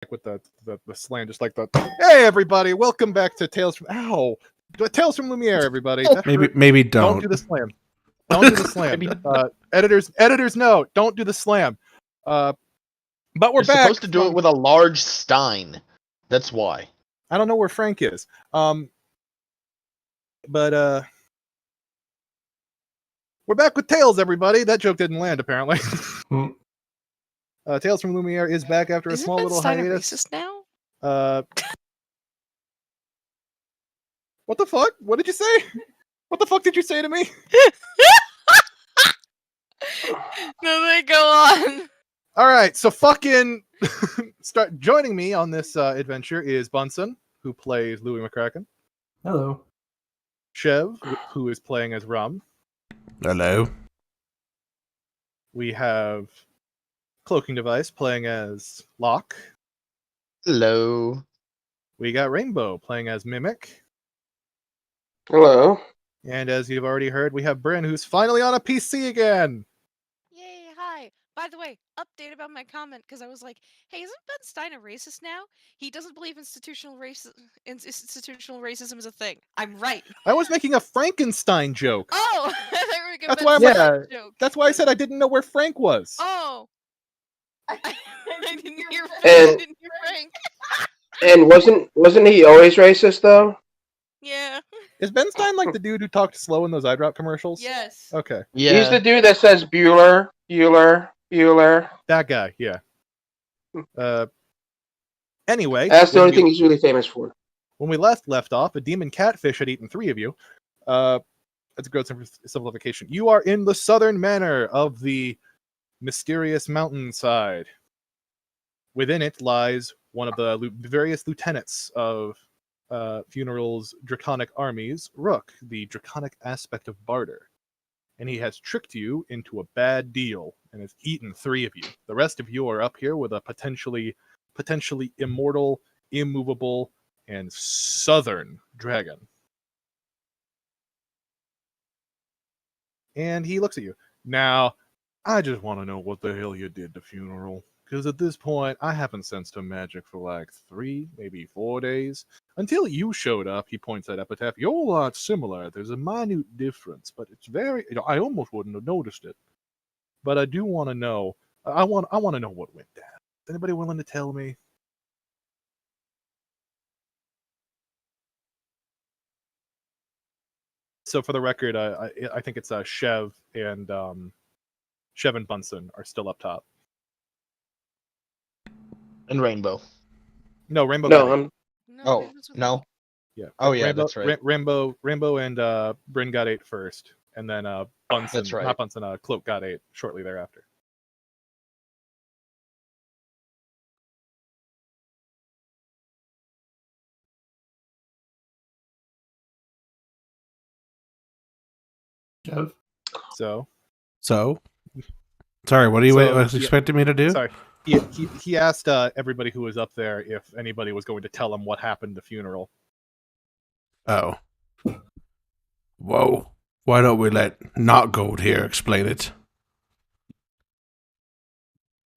with the slam, just like the hey everybody, welcome back to Tales from Tales from Lumiere, everybody. Maybe don't do the slam. Don't do the slam. Editors note, don't do the slam. But we're You're back. Supposed to do it with a large stein. That's why. I don't know where Frank is. But we're back with Tales, everybody. That joke didn't land apparently. Tales from Lumiere is back after a small little hiatus. Racist now? What the fuck? What did you say? What the fuck did you say to me? No, they go on. All right, so fucking start joining me on this adventure is Bunsen, who plays Louis McCracken. Hello. Chev, who is playing as Rum. Hello. We have Cloaking Device playing as Locke. Hello. We got Rainbow playing as Mimic. Hello. And as you've already heard, we have Bryn, who's finally on a PC again. Yay, hi. By the way, update about my comment, because I was like, hey, isn't Ben Stein a racist now? He doesn't believe institutional racism is a thing. I'm right. I was making a Frankenstein joke. Oh! I thought you were making a That's Ben why I'm Stein joke. That's why I said I didn't know where Frank was. Oh! I didn't hear Frank. And- I didn't hear Frank. And wasn't he always racist though? Yeah. Is Ben Stein like the dude who talked slow in those eye drop commercials? Yes. Okay. Yeah. He's the dude that says Bueller, Bueller, Bueller. That guy, yeah. Anyway. That's the only thing he's really famous for. When we left off, a demon catfish had eaten 3 of you. That's a gross simplification. You are in the southern manor of the mysterious mountainside. Within it lies one of the various lieutenants of Funeral's draconic armies, Rook, the draconic aspect of barter. And he has tricked you into a bad deal and has eaten 3 of you. The rest of you are up here with a potentially immortal, immovable, and southern dragon. And he looks at you. Now, I just want to know what the hell you did to Funeral. Because at this point, I haven't sensed a magic for like 3, maybe 4 days. Until you showed up, he points at Epitaph. You're a lot similar. There's a minute difference, but it's very... I almost wouldn't have noticed it. But I do want to know... I want to know what went down. Is anybody willing to tell me? So for the record, I think it's Chev and Bunsen are still up top. And Rainbow. No, Rainbow. No, Oh, no. Yeah. Oh, yeah, Rainbow, that's right. Rainbow and Bryn got 8 first, and then Bunsen, That's right. not Bunsen, Cloak got 8 shortly thereafter. Jeff? So, sorry, what are you expecting me to do? Sorry. He asked everybody who was up there if anybody was going to tell him what happened at the funeral. Oh. Whoa. Why don't we let Not Gold here explain it?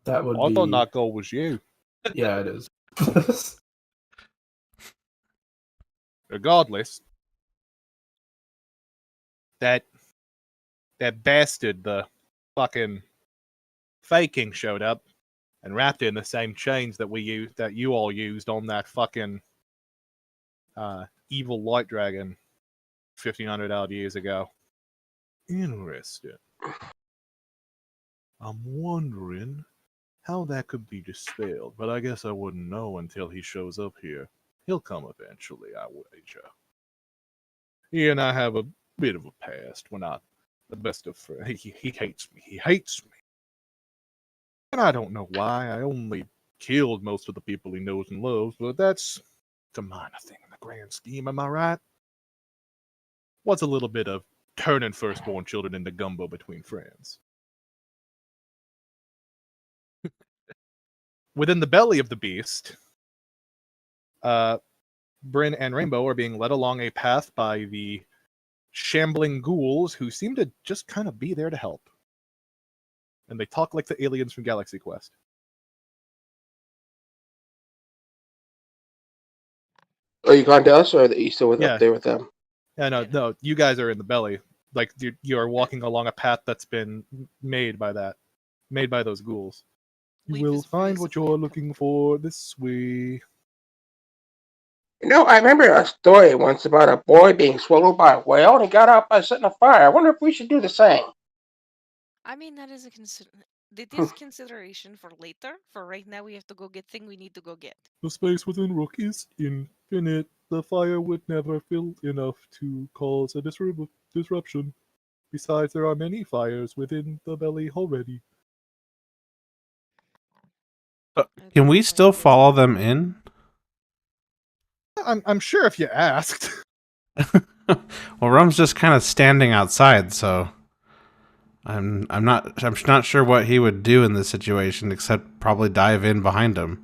That would I be... thought Not Gold was you. Yeah, it is. Regardless, that bastard, the fucking faking, showed up and wrapped it in the same chains that you all used on that fucking evil light dragon 1,500 odd years ago. Interesting. I'm wondering how that could be dispelled, but I guess I wouldn't know until he shows up here. He'll come eventually, I wager. He and I have a bit of a past. We're not the best of friends. He hates me. He hates me. And I don't know why. I only killed most of the people he knows and loves, but that's a minor thing in the grand scheme, am I right? What's a little bit of turning firstborn children into gumbo between friends? Within the belly of the beast, Bryn and Rainbow are being led along a path by the shambling ghouls who seem to just kind of be there to help. And they talk like the aliens from Galaxy Quest. Are you gone to us, or are you still Yeah. up there with them? Yeah, no, Yeah. no, you guys are in the belly. Like you are walking along a path that's been made by those ghouls. You Leaf will is find what visibly you're uncom- looking for this way. I remember a story once about a boy being swallowed by a whale and he got out by setting a fire. I wonder if we should do the same. I mean, that is a It is consideration for later. For right now, we have to go get thing we need to go get. The space within Rook is infinite. The fire would never fill enough to cause a disruption. Besides, there are many fires within the belly already. Can we Like still this. follow them in? I'm sure if you asked. Well, Rum's just kind of standing outside, so I'm not sure what he would do in this situation except probably dive in behind him.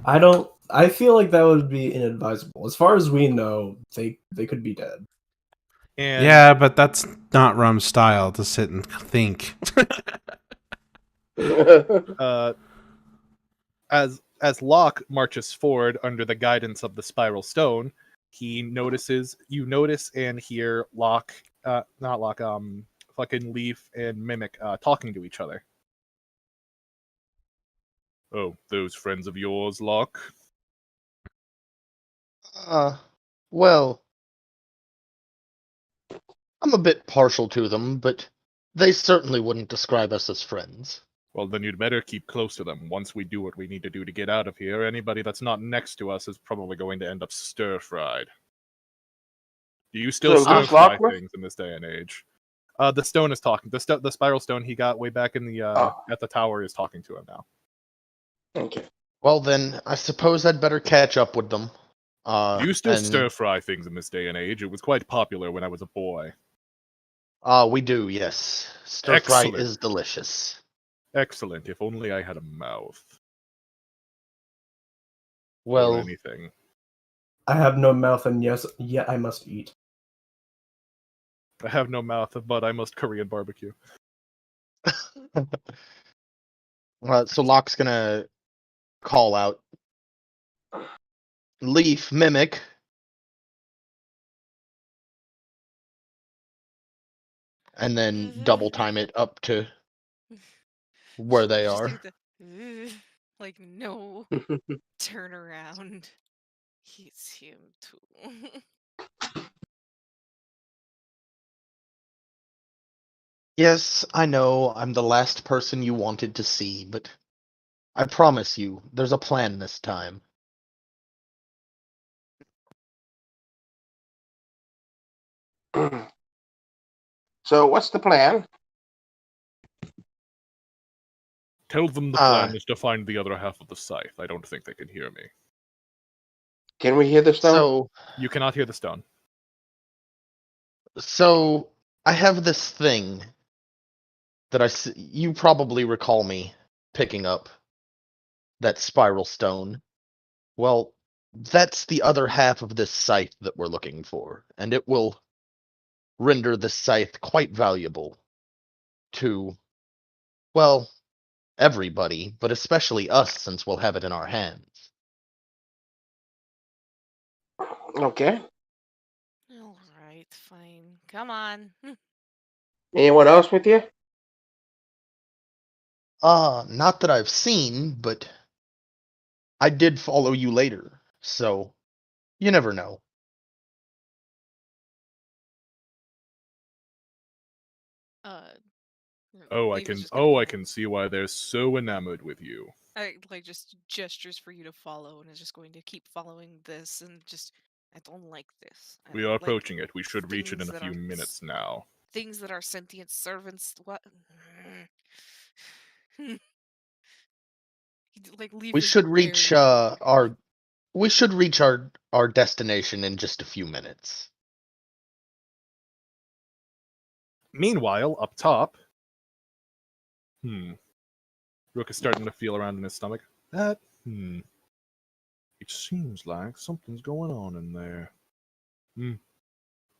I feel like that would be inadvisable. As far as we know, they could be dead. And Yeah, but that's not Rum's style to sit and think. uh, as Locke marches forward under the guidance of the spiral stone, you notice and hear Locke, not Locke, fucking Leaf and Mimic talking to each other. Oh, those friends of yours, Locke? Well, I'm a bit partial to them, but they certainly wouldn't describe us as friends. Well, then you'd better keep close to them. Once we do what we need to do to get out of here, anybody that's not next to us is probably going to end up stir-fried. Do you still So who's stir-fry Locke with? things in this day and age? The stone is talking. The spiral stone he got way back in the at the tower is talking to him now. Okay. Well, then, I suppose I'd better catch up with them. Do you still and, stir-fry things in this day and age? It was quite popular when I was a boy. We do, yes. Stir fry Excellent. is delicious. Excellent. If only I had a mouth. Or Well, anything. I have no mouth, and yes, yet I must eat. I have no mouth, but I must Korean barbecue. so Locke's gonna call out Leaf, Mimic. And then double time it up to where they Just are. do the, like, no. Turn around. It's him too. Yes, I know I'm the last person you wanted to see, but I promise you, there's a plan this time. So what's the plan? Tell them the plan is to find the other half of the scythe. I don't think they can hear me. Can we hear the stone? So, You cannot hear the stone. so I have this thing that you probably recall me picking up, that spiral stone. Well, that's the other half of this scythe that we're looking for, and it will render the scythe quite valuable to, well, everybody, but especially us since we'll have it in our hands. Okay. Alright, fine. Come on. Anyone else with you? Not that I've seen, but I did follow you later, so you never know. Uh, Oh, I Leaf is can. just gonna Oh, be I can see why they're so enamored with you. like just gestures for you to follow, and is just going to keep following this, and just I don't like this. I We don't are like approaching it. We should reach it in things a that few are minutes now. things that are sentient servants. What? Like Leaf We is should reach very our destination in just a few minutes. Meanwhile, up top, Rook is starting to feel around in his stomach. It seems like something's going on in there.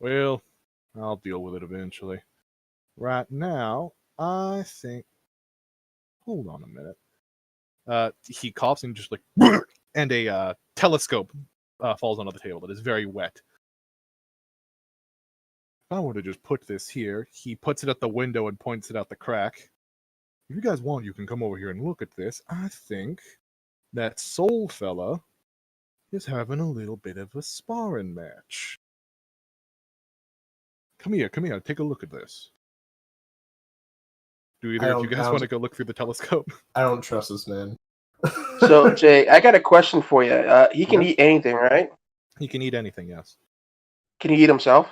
Well, I'll deal with it eventually. Right now, I think. Hold on a minute. He coughs and just like, and a telescope falls onto the table. It is very wet. If I were to just put this here, he puts it at the window and points it out the crack. If you guys want, you can come over here and look at this. I think that Soul fella is having a little bit of a sparring match. Come here, take a look at this. Do either of you guys want to go look through the telescope? I don't trust this man. So, Jay, I got a question for you. He can eat anything, right? He can eat anything, yes. Can he eat himself?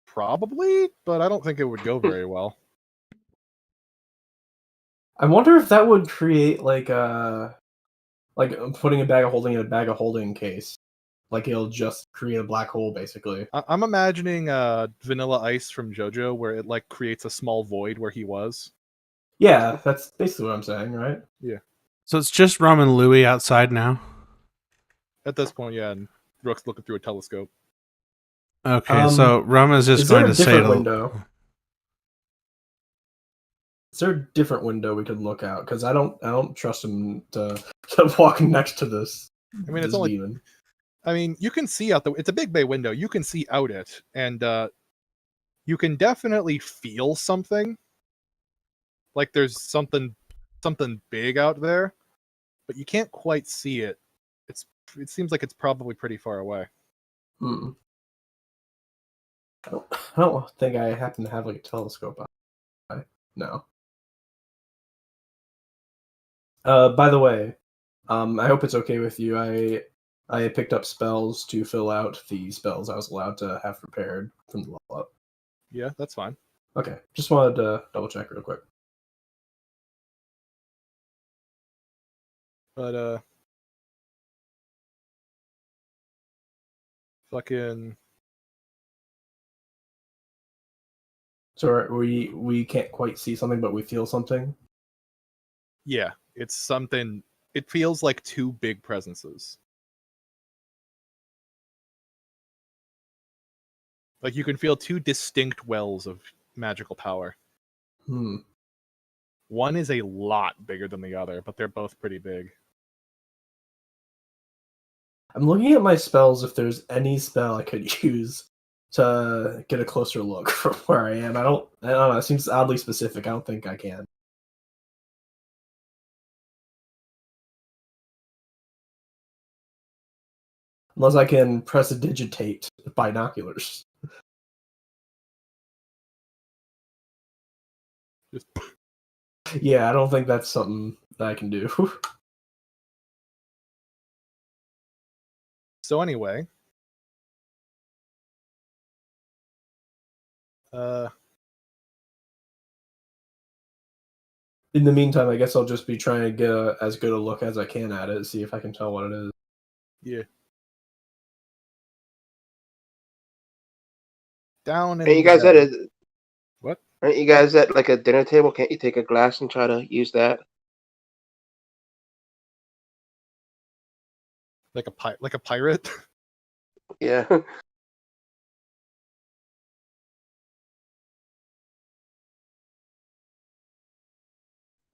Probably, but I don't think it would go very well. I wonder if that would create like putting a bag of holding in a bag of holding case. Like it'll just create a black hole, basically. I'm imagining Vanilla Ice from JoJo, where it like creates a small void where he was. Yeah, that's basically what I'm saying, right? Yeah. So it's just Rum and Louie outside now? At this point, yeah, and Rook's looking through a telescope. Okay, so Rum is just going to say... window? Is there a different window we could look out? Because I don't trust him to walk next to this. I mean, it's only... demon. I mean, you can see out it's a big bay window. You can see out it, and you can definitely feel something. Like there's something big out there, but you can't quite see it. It seems like it's probably pretty far away. I don't think I happen to have like a telescope. No. By the way, I hope it's okay with you. I picked up spells to fill out the spells I was allowed to have prepared from the level up. Yeah, that's fine. Okay, just wanted to double check real quick. But fucking. So we can't quite see something, but we feel something. Yeah, it's something. It feels like two big presences. Like you can feel two distinct wells of magical power. One is a lot bigger than the other, but they're both pretty big. I'm looking at my spells if there's any spell I could use to get a closer look from where I am. I don't know. It seems oddly specific. I don't think I can. Unless I can prestidigitate binoculars. Just... Yeah, I don't think that's something that I can do. So anyway, in the meantime, I guess I'll just be trying to get as good a look as I can at it, see if I can tell what it is. Yeah. Down in Aren't you guys at what? Aren't you guys at like a dinner table? Can't you take a glass and try to use that? Like a pirate? Yeah.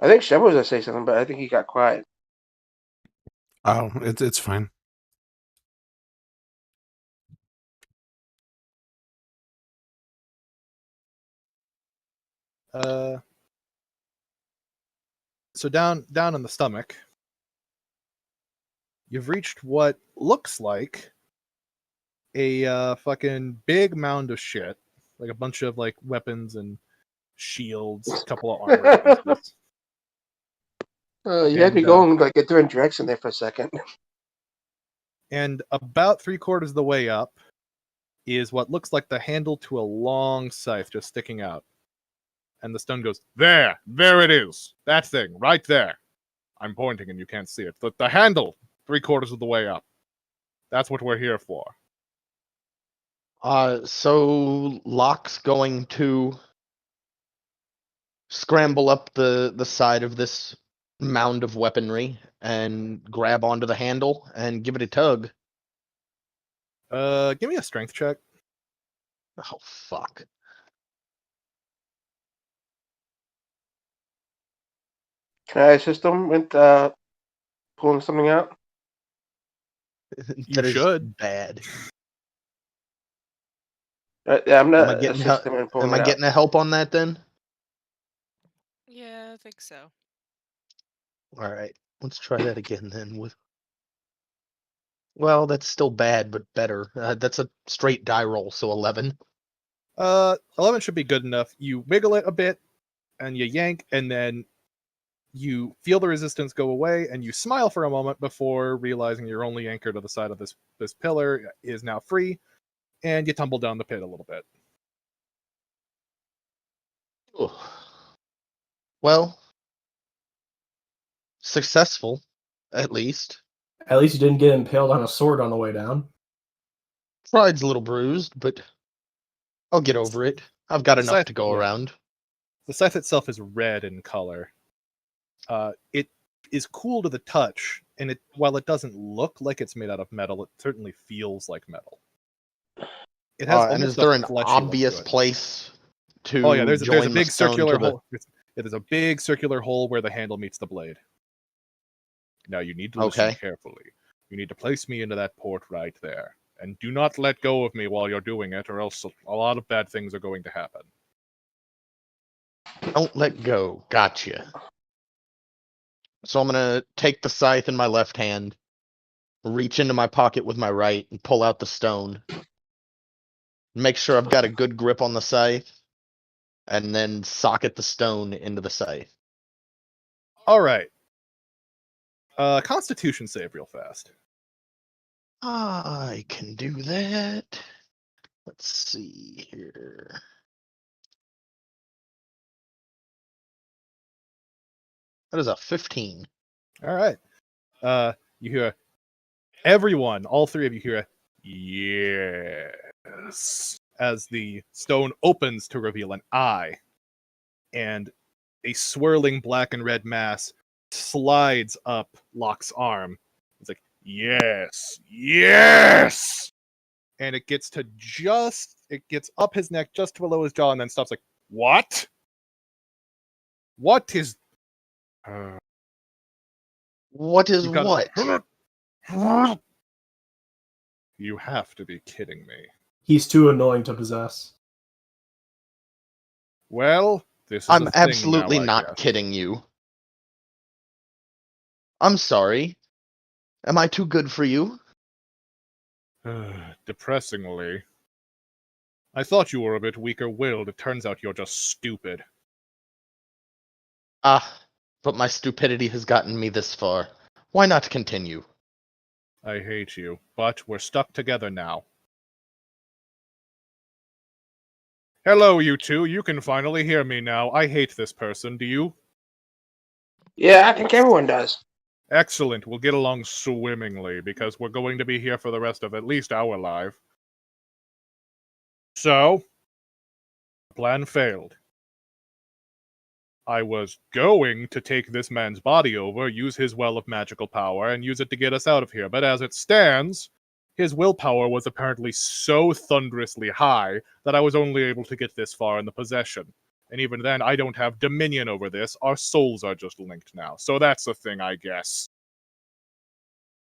I think Sheva was gonna say something, but I think he got quiet. Oh, it's fine. So down in the stomach, you've reached what looks like a fucking big mound of shit, like a bunch of like weapons and shields, a couple of armor pieces. You had me going like a different direction there for a second. And about 3/4 of the way up is what looks like the handle to a long scythe just sticking out. And the stone goes, there it is. That thing, right there. I'm pointing and you can't see it. The handle, 3/4 of the way up. That's what we're here for. So Locke's going to scramble up the side of this mound of weaponry and grab onto the handle and give it a tug. Give me a strength check. Oh, fuck. Can I assist him with pulling something out? That is should. bad. Yeah, I'm Am I not getting assisting him in pulling Am I it out. getting a help on that then? Yeah, I think so. All right, let's try that again then. Well, that's still bad, but better. That's a straight die roll, so 11. 11 should be good enough. You wiggle it a bit, and you yank, and then you feel the resistance go away, and you smile for a moment before realizing you're only anchored to the side of this pillar is now free, and you tumble down the pit a little bit. Ooh. Well, successful, at least. At least you didn't get impaled on a sword on the way down. Pride's a little bruised, but I'll get over it. I've got enough to go around. The scythe itself is red in color. It is cool to the touch, and while it doesn't look like it's made out of metal, it certainly feels like metal. It has And is almost there a an fleshy obvious look to it. place to Oh yeah, there's a join big the stone circular to the... hole. There's a big circular hole where the handle meets the blade. Now you need to listen carefully. You need to place me into that port right there. And do not let go of me while you're doing it, or else a lot of bad things are going to happen. Don't let go. Gotcha. So I'm going to take the scythe in my left hand, reach into my pocket with my right, and pull out the stone. Make sure I've got a good grip on the scythe, and then socket the stone into the scythe. All right. Constitution save real fast. I can do that. Let's see here. That is a 15. All right. You hear everyone, all three of you hear a yes as the stone opens to reveal an eye, and a swirling black and red mass slides up Locke's arm. It's like, yes, yes! And it gets up his neck just below his jaw and then stops like, what? What is... What is You got- what? You have to be kidding me. He's too annoying to possess. Well, this is I'm a thing absolutely now, I not guess. kidding you. I'm sorry. Am I too good for you? Depressingly. I thought you were a bit weaker-willed. It turns out you're just stupid. But my stupidity has gotten me this far. Why not continue? I hate you, but we're stuck together now. Hello, you two. You can finally hear me now. I hate this person. Do you? Yeah, I think everyone does. Excellent. We'll get along swimmingly, because we're going to be here for the rest of at least our life. So, plan failed. I was going to take this man's body over, use his well of magical power, and use it to get us out of here, but as it stands, his willpower was apparently so thunderously high that I was only able to get this far in the possession. And even then, I don't have dominion over this. Our souls are just linked now. So that's a thing, I guess.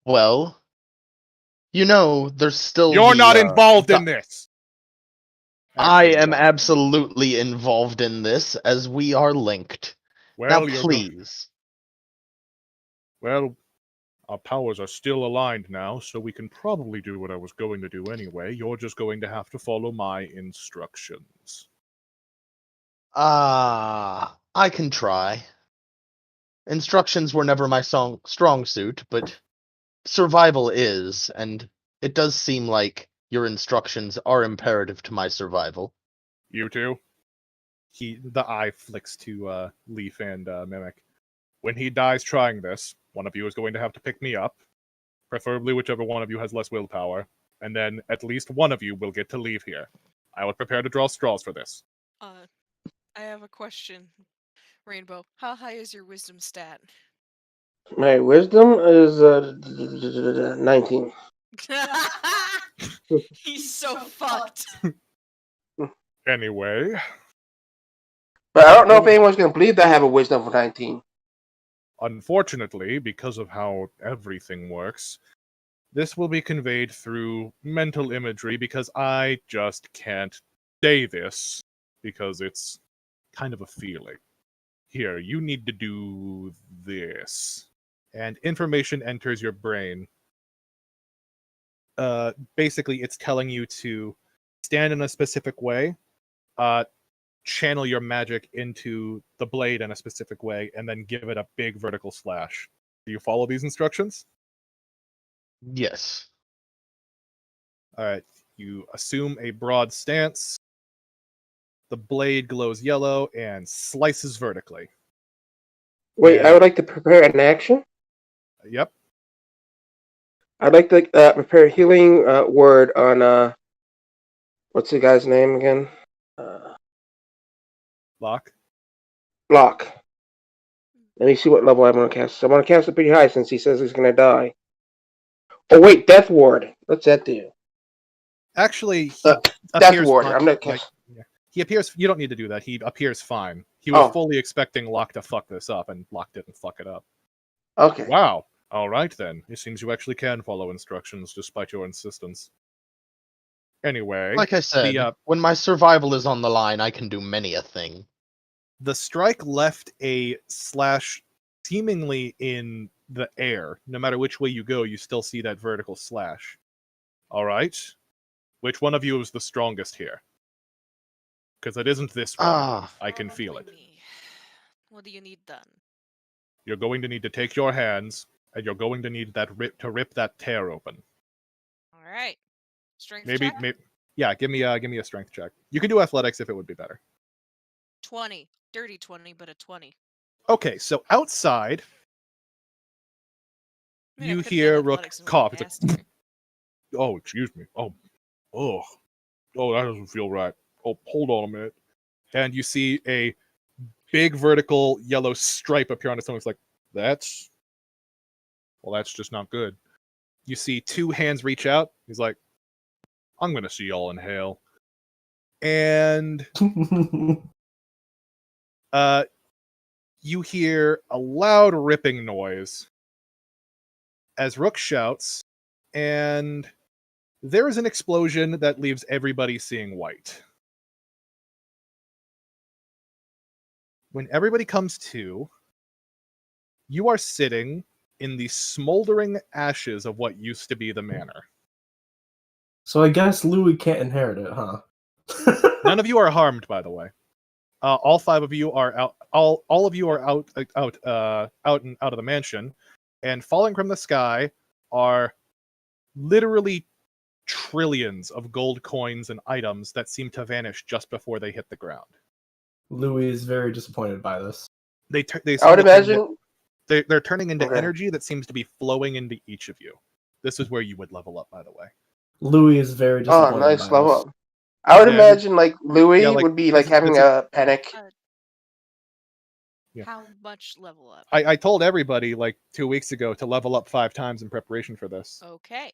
Well, there's still You're not involved in this! I Actually, am no. absolutely involved in this, as we are linked. Well, Now, you're please. Well, our powers are still aligned now, so we can probably do what I was going to do anyway. You're just going to have to follow my instructions. I can try. Instructions were never my strong suit, but survival is, and it does seem like your instructions are imperative to my survival. You two? The eye flicks to Leaf and Mimic. When he dies trying this, one of you is going to have to pick me up, preferably whichever one of you has less willpower, and then at least one of you will get to leave here. I will prepare to draw straws for this. I have a question, Rainbow. How high is your wisdom stat? My wisdom is 19. He's so fucked. Anyway. But I don't know if anyone's going to believe that I have a wisdom of 19. Unfortunately, because of how everything works, This will be conveyed through mental imagery because I just can't say this because it's kind of a feeling. Here, you need to do this. And information enters your brain. Basically, it's telling you to stand in a specific way, channel your magic into the blade in a specific way, and then give it a big vertical slash. Do you follow these instructions? Yes. Alright, you assume a broad stance. The blade glows yellow and slices vertically. Wait, I And- would like to prepare an action. Yep. I'd like to prepare a healing word on what's the guy's name again? Lock. Locke. Let me see what level I'm going to cast. I'm going to cast it pretty high since he says he's going to die. Oh wait, Death Ward. What's that do? Actually, he Death appears Ward. fine. I'm not Like, cast. yeah. He appears. You don't need to do that. He appears fine. He was fully expecting Locke to fuck this up, and Locke didn't fuck it up. Okay. Wow. All right then. It seems you actually can follow instructions despite your insistence. Anyway, Like I said, when my survival is on the line, I can do many a thing. the strike left a slash seemingly in the air. No matter which way you go, you still see that vertical slash. All right. Which one of you is the strongest here? Because it isn't this one. I can feel it. Me. What do you need done? You're going to need to take your hands, and you're going to need that rip that tear open. All right. Strength Maybe, check? yeah. Give me a strength check. You can do athletics if it would be better. 20. Dirty 20, but a 20. Okay, so outside, I mean, I you could've hear done Rook athletics and cough. went It's like, faster. oh, excuse me. Oh, that doesn't feel right. Oh, hold on a minute. And you see a big vertical yellow stripe appear on his stomach. It's like, that's just not good. You see two hands reach out. He's like, I'm gonna see y'all in hell. And you hear a loud ripping noise as Rook shouts, and there is an explosion that leaves everybody seeing white. When everybody comes to, you are sitting in the smoldering ashes of what used to be the manor. So I guess Louis can't inherit it, huh? None of you are harmed, by the way. All five of you are out. All of you are out of the mansion, and falling from the sky are literally trillions of gold coins and items that seem to vanish just before they hit the ground. Louis is very disappointed by this. They I would imagine they're turning into Okay. energy that seems to be flowing into each of you. This is where you would level up, by the way. Louis is very disappointed. nice by level this. up. I would Yeah, imagine like Louis yeah, like, would be like this is- having this is- a panic. Yeah. How much level up? I told everybody like 2 weeks ago to level up 5 times in preparation for this. Okay.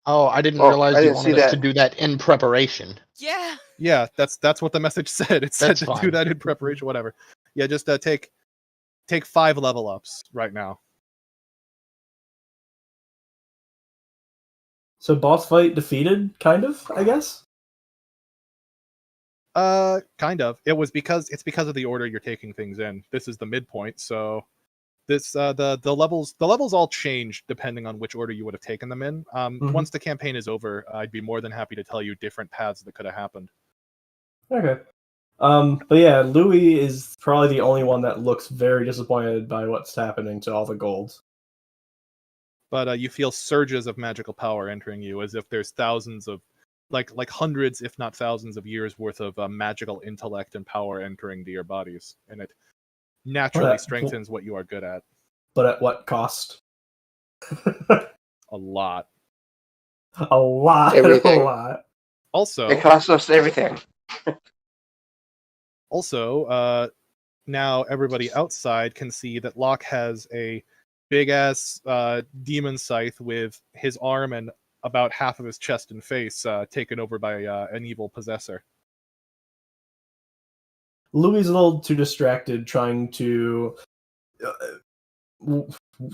Oh, I didn't Oh, realize I you didn't see wanted us that. to do that in preparation. Yeah. Yeah, that's what the message said. It said That's to do fine. that in preparation, whatever. Yeah, just take 5 level ups right now. So boss fight defeated, kind of, I guess. Kind of. It's because of the order you're taking things in. This is the midpoint, so this the levels all change depending on which order you would have taken them in. Once the campaign is over, I'd be more than happy to tell you different paths that could have happened. Okay. But yeah, Louis is probably the only one that looks very disappointed by what's happening to all the gold. But you feel surges of magical power entering you, as if there's thousands of, like hundreds, if not thousands, of years worth of magical intellect and power entering into your bodies, and it naturally strengthens what you are good at. But at what cost? A lot. A lot. Everything. A lot. Also, It costs us everything. Now everybody outside can see that Locke has a big-ass demon scythe with his arm and about half of his chest and face taken over by an evil possessor. Louis is a little too distracted trying to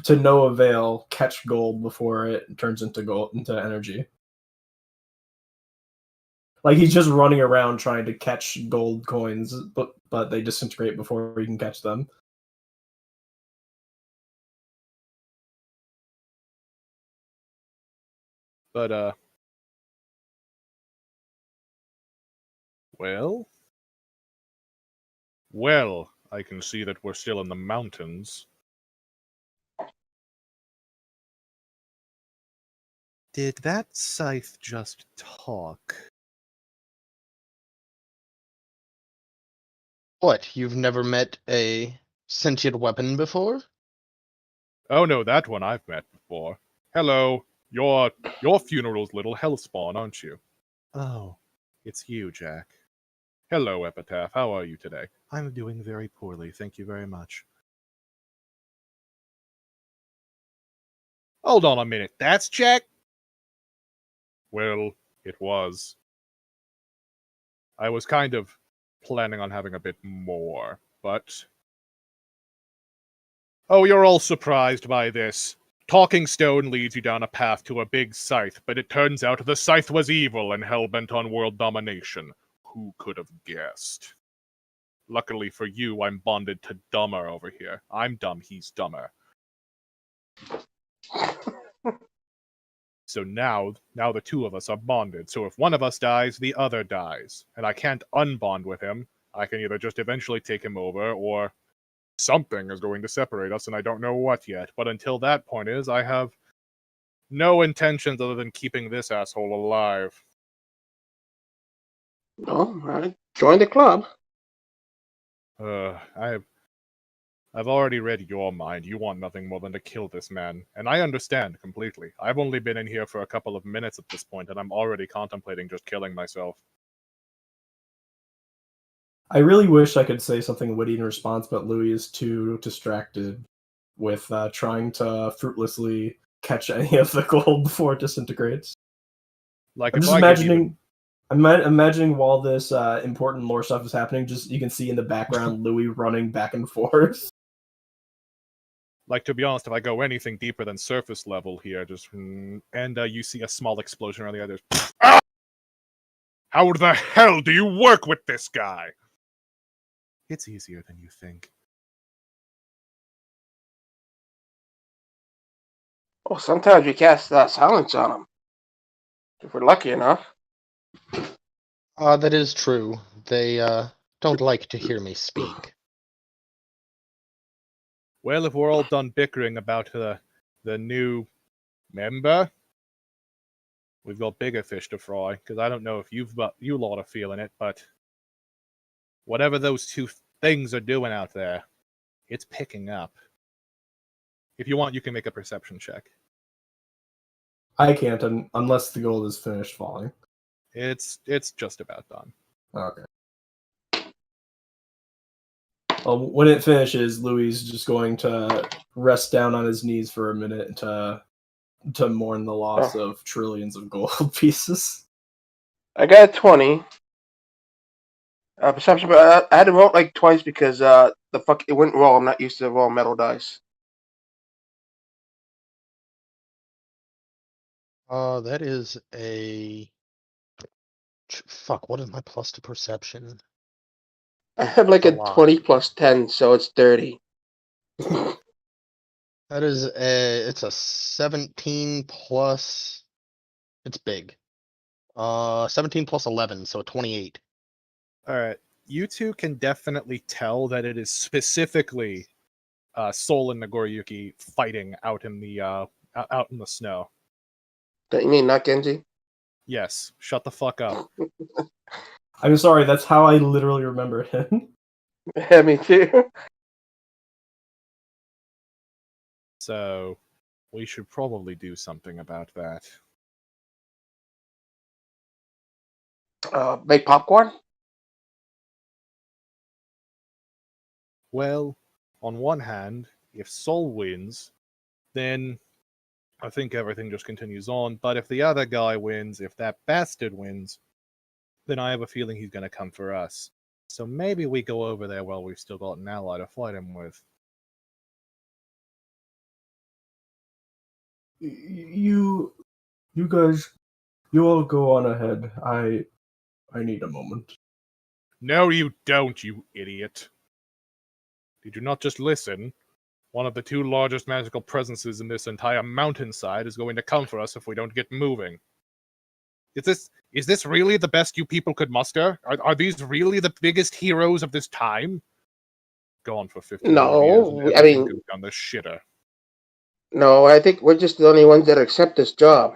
to no avail, catch gold before it turns into energy. Like he's just running around trying to catch gold coins, but they disintegrate before he can catch them. But well, I can see that we're still in the mountains. Did that scythe just talk? What, you've never met a sentient weapon before? Oh no, that one I've met before. Hello, your funeral's little hellspawn, aren't you? Oh, it's you, Jack. Hello, Epitaph. How are you today? I'm doing very poorly, thank you very much. Hold on a minute, that's Jack? Well, it was. I was kind of planning on having a bit more, but... Oh, you're all surprised by this. Talking Stone leads you down a path to a big scythe, but it turns out the scythe was evil and hell-bent on world domination. Who could have guessed? Luckily for you, I'm bonded to Dumber over here. I'm dumb, he's dumber. So now the two of us are bonded, so if one of us dies, the other dies. And I can't unbond with him. I can either just eventually take him over, or something is going to separate us, and I don't know what yet. But until that point I have no intentions other than keeping this asshole alive. No, I joined the club. I've already read your mind. You want nothing more than to kill this man, and I understand completely. I've only been in here for a couple of minutes at this point, and I'm already contemplating just killing myself. I really wish I could say something witty in response, but Louis is too distracted with trying to fruitlessly catch any of the gold before it disintegrates. Like, I'm if just I give you imagining. I'm imagining while this important lore stuff is happening, just you can see in the background Louis running back and forth. Like, to be honest, if I go anything deeper than surface level here, just and you see a small explosion around the others. Ah! How the hell do you work with this guy? It's easier than you think. Oh, sometimes we cast silence on them. If we're lucky enough. That is true. They, don't like to hear me speak. Well, if we're all done bickering about the new member, we've got bigger fish to fry, because I don't know if you lot are feeling it, but whatever those two things are doing out there, it's picking up. If you want, you can make a perception check. I can't unless the gold is finished falling. It's just about done. Okay. Well, when it finishes, Louis is just going to rest down on his knees for a minute to mourn the loss of trillions of gold pieces. I got a 20. Perception, but I had to roll it like twice because it wouldn't roll. I'm not used to roll metal dice. That is a... Fuck, what is my plus to perception? I have like It's a a lot. 20 plus 10, so it's 30. That is it's a 17 plus... It's big. 17 plus 11, so 28. Alright, you two can definitely tell that it is specifically Sol and Nagoriyuki fighting out in the snow. Don't you mean not Genji? Yes, shut the fuck up. I'm sorry, that's how I literally remember him. Yeah, me too. So, we should probably do something about that. Make popcorn? Well, on one hand, if Sol wins, then I think everything just continues on. But if the other guy wins, if that bastard wins, then I have a feeling he's going to come for us. So maybe we go over there while we've still got an ally to fight him with. You guys, you all go on ahead. I need a moment. No, you don't, you idiot. Did you not just listen? One of the two largest magical presences in this entire mountainside is going to come for us if we don't get moving. Is this really the best you people could muster? Are these really the biggest heroes of this time? Gone for 1,500 years and No, I everything mean, goes down the shitter. no, I think we're just the only ones that accept this job.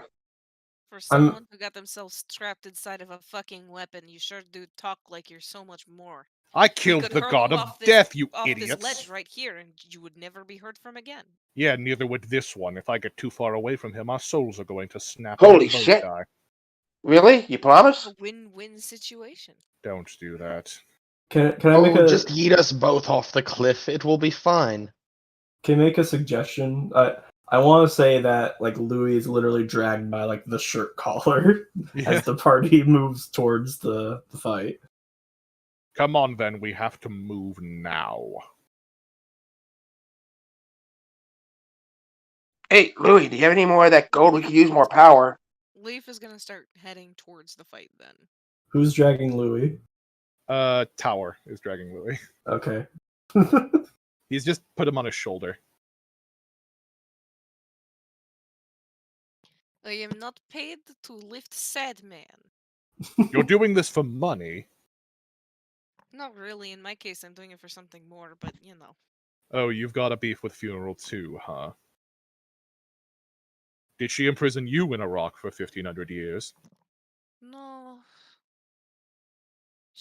For I'm- someone who got themselves trapped inside of a fucking weapon, you sure do talk like you're so much more. I We killed could the hurl god you of off death, you off idiots! this ledge right here, and you would never be heard from again. Yeah, neither would this one. If I get too far away from him, our souls are going to snap Holy and both shit. die. Really? You promise? A win-win situation. Don't do that. Can I make a just yeet us both off the cliff. It will be fine. can I make a suggestion? I want to say that like Louis is literally dragged by like the shirt collar Yeah. as the party moves towards the fight. Come on then, we have to move now. Hey, Louis, do you have any more of that gold? We could use more power. Leaf is gonna start heading towards the fight then. Who's dragging Louis? Tower is dragging Louis. Okay. He's just put him on his shoulder. I am not paid to lift sad man. You're doing this for money. Not really. In my case, I'm doing it for something more, but you know. Oh, you've got a beef with Funeral too, huh? Did she imprison you in a rock for 1,500 years? No.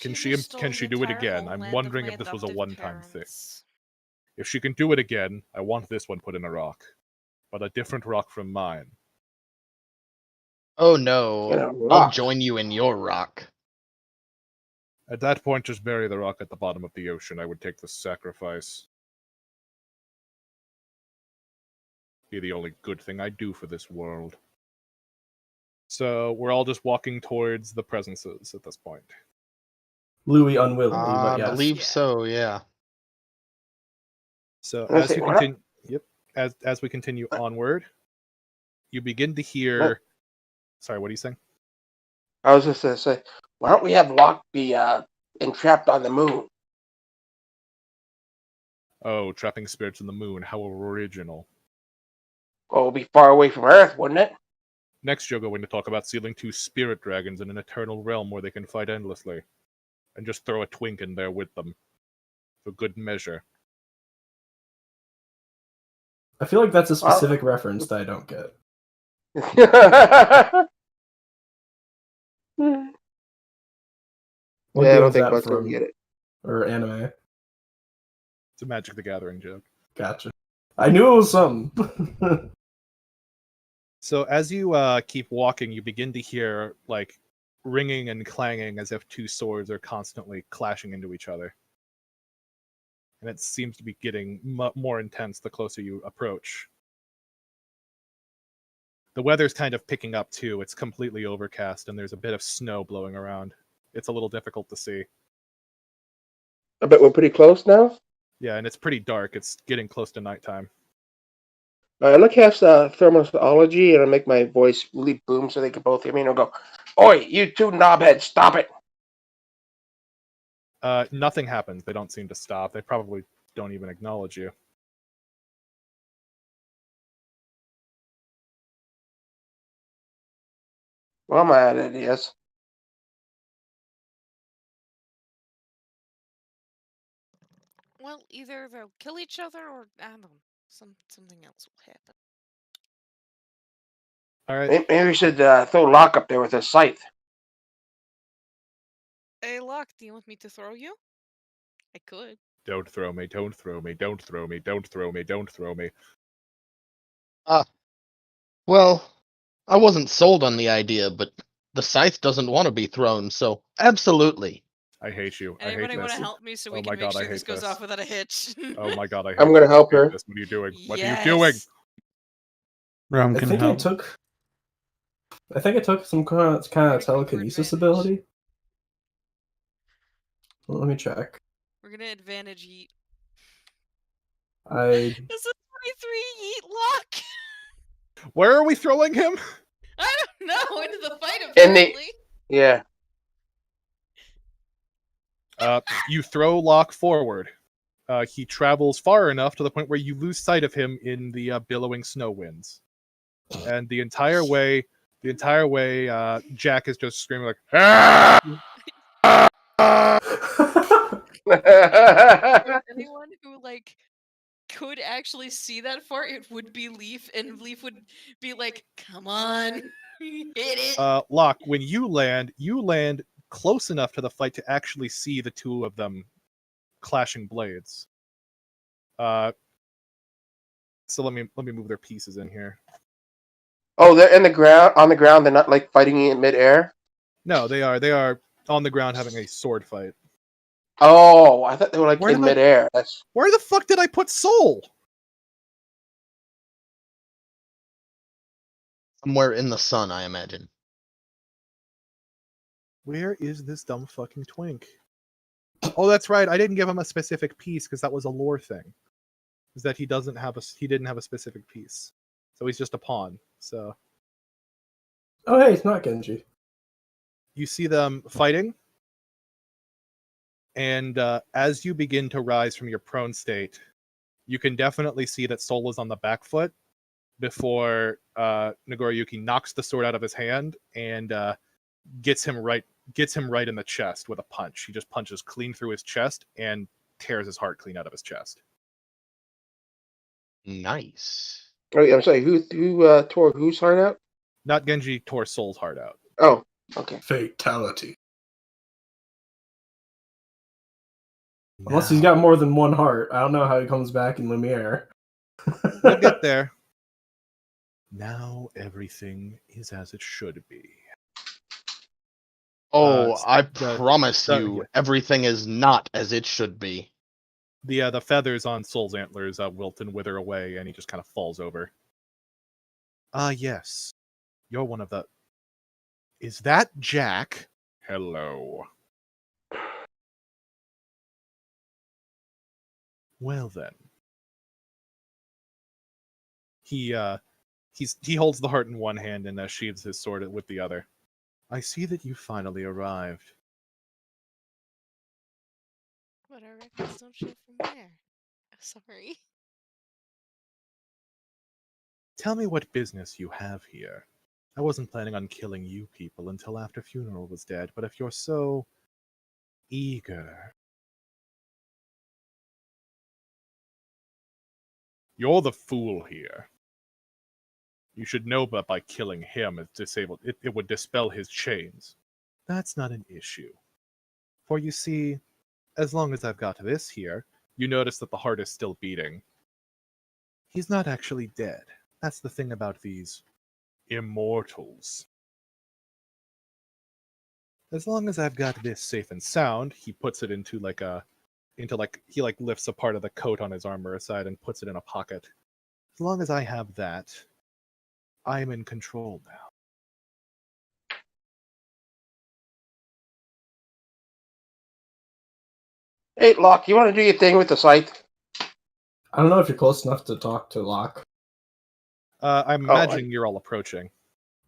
Can just she stole can the she do it entire again? I'm homeland of wondering my if this was a adoptive one-time thing. parents. If she can do it again, I want this one put in a rock. But a different rock from mine. Oh In no. a I'll rock. join you in your rock. At that point, just bury the rock at the bottom of the ocean. I would take the sacrifice. Be the only good thing I do for this world. So we're all just walking towards the presences at this point. Louis unwillingly, I but yes. believe Yeah. so, yeah. So Let's as see, you what- continue, as we continue onward, you begin to hear. Sorry, what are you saying? I was just going to say, why don't we have Locke be entrapped on the moon? Oh, trapping spirits in the moon. How original. Well, it'll be far away from Earth, wouldn't it? Next, you're going to talk about sealing two spirit dragons in an eternal realm where they can fight endlessly. And just throw a twink in there with them. For good measure. I feel like that's a specific reference that I don't get. What Yeah, I game don't is think that Buck's gonna from? get it. Or anime? It's a Magic the Gathering joke. Gotcha. I knew it was something. So as you keep walking, you begin to hear, like, ringing and clanging as if two swords are constantly clashing into each other. And it seems to be getting more intense the closer you approach. The weather's kind of picking up too. It's completely overcast and there's a bit of snow blowing around. It's a little difficult to see. I bet we're pretty close now. Yeah, and it's pretty dark. It's getting close to nighttime. I'm gonna cast thermology and I'll make my voice really boom so they can both hear me and I'll go, "Oi, you two knobheads, stop it!" Nothing happens. They don't seem to stop. They probably don't even acknowledge you. Well, I'm out of ideas. Well, either they'll kill each other or I don't know. Something else will happen. All right. Maybe we should throw Locke up there with a scythe. Hey, Locke, do you want me to throw you? I could. Don't throw me. Don't throw me. Don't throw me. Don't throw me. Don't throw me. Well, I wasn't sold on the idea, but the scythe doesn't want to be thrown, so absolutely. I hate you. I hate Anybody want this. to help me so Oh we my can make God, I sure this hate goes this. off without a hitch? Oh my God, I hate I'm gonna this. help I hate her. this. What are you doing? What are you doing? Yes. Rum I can think help. I think I took some kind of Pretty good telekinesis advantage. ability. Well, let me check. We're gonna advantage yeet. I It's a 23 yeet Locke. Where are we throwing him? I don't know. Into the fight, And they- apparently. Yeah. You throw Locke forward. He travels far enough to the point where you lose sight of him in the billowing snow winds. And the entire way, Jack is just screaming like, "Ah! Anyone who like could actually see that far, it would be Leaf, and Leaf would be like, "Come on, hit it." Locke, when you land close enough to the fight to actually see the two of them clashing blades. So let me move their pieces in here. Oh, they're on the ground. They're not like fighting in midair. No, they are on the ground having a sword fight. Oh, I thought they were like Where in did I- midair. That's Where the fuck did I put Soul? Somewhere in the sun, I imagine. Where is this dumb fucking twink? Oh, that's right. I didn't give him a specific piece because that was a lore thing. Is that he didn't have a specific piece, so he's just a pawn. So Oh, hey, it's not Genji. you see them fighting, and as you begin to rise from your prone state, you can definitely see that Soul is on the back foot before Nagoriyuki knocks the sword out of his hand and gets him right in the chest with a punch. He just punches clean through his chest and tears his heart clean out of his chest. Nice. Oh, I'm sorry. Who tore whose heart out? Not Genji tore Soul's heart out. Oh, okay. Fatality. Unless he's got more than one heart. I don't know how he comes back in Lumiere. We'll get there. Now everything is as it should be. Oh, I the- promise the- you, yeah. everything is not as it should be. The feathers on Soul's antlers wilt and wither away, and he just kind of falls over. Yes. You're one of the... Is that Jack? Hello. Well then. He holds the heart in one hand and sheathes his sword with the other. I see that you finally arrived. But our records don't show from where. Sorry. Tell me what business you have here. I wasn't planning on killing you people until after Funeral was dead, but if you're so eager... You're the fool here. You should know that by killing him, it would dispel his chains. That's not an issue. For you see, as long as I've got this here, you notice that the heart is still beating. He's not actually dead. That's the thing about these immortals. As long as I've got this safe and sound, he puts it into he lifts a part of the coat on his armor aside and puts it in a pocket. As long as I have that, I'm in control now. Hey, Locke, you want to do your thing with the scythe? I don't know if you're close enough to talk to Locke. I'm imagining you're all approaching.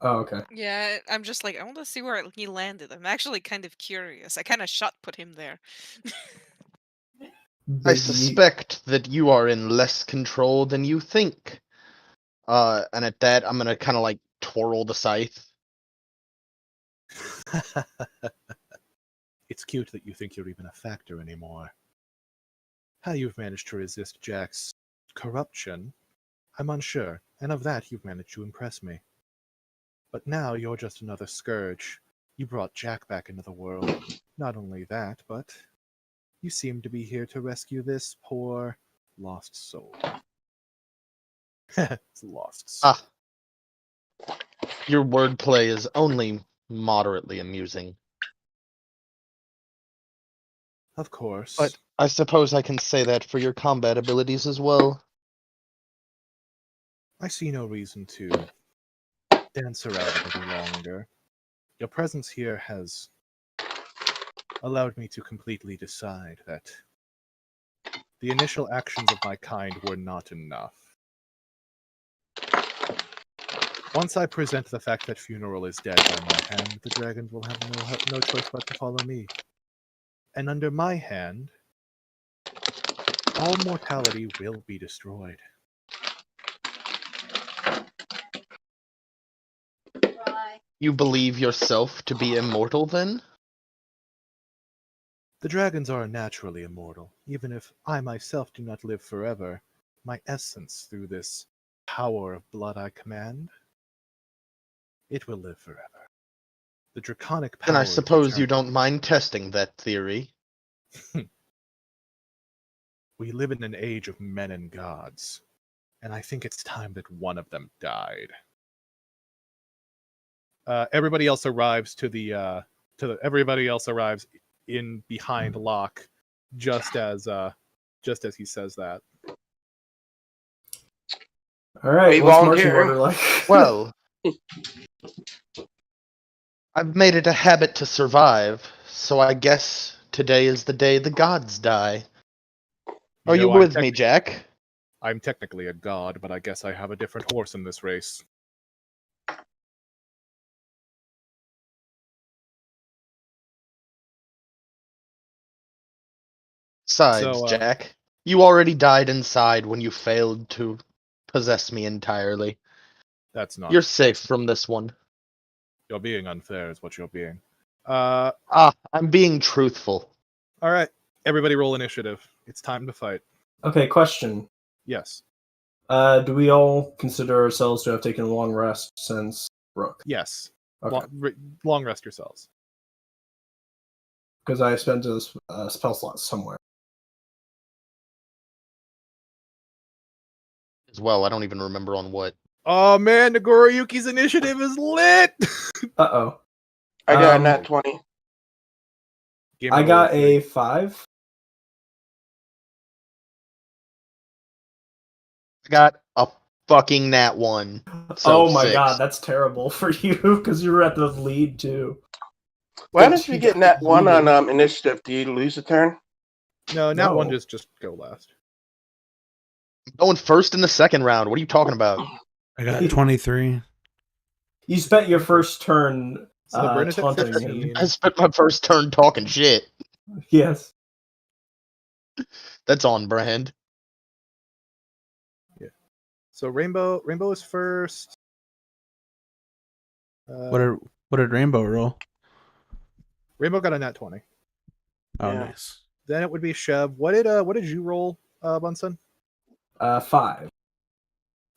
Oh, okay. Yeah, I'm just like, I want to see where he landed. I'm actually kind of curious. I kind of shot put him there. I Big suspect that you are in less control than you think. And at that, I'm gonna kind of like twirl the scythe. It's cute that you think you're even a factor anymore. How you've managed to resist Jack's corruption, I'm unsure, and of that you've managed to impress me. But now you're just another scourge. You brought Jack back into the world. Not only that, but you seem to be here to rescue this poor, lost soul. It's a lost soul. Ah, your wordplay is only moderately amusing. Of course. But I suppose I can say that for your combat abilities as well. I see no reason to dance around it any longer. Your presence here has allowed me to completely decide that the initial actions of my kind were not enough. Once I present the fact that Funeral is dead by my hand, the dragons will have no choice but to follow me. And under my hand, all mortality will be destroyed. You believe yourself to be immortal, then? The dragons are naturally immortal. Even if I myself do not live forever, my essence through this power of blood I command, it will live forever. The draconic power. Then I of suppose you eternity. don't mind testing that theory. We live in an age of men and gods, and I think it's time that one of them died. Everybody else arrives everybody else arrives in behind Locke, just as he says that. All right, We what's marching volunteering? order like? Well, I've made it a habit to survive, so I guess today is the day the gods die. Are you know, with me, Jack? I'm technically a god, but I guess I have a different horse in this race. Besides, So, Jack, you already died inside when you failed to possess me entirely. that's not. You're safe from this one. You're being unfair, is what you're being. I'm being truthful. All right, everybody, roll initiative. It's time to fight. Okay, question. Yes. Do we all consider ourselves to have taken a long rest since Rook? Yes. Okay. Long rest yourselves. Because I spent a spell slot somewhere. As well, I don't even remember on what. Oh man, Nagoriyuki's initiative is lit. Uh-oh. I got a nat 20. I got a 5. I got a fucking nat 1. So Oh my 6. god, that's terrible for you, because you were at the lead, too. What happens if you get nat 1 on initiative? Do you lose a turn? No, nat 1 No. just go last. Going first in the second round. What are you talking about? I got 23. You spent your first turn So Brenna's at taunting 15. him. I spent my first turn talking shit. Yes. That's on brand. Yeah. So Rainbow is first. What did Rainbow roll? Rainbow got a nat 20. Oh, Yeah. nice. Then it would be Chev. What did you roll, Bunsen? 5.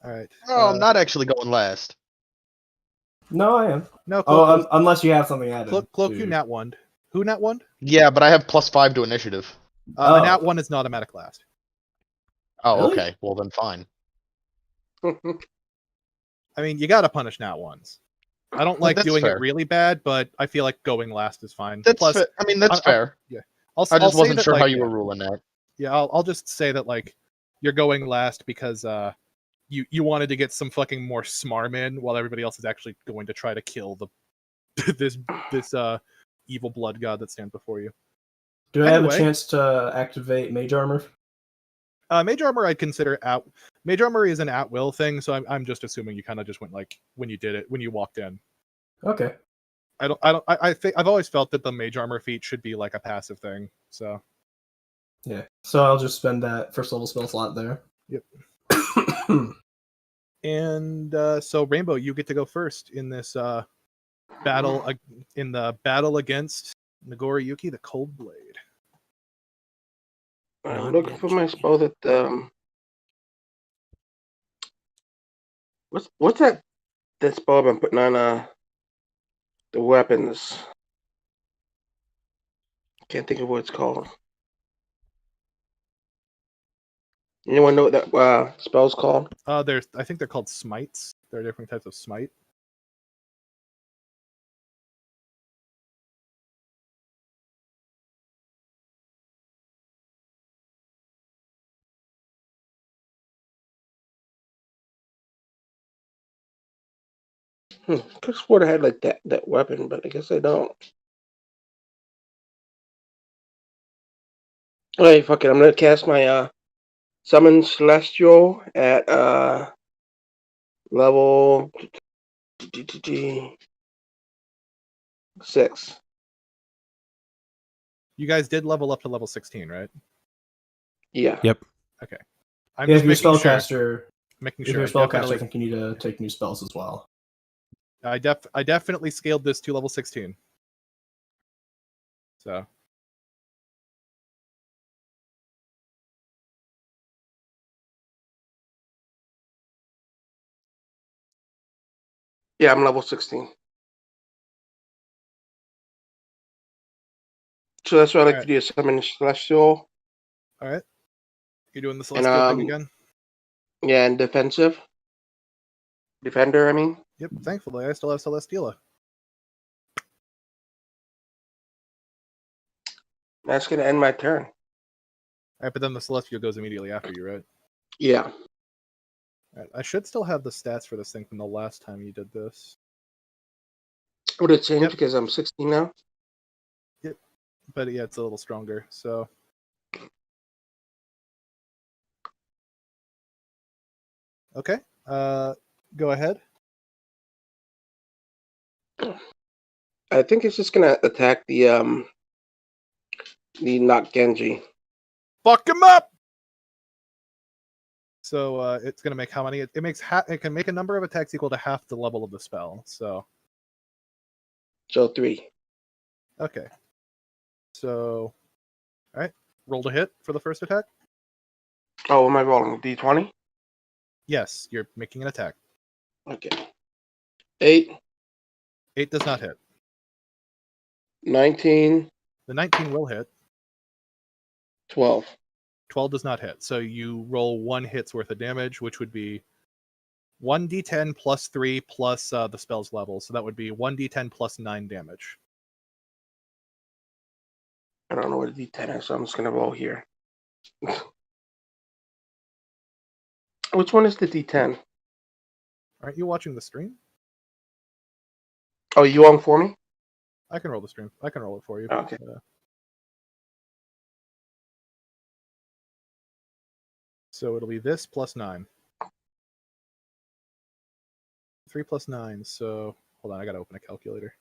All right. Oh, I'm not actually going last. No, I am. No, Cloak, Unless you have something added. Cloak to- you nat 1. Who nat 1? Yeah, but I have +5 to initiative. A nat 1 is not automatic last. Oh, Really? okay. Well, then fine. I mean, you gotta punish nat 1s. I don't like That's doing fair. it really bad, but I feel like going last is fine. That's Plus, fair. I mean, that's fair. I'll I just say wasn't that, sure like, how you yeah. were ruling that. Yeah, I'll just say that, like, you're going last because you wanted to get some fucking more smarm in while everybody else is actually going to try to kill the this evil blood god that stands before you. Do I have a Anyway. chance to activate Mage Armor? Mage armor I'd consider Mage armor is an at will thing, so I'm just assuming you kind of just went like when you walked in. Okay. I think I've always felt that the mage armor feat should be like a passive thing. So Yeah. So I'll just spend that first level spell slot there. Yep. And so Rainbow, you get to go first in this battle in the battle against Nagoriyuki, the Cold Blade. I'm looking for my spell that what's that spell I've been putting on the weapons? Can't think of what it's called. Anyone know what that spell's called? I think they're called smites. There are different types of smite. I could have sworn I had like that weapon, but I guess I don't. Okay, fuck it. I'm gonna cast my Summon Celestial at level 6. You guys did level up to level 16, right? Yeah. Yep. Okay. I'm Yeah, just if you're making sure. spellcaster, Making if sure. you're a spellcaster, I think you need to take new spells as well. I definitely scaled this to level 16. So Yeah, I'm level 16. So that's what I like to do is summon Celestial. all right. You're doing the And celestial thing again? yeah, and defensive. Defender, I mean. Yep, thankfully I still have Celesteela. That's gonna end my turn. Alright, but then the celestial goes immediately after you, right? Yeah. Alright, I should still have the stats for this thing from the last time you did this. Would it change Yep. because I'm 16 now? Yep. But yeah, it's a little stronger, so okay. Go ahead. I think it's just gonna attack the not Genji. Fuck him up! So it's gonna make how many? It makes it can make a number of attacks equal to half the level of the spell. So So 3. okay. So alright. Roll to hit for the first attack. Oh, what am I rolling? D20? Yes, you're making an attack. Okay. 8, 8 does not hit. 19, The 19 will hit. 12. 12 does not hit. So you roll 1 hit's worth of damage, which would be 1d10 plus 3 plus the spell's level. So that would be 1d10 plus 9 damage. I don't know what a D10 is, so I'm just gonna roll here. Which one is the D10? Aren't you watching the stream? Oh, you on for me? I can roll the stream. I can roll it for you. Okay. So it'll be this plus 9. 3 plus 9. So hold on, I gotta open a calculator.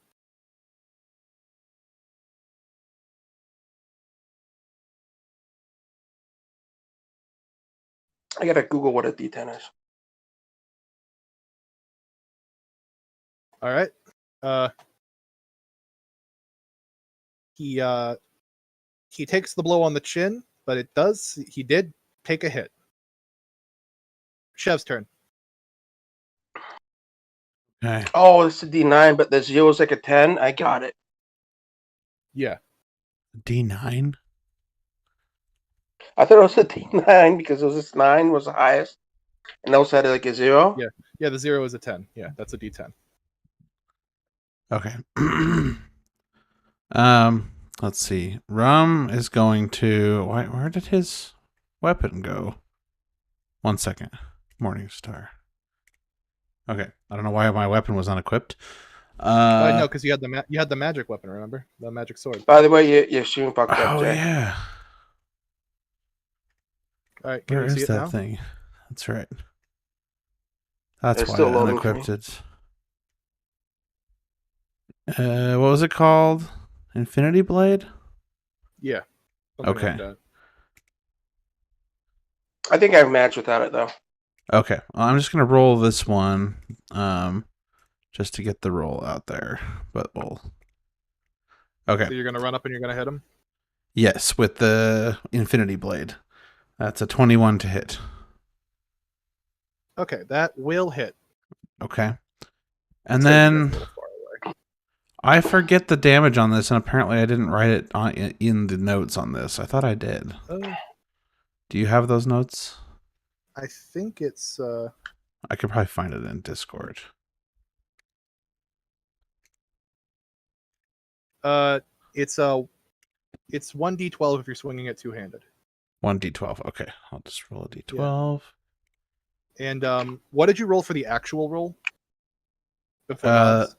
I gotta Google what a D10 is. All right. He takes the blow on the chin, but he did take a hit. Chev's turn. Okay. Oh, it's a D9, but the 0 is like a 10. I got it. Yeah. D9? I thought it was a D9 because it was this 9 was the highest, and also had like a 0. Yeah. Yeah, the 0 is a 10. Yeah, that's a D10. Okay. Let's see. Rum is going to... Where did his weapon go? 1 second. Morningstar. Okay. I don't know why my weapon was unequipped. No, because you had the magic weapon, remember? The magic sword. By the way, your stream fucked up, Oh, Jay. yeah. All right, can Where you see is it that now? thing? That's right. That's It's why still I loading for me. unequipped it. What was it called? Infinity Blade? Yeah. Something Okay. like that. I think I've matched without it though. Okay. Well, I'm just going to roll this one just to get the roll out there. But we'll... Okay. So you're gonna run up and you're gonna hit him? Yes, with the Infinity Blade. That's a 21 to hit. Okay, that will hit. Okay. And Sorry, then you guys are a little far away. I forget the damage on this, and apparently I didn't write it in the notes on this. I thought I did. Do you have those notes? I think it's I could probably find it in Discord. it's 1d12 if you're swinging it two-handed. 1d12. Okay, I'll just roll a d12. And what did you roll for the actual roll? Before mods?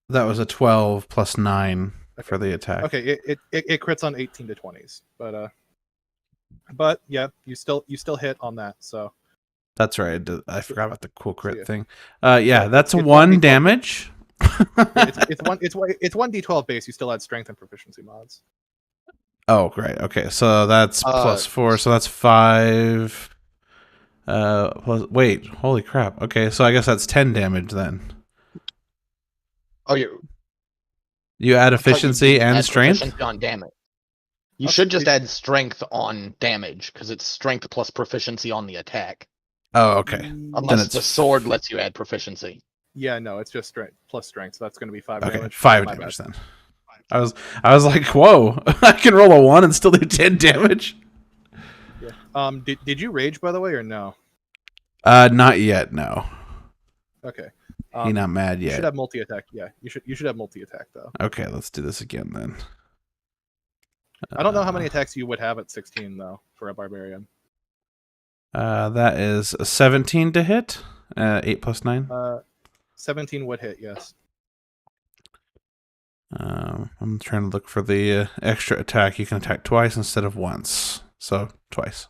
That was a 12 plus 9 for the attack. Okay, it crits on 18 to 20s, but yeah, you still hit on that. So That's right. I forgot about the cool crit yeah. thing. Yeah, that's it's 1 1d12. damage. It's 1d12 base. You still add strength and proficiency mods. Oh, right. Okay, so that's +4, so that's 5. Wait, holy crap. Okay, so I guess that's 10 damage then. Oh, you You add I thought you efficiency didn't and add strength? proficiency on damage. You Okay. should just add strength on damage because it's strength plus proficiency on the attack. Oh, okay. Unless it's the sword lets you add proficiency. Yeah, no, it's just strength plus strength. So that's going to be 5 Okay, damage. 5 My damage bad. then. I was like, whoa, I can roll a 1 and still do 10 damage? Yeah. Did you rage, by the way, or no? Not yet, no. Okay. He not mad You yet. should have multi-attack. Yeah, you should have multi-attack, though. Okay, let's do this again then. I don't know how many attacks you would have at 16, though, for a barbarian. That is a 17 to hit. 8 plus 9. 17 would hit, yes. I'm trying to look for the extra attack. You can attack twice instead of once. So, twice.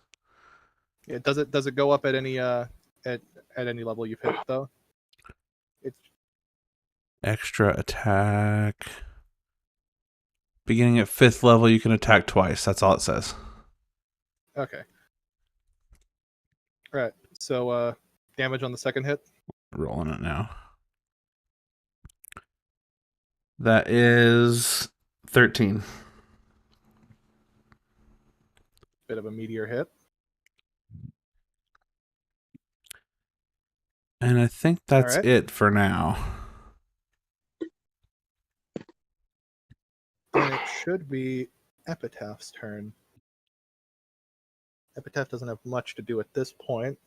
Yeah, does it go up at any at any level you've hit, though? It's Extra attack. Beginning at 5th level, you can attack twice. That's all it says. okay. All right. So damage on the second hit. Rolling it now. That is 13. Bit of a meteor hit. And I think that's Alright. it for now. And it should be Epitaph's turn. Epitaph doesn't have much to do at this point.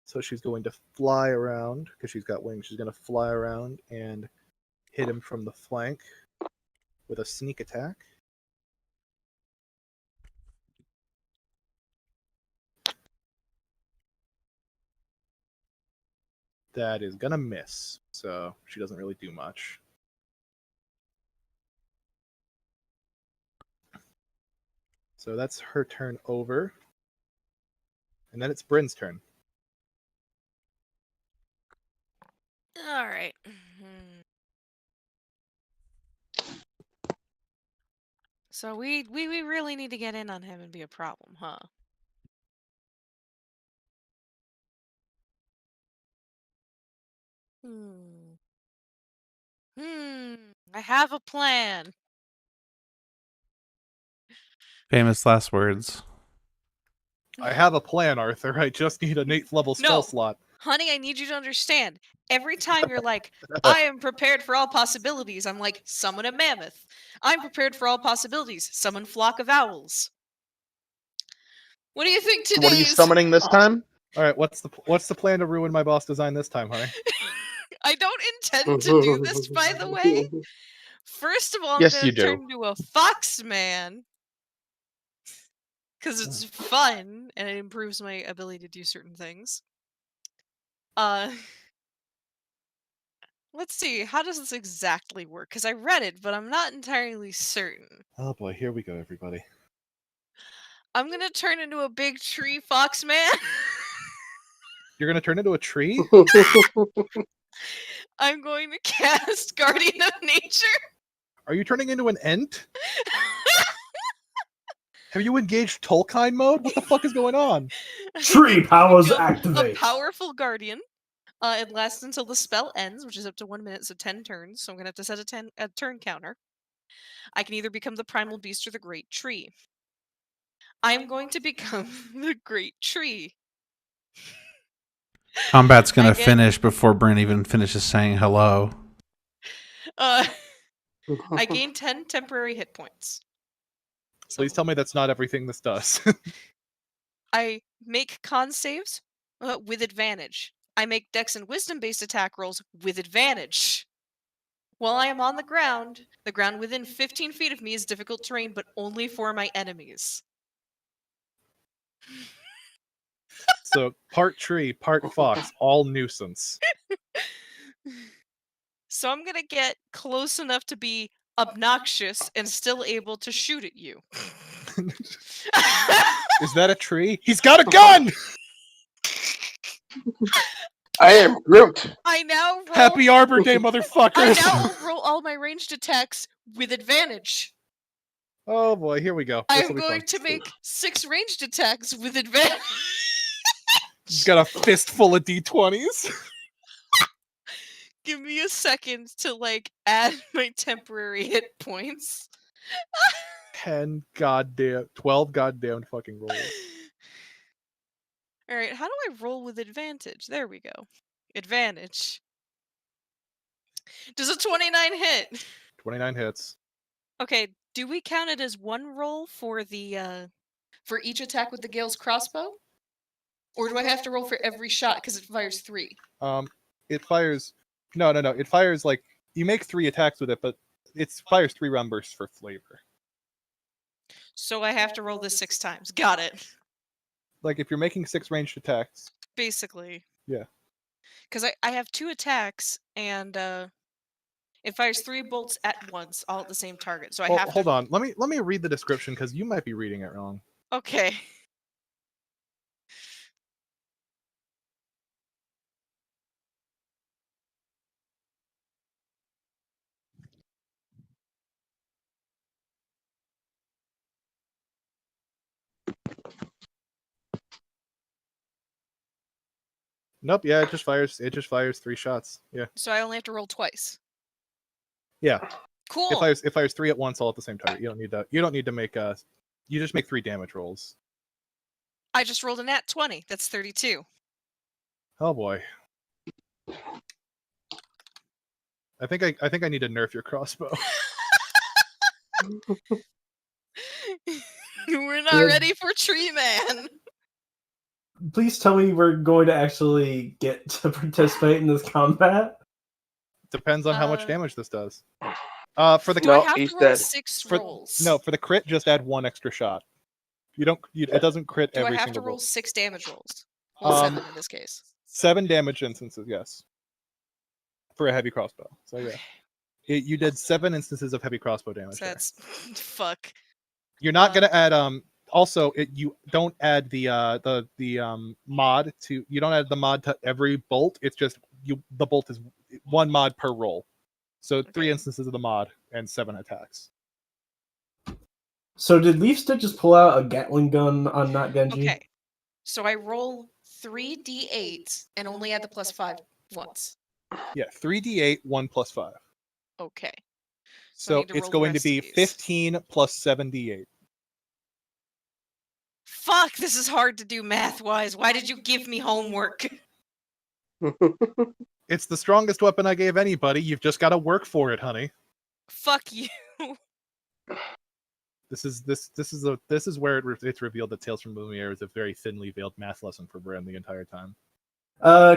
So she's going to fly around, because she's got wings. She's going to fly around and hit him from the flank with a sneak attack. That is going to miss, so she doesn't really do much. So that's her turn over. And then it's Bryn's turn. All right. So we really need to get in on him and be a problem, huh? I have a plan. Famous last words. I have a plan, Arthur. I just need an 8th level spell No. slot. Honey, I need you to understand. Every time you're like, I am prepared for all possibilities, I'm like, summon a mammoth. I'm prepared for all possibilities. Summon flock of owls. What do you think today What are you is? summoning this time? All right, what's the plan to ruin my boss design this time, honey? I don't intend to do this, by the way. First of all, I'm Yes, going you to do. turn into a fox man. Because it's fun, and it improves my ability to do certain things. Let's see, how does this exactly work? Because I read it, but I'm not entirely certain. Oh boy, here we go, everybody. I'm gonna turn into a big tree fox man. You're gonna turn into a tree? I'm going to cast Guardian of Nature. Are you turning into an Ent? Have you engaged Tolkien mode? What the fuck is going on? Tree powers Become activate. A powerful guardian. It lasts until the spell ends, which is up to 1 minute, so 10 turns. So I'm gonna have to set a turn counter. I can either become the primal beast or the great tree. I'm going to become the great tree. Combat's gonna finish before Bryn even finishes saying hello. I gain 10 temporary hit points. Please tell me that's not everything this does. I make con saves with advantage. I make dex and wisdom based attack rolls with advantage. While I am on the ground within 15 feet of me is difficult terrain, but only for my enemies. So part tree, part fox, all nuisance. So I'm gonna get close enough to be obnoxious and still able to shoot at you. Is that a tree? He's got a gun! I am Groot. I now roll. Happy Arbor Day, I motherfuckers! now roll all my ranged attacks with advantage. Oh boy, here we go. I This'll am be going fun. to make 6 ranged attacks with advantage. He's got a fistful of d20s. Give me a second to add my temporary hit points. 10 goddamn, 12 goddamn fucking rolls. All right, how do I roll with advantage? There we go. Advantage. Does a 29 hit? 29 hits. Okay, do we count it as one roll for for each attack with the Gale's crossbow? Or do I have to roll for every shot because it fires 3? It fires. No. It fires you make 3 attacks with it, but it fires 3 round bursts for flavor. So I have to roll this 6 times. Got it. If you're making 6 ranged attacks. Basically. Yeah. Because I have 2 attacks and it fires 3 bolts at once, all at the same target. So I have to. Hold on. Let me read the description because you might be reading it wrong. Okay. Nope. Yeah, it just fires 3 shots. Yeah. So I only have to roll twice. Yeah. Cool. It fires 3 at once, all at the same target. You don't need to make you just make 3 damage rolls. I just rolled a nat 20. That's 32. Oh boy. I think I need to nerf your crossbow. We're not ready for Tree Man. Please tell me we're going to actually get to participate in this combat. Depends on how much damage this does. For the Do I No, have he's to roll dead. 6 for, rolls? no, for the crit, just add 1 extra shot. You don't. It doesn't crit Do every I have single to roll roll. 6 damage rolls? Well, 7 in this case. 7 damage instances, yes. For a heavy crossbow. So yeah, you did 7 instances of heavy crossbow damage. So there. that's fuck. You're not gonna add Also, you don't add the mod to. You don't add the mod to every bolt. It's just the bolt is 1 mod per roll. So 3 Okay. instances of the mod and 7 attacks. So did Leaf Stick just pull out a Gatling gun on Not Genji? Okay. So I roll 3d8 and only add the +5 once. Yeah, 3d8, 1 plus 5. Okay. I So need to it's roll the going to rest of be these. 15 plus 7d8. Fuck, this is hard to do math-wise. Why did you give me homework? It's the strongest weapon I gave anybody. You've just got to work for it, honey. Fuck you. This is where it's revealed that Tales from Lumiere is a very thinly veiled math lesson for Bram the entire time.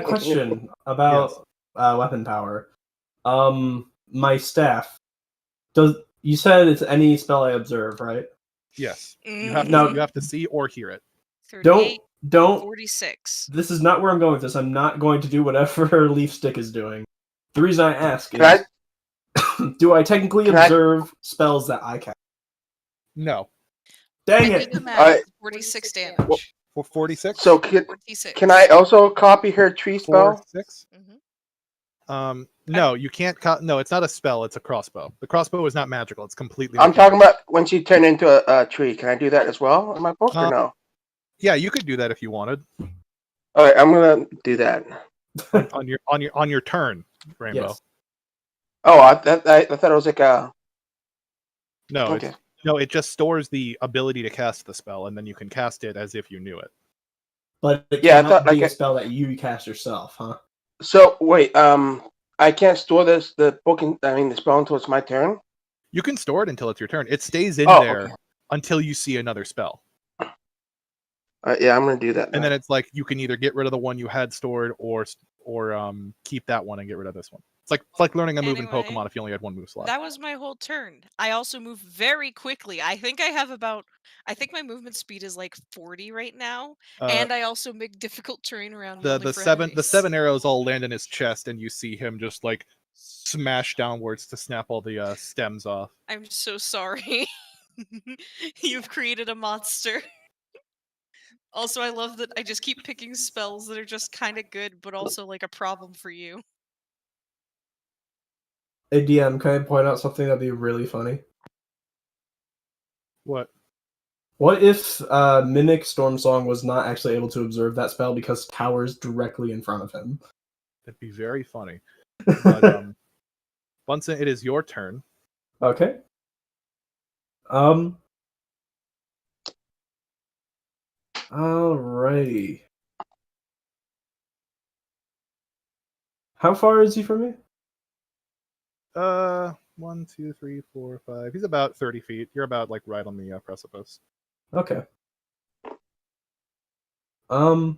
Question about weapon power. My staff. You said it's any spell I observe, right? Yes, you Mm. have to see or hear it. 38, Don't. 46. This is not where I'm going with this. I'm not going to do whatever Leaf Stick is doing. The reason I ask is, do I technically observe spells that I cast? No. Dang I it! did the math. 46 damage. For 46? So 46. can I also copy her tree spell? 46? Mhm. No, you can't. No, it's not a spell. It's a crossbow. The crossbow is not magical. It's completely. I'm mechanical. talking about when she turned into a tree. Can I do that as well in my book or no? Yeah, you could do that if you wanted. All right, I'm gonna do that. on your turn, Rainbow. Yes. Oh, I thought it was like a. No, Okay. it just stores the ability to cast the spell, and then you can cast it as if you knew it. But it Yeah, I cannot thought, be like, a spell that you cast yourself, huh? So wait, I can't store the spell until it's my turn. You can store it until it's your turn. It stays in Oh, there okay. until you see another spell. Yeah, I'm gonna do that. And then it's like you can either get rid of the one you had stored or keep that one and get rid of this one. It's like learning a move in Anyway, Pokemon if you only had 1 move slot. That was my whole turn. I also move very quickly. I think my movement speed is like 40 right now, and I also make difficult terrain around me. The 7 arrows all land in his chest, and you see him just like smash downwards to snap all the stems off. I'm so sorry. You've created a monster. Also, I love that I just keep picking spells that are just kind of good, but also like a problem for you. Hey DM, can I point out something that'd be really funny? What? What if Mimic Stormsong was not actually able to observe that spell because Tower's directly in front of him? That'd be very funny. But Bunsen, it is your turn. Okay. Alrighty. How far is he from me? 1, 2, 3, 4, 5. He's about 30 feet. You're about like right on the precipice. Okay. Do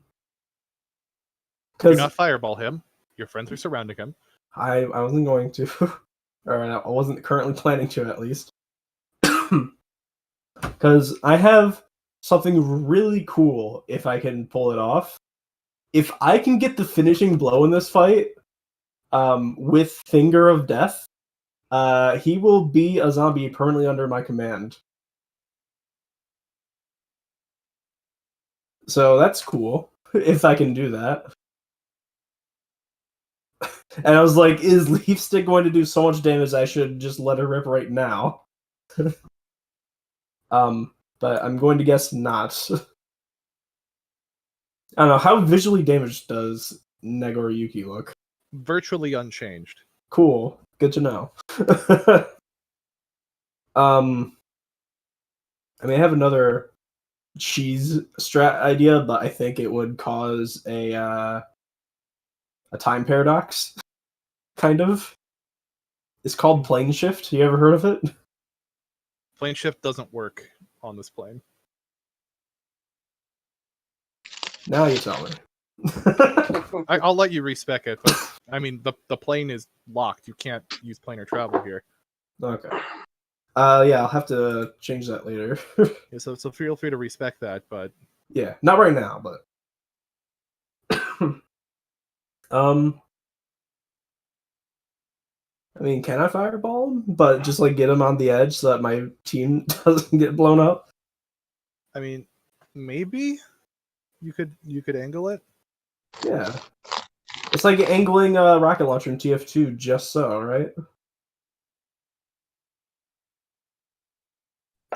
Because not fireball him. Your friends are surrounding him. I wasn't going to, or I wasn't currently planning to, at least. Because I have something really cool if I can pull it off. If I can get the finishing blow in this fight, with Finger of Death, he will be a zombie permanently under my command. So that's cool, if I can do that. And I was like, is Leaf Stick going to do so much damage I should just let her rip right now? But I'm going to guess not. I don't know, how visually damaged does Negoriyuki look? Virtually unchanged. Cool. Good to know. I may have another cheese strat idea, but I think it would cause a time paradox, kind of. It's called plane shift. You ever heard of it? Plane shift doesn't work on this plane. Now you tell me. I'll let you respec it, but I mean the plane is locked. You can't use planar travel here. Okay. Yeah, I'll have to change that later. Yeah, so feel free to respect that, but Yeah, not right now, but I mean, can I fireball him? But just like get him on the edge so that my team doesn't get blown up. I mean, maybe you could angle it. Yeah, it's like angling a rocket launcher in TF2, just so, right?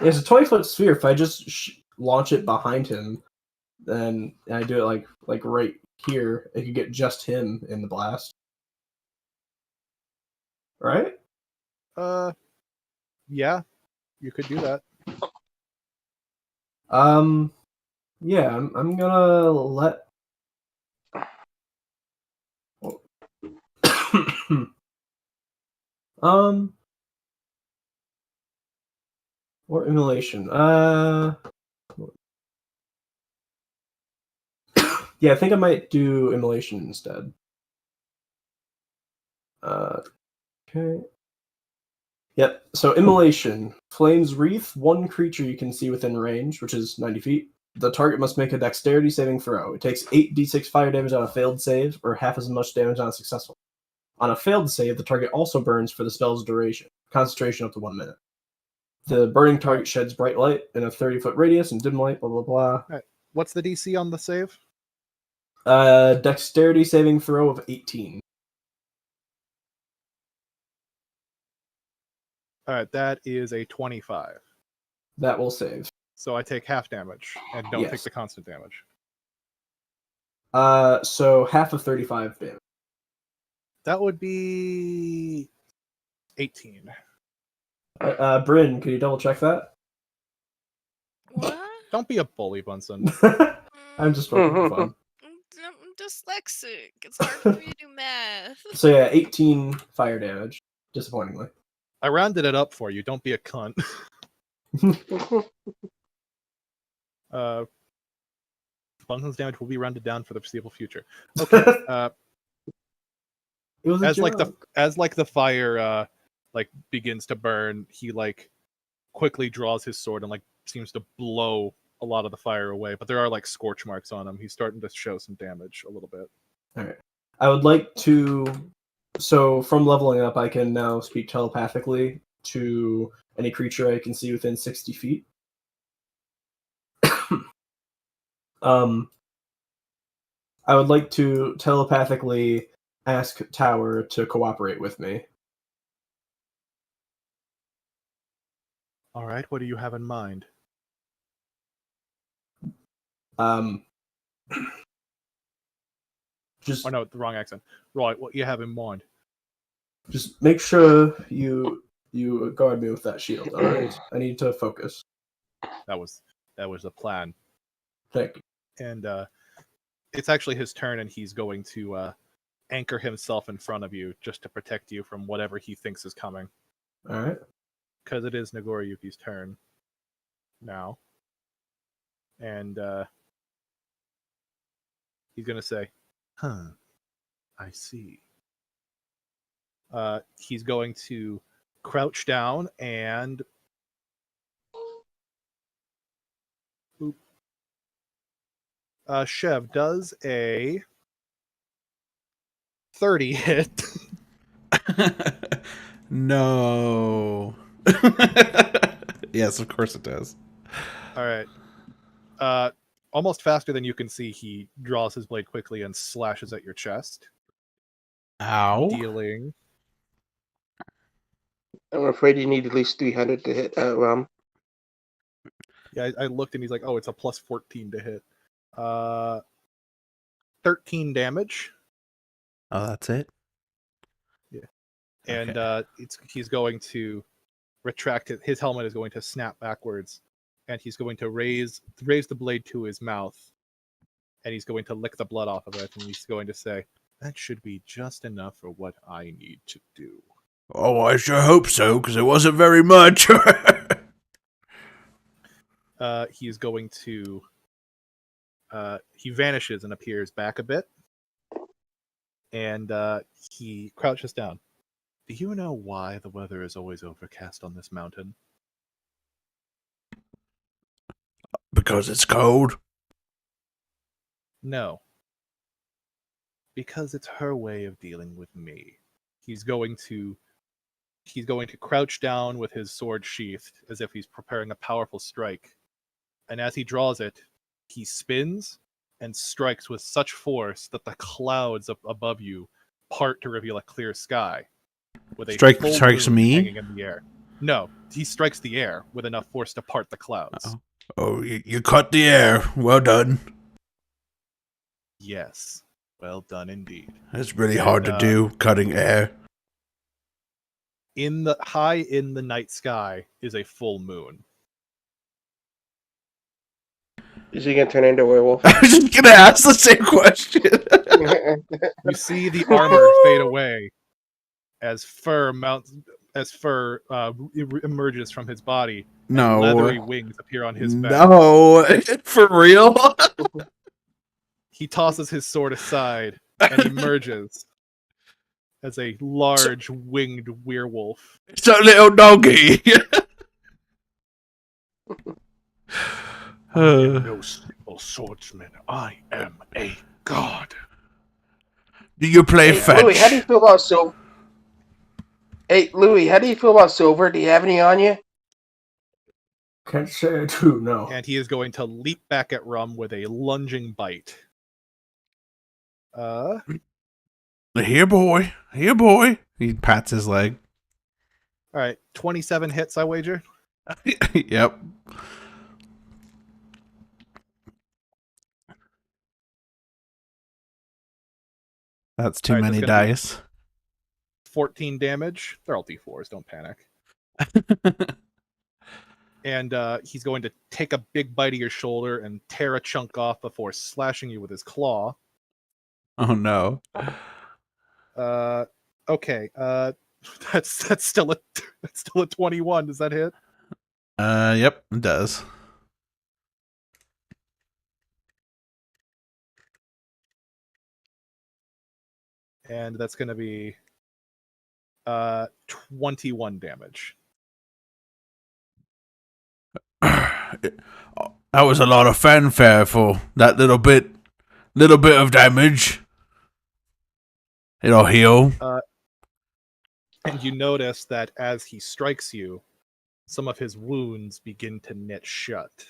It's a 20-foot sphere. If I just launch it behind him, then I do it like right here, it could get just him in the blast, right? Yeah, you could do that. Yeah, I'm gonna let. Or immolation. Yeah, I think I might do immolation instead. Okay. Yep. So immolation. Flames wreath one creature you can see within range, which is 90 feet. The target must make a dexterity saving throw. It takes 8d6 fire damage on a failed save, or half as much damage on a successful. On a failed save, the target also burns for the spell's duration. Concentration up to 1 minute. The burning target sheds bright light in a 30-foot radius and dim light, blah, blah, blah. Right. What's the DC on the save? Dexterity saving throw of 18. Alright, that is a 25. That will save. So I take half damage and don't take Yes. the constant damage. So half of 35 damage. That would be 18. Bryn, could you double check that? What? Don't be a bully, Bunsen. I'm just fucking for fun. I'm dyslexic. It's hard for me to do math. So yeah, 18 fire damage. Disappointingly. I rounded it up for you. Don't be a cunt. Bunsen's damage will be rounded down for the foreseeable future. Okay. It was a as joke. the fire begins to burn, he quickly draws his sword and seems to blow a lot of the fire away, but there are scorch marks on him. He's starting to show some damage a little bit. All right. I would like to. So from leveling up, I can now speak telepathically to any creature I can see within 60 feet. I would like to telepathically ask Tower to cooperate with me. All right, what do you have in mind? Just Oh no, the wrong accent. Right, what you have in mind? Just make sure you guard me with that shield. All right, I need to focus. That was the plan. Thank you. And it's actually his turn, and he's going to anchor himself in front of you just to protect you from whatever he thinks is coming. All right. Because it is Nagoriyuki's turn now. And he's going to say, huh, I see. He's going to crouch down and... Oop. Chev does a 30 hit. No. Yes, of course it does. All right. Almost faster than you can see, he draws his blade quickly and slashes at your chest, Ow. dealing... I'm afraid you need at least 300 to hit Rum. Yeah, I looked and he's like, oh, it's a plus 14 to hit. 13 damage. Oh, that's it? Yeah. And Okay. he's going to retract it. His helmet is going to snap backwards, and he's going to raise the blade to his mouth, and he's going to lick the blood off of it, and he's going to say, that should be just enough for what I need to do. Oh, I sure hope so, because it wasn't very much. He is going to... he vanishes and appears back a bit, and he crouches down. Do you know why the weather is always overcast on this mountain? Because it's cold. No. Because it's her way of dealing with me. He's going to crouch down with his sword sheathed as if he's preparing a powerful strike. And as he draws it, he spins and strikes with such force that the clouds up above you part to reveal a clear sky. With a full Strikes moon me? hanging in the air. No, he strikes the air with enough force to part the clouds. Oh, you cut the air. Well done. Yes. Well done indeed. It's really hard to do, cutting air. High in the night sky is a full moon. Is he gonna turn into a werewolf? I was just gonna ask the same question. You see the armor fade away as fur emerges from his body. No. And leathery wings appear on his back. No. For real? He tosses his sword aside and emerges as a large winged werewolf. It's a little doggy. I am no simple swordsman. I am a god. Do you play Hey, fetch? Louis, how do you feel about silver? Hey, Louis, how do you feel about silver? Do you have any on you? Can't say I do. No. And he is going to leap back at Rum with a lunging bite. Here, boy. Here, boy. He pats his leg. All right, 27 hits, I wager. Yep. That's too All right, many that's gonna be dice. 14 damage. They're all D4s, don't panic. And he's going to take a big bite of your shoulder and tear a chunk off before slashing you with his claw. Oh no. Okay. That's still a 21. Does that hit? Yep, it does. And that's going to be 21 damage. That was a lot of fanfare for that little bit of damage. It'll heal. And you notice that as he strikes you, some of his wounds begin to knit shut.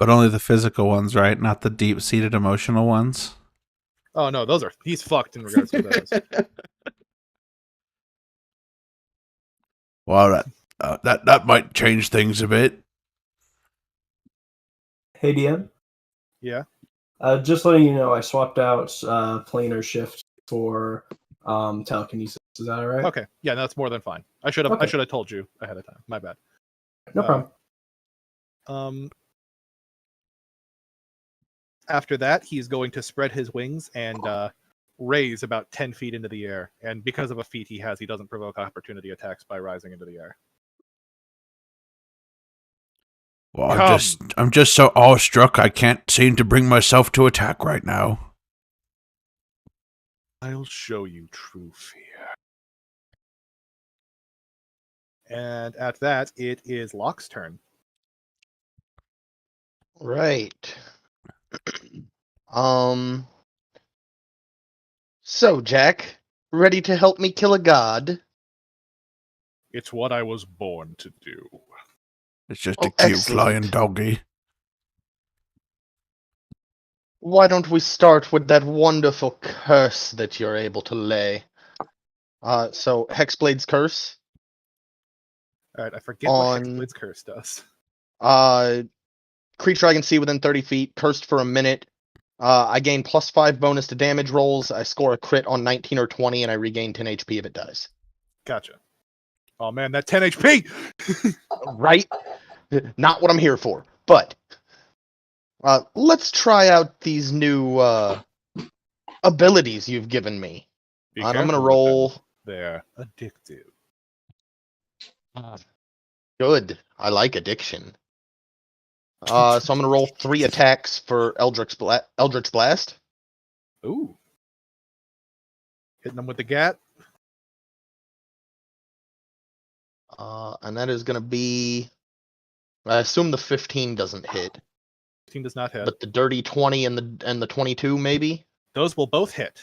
But only the physical ones, right? Not the deep-seated emotional ones. Oh no, he's fucked in regards to those. Well, that might change things a bit. Hey, DM. Yeah. Just letting you know, I swapped out planar shift for telekinesis. Is that all right? Okay. Yeah, that's more than fine. I should have told you ahead of time. My bad. No problem. After that, he's going to spread his wings and raise about 10 feet into the air. And because of a feat he has, he doesn't provoke opportunity attacks by rising into the air. Well, I'm just so awestruck I can't seem to bring myself to attack right now. I'll show you true fear. And at that, it is Locke's turn. Right. So, Jack, ready to help me kill a god? It's what I was born to do. It's just Oh, a cute excellent. flying doggy. Why don't we start with that wonderful curse that you're able to lay? So Hexblade's curse. Alright, I forget what Hexblade's curse does. Creature I can see within 30 feet, cursed for a minute. I gain +5 bonus to damage rolls. I score a crit on 19 or 20, and I regain 10 HP if it dies. Gotcha. Oh man, that 10 HP! Right? Not what I'm here for. But let's try out these new abilities you've given me. Be And I'm careful gonna with roll. them. They're addictive. Good. I like addiction. So I'm gonna roll 3 attacks for Eldritch Blast. Ooh. Hitting them with the gat. And that is gonna be. I assume the 15 doesn't hit, 15 does not hit. but the dirty 20 and the 22 maybe. Those will both hit.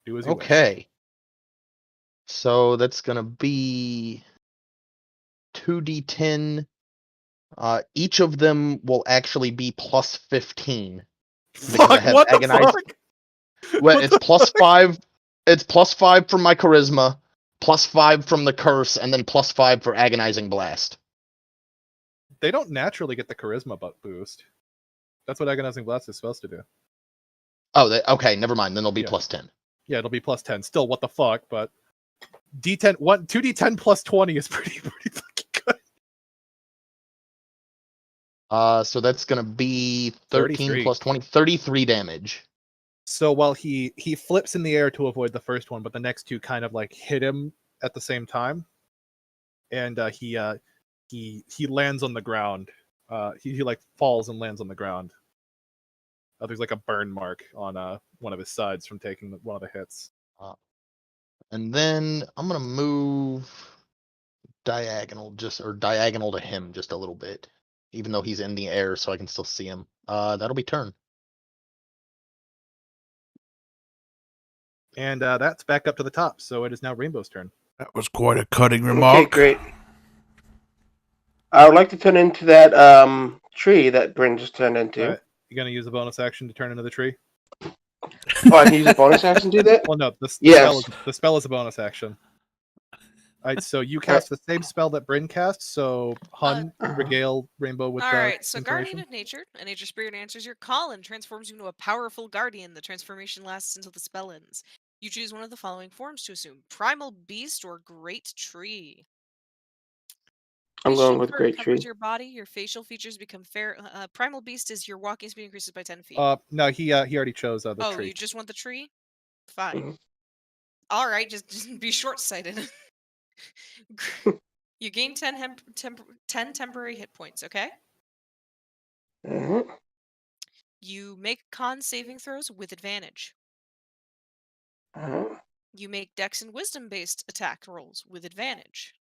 Do as you wish. Okay. So that's gonna be 2d10. Each of them will actually be +15. Fuck, I have what the agonized- fuck? Well, What it's the +5. It's +5 from my charisma, +5 from the curse, and then +5 for agonizing blast. They don't naturally get the charisma boost. That's what Agonizing Blast is supposed to do. Oh, okay. Never mind. Then they'll be Yeah. +10. Yeah, it'll be +10. Still, what the fuck? But D10, 2d10 plus 20 is pretty fucking good. So that's gonna be 13 33. plus 20, 33 damage. So while he flips in the air to avoid the first one, but the next two kind of like hit him at the same time, and he lands on the ground. He like falls and lands on the ground. There's like a burn mark on one of his sides from taking one of the hits. And then I'm gonna move diagonal to him just a little bit, even though he's in the air, so I can still see him. That'll be turn. And that's back up to the top, so it is now Rainbow's turn. That was quite a cutting remark. Okay, great. I would like to turn into that tree that Bryn just turned into. Right. You gonna use a bonus action to turn into the tree? Oh, I can use a bonus action to do that? Well, no. The Yes. spell is a bonus action. Alright, so you cast the same spell that Bryn cast, so Hun, regale Rainbow with Alright, so inspiration. Guardian of Nature. A nature spirit answers your call and transforms you into a powerful guardian. The transformation lasts until the spell ends. You choose one of the following forms to assume: Primal Beast or Great Tree. I'm going Facial with fur Great covers Tree. your body. Your facial features become fair. Primal Beast is your walking speed increases by 10 feet. No, he already chose the oh, tree. you just want the tree? Fine. Mhm. Alright, just be short-sighted. You gain 10 temporary hit points, okay? Mhm. You make con saving throws with advantage. Mhm. You make dex and wisdom based attack rolls with advantage.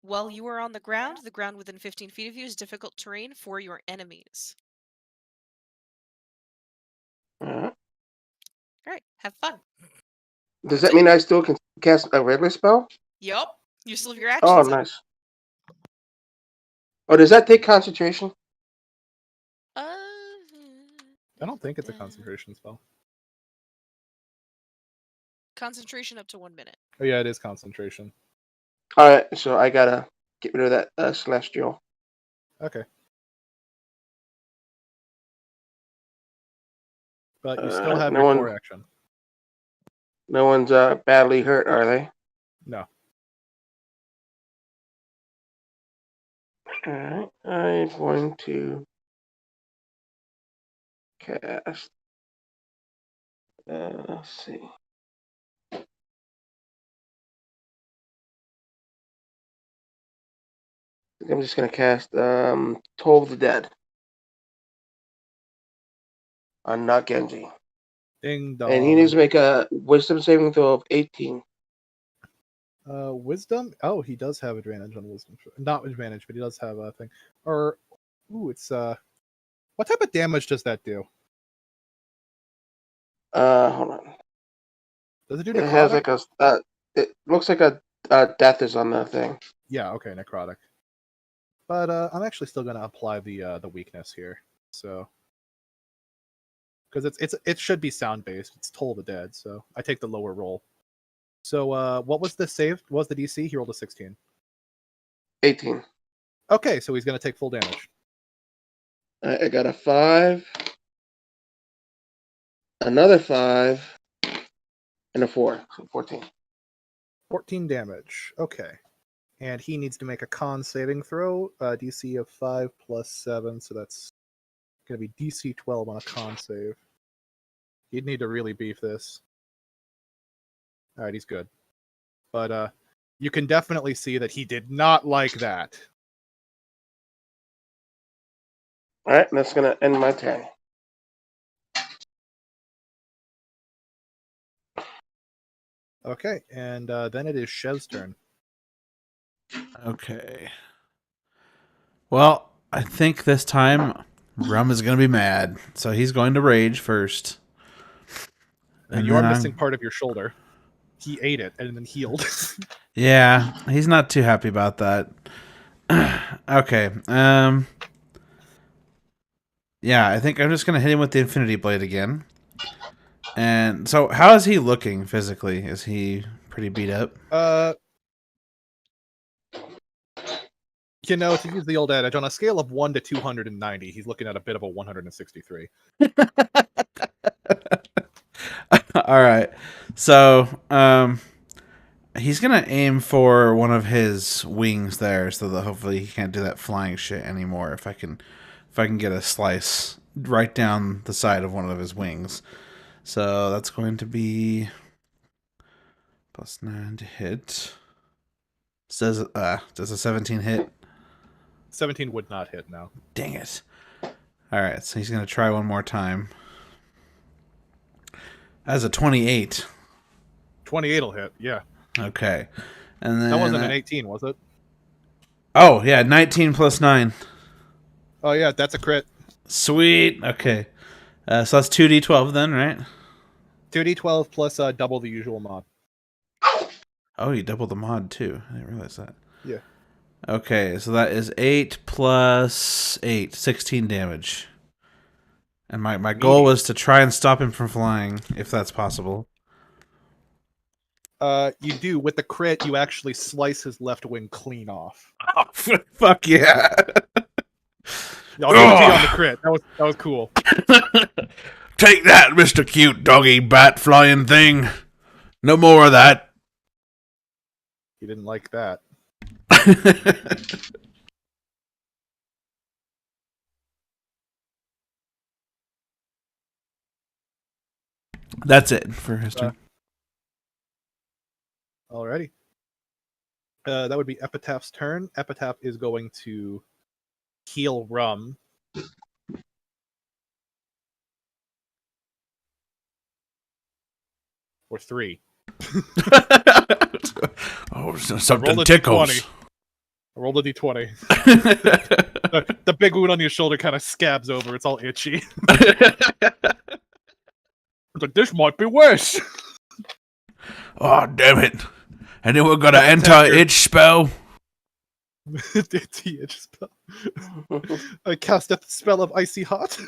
While you are on the ground within 15 feet of you is difficult terrain for your enemies. Mhm. Alright, have fun. Does that mean I still can cast a regular spell? Yup. You still have your Oh, actions up. nice. Oh, does that take concentration? I don't think it's a concentration spell. Concentration up to 1 minute. Oh yeah, it is concentration. Alright, so I gotta get rid of that celestial. Okay. But you still have no your one- core action. No one's badly hurt, are they? No. Alright, I'm going to cast. Let's see. I'm just gonna cast Toll of the Dead on not Genji. Ding dong. And he needs to make a wisdom saving throw of 18. Wisdom? Oh, he does have advantage on wisdom. Not advantage, but he does have a thing. Or, ooh, it's what type of damage does that do? Hold on. Does it do It has necrotic? like a. It looks like a death is on the thing. Yeah, okay, necrotic. But I'm actually still gonna apply the weakness here. So, because it should be sound based. It's Toll of the Dead, so I take the lower roll. So, what was the save? What was the DC? He rolled a 16. 18. Okay, so he's gonna take full damage. I got a 5, another 5, and a 4. So 14. 14 damage. Okay. And he needs to make a con saving throw, DC of 5 plus 7, so that's going to be DC 12 on a con save. You'd need to really beef this. Alright, he's good. But you can definitely see that he did not like that. Alright, that's going to end my turn. Okay, and then it is Shev's turn. Okay. Well, I think this time Rum is going to be mad, so he's going to rage first. And you are missing part of your shoulder. He ate it and then healed. Yeah, he's not too happy about that. Okay. Yeah, I think I'm just going to hit him with the Infinity Blade again. And so how is he looking physically? Is he pretty beat up? You know, to use the old adage, on a scale of 1 to 290, he's looking at a bit of a 163. All right. So, he's going to aim for one of his wings there so that hopefully he can't do that flying shit anymore if I can get a slice right down the side of one of his wings. So, that's going to be +9 to hit. Does a 17 hit? 17 would not hit now. Dang it. All right, so he's going to try one more time. As a 28. 28 will hit, yeah. Okay. And then That wasn't an 18, was it? Oh, yeah, 19 plus 9. Oh, yeah, that's a crit. Sweet. Okay. So that's 2d12 then, right? 2d12 plus double the usual mod. Oh, you double the mod too. I didn't realize that. Yeah. Okay, so that is 8 plus 8, 16 damage. And my goal was to try and stop him from flying, if that's possible. You do. With the crit, you actually slice his left wing clean off. Oh, fuck yeah. I'll give it to you on the crit. That was cool. Take that, Mr. Cute Doggy Bat Flying Thing. No more of that. You didn't like that. That's it for his turn. Alrighty. That would be Epitaph's turn. Epitaph is going to heal Rum. For 3. Oh, something tickles. I rolled a d20. The big wound on your shoulder kind of scabs over. It's all itchy. But this might be worse. Oh, damn it. Anyone got an anti-itch spell? TH spell. I cast a spell of Icy Hot.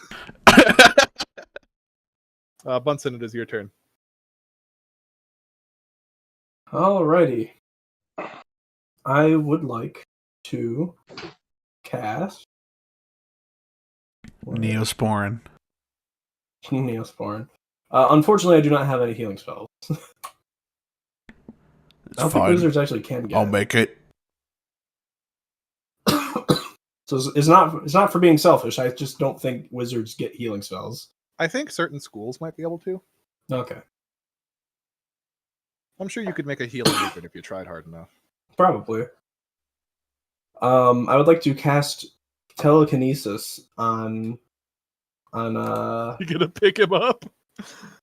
Bunsen, it is your turn. Alrighty. I would like to cast Neosporin. Neosporin. Unfortunately, I do not have any healing spells. I don't think Fine. wizards actually can get I'll it. make it. So it's not for being selfish. I just don't think wizards get healing spells. I think certain schools might be able to. Okay, I'm sure you could make a healing even if you tried hard enough. probably. I would like to cast telekinesis on. You gonna pick him up?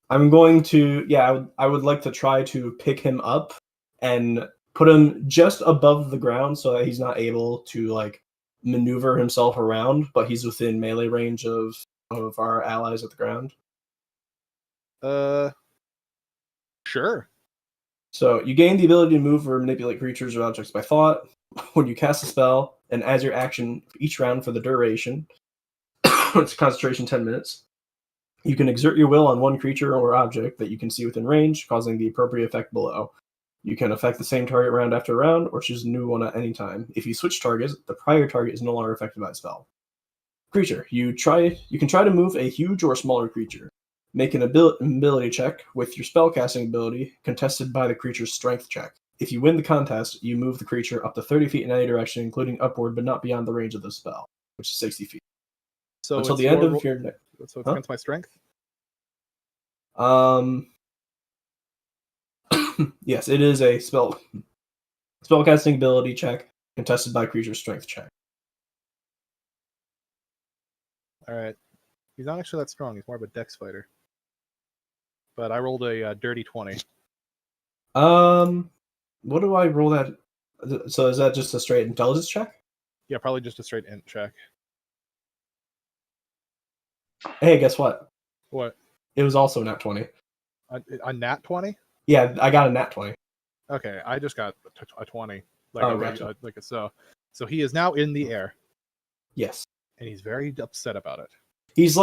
I'm going to. Yeah, I would like to try to pick him up and put him just above the ground so that he's not able to like maneuver himself around, but he's within melee range of our allies at the ground. Sure. So you gain the ability to move or manipulate creatures or objects by thought when you cast a spell, and as your action each round for the duration, it's concentration 10 minutes. You can exert your will on one creature or object that you can see within range, causing the appropriate effect below. You can affect the same target round after round, or choose a new one at any time. If you switch targets, the prior target is no longer affected by the spell. Creature. You can try to move a huge or smaller creature. Make an ability check with your spellcasting ability, contested by the creature's strength check. If you win the contest, you move the creature up to 30 feet in any direction, including upward, but not beyond the range of the spell, which is 60 feet. So Until it's the end your of your next. So it's against my strength. Yes, it is a spellcasting ability check, contested by creature's strength check. All right. He's not actually that strong. He's more of a dex fighter. But I rolled a dirty 20. What do I roll that? So is that just a straight intelligence check? Yeah, probably just a straight int check. Hey, guess what? What? It was also a nat 20. A nat 20? Yeah, I got a nat 20. Okay, I just got a 20. Like Oh, a gotcha. So he is now in the air, Yes. and he's very upset about it. He's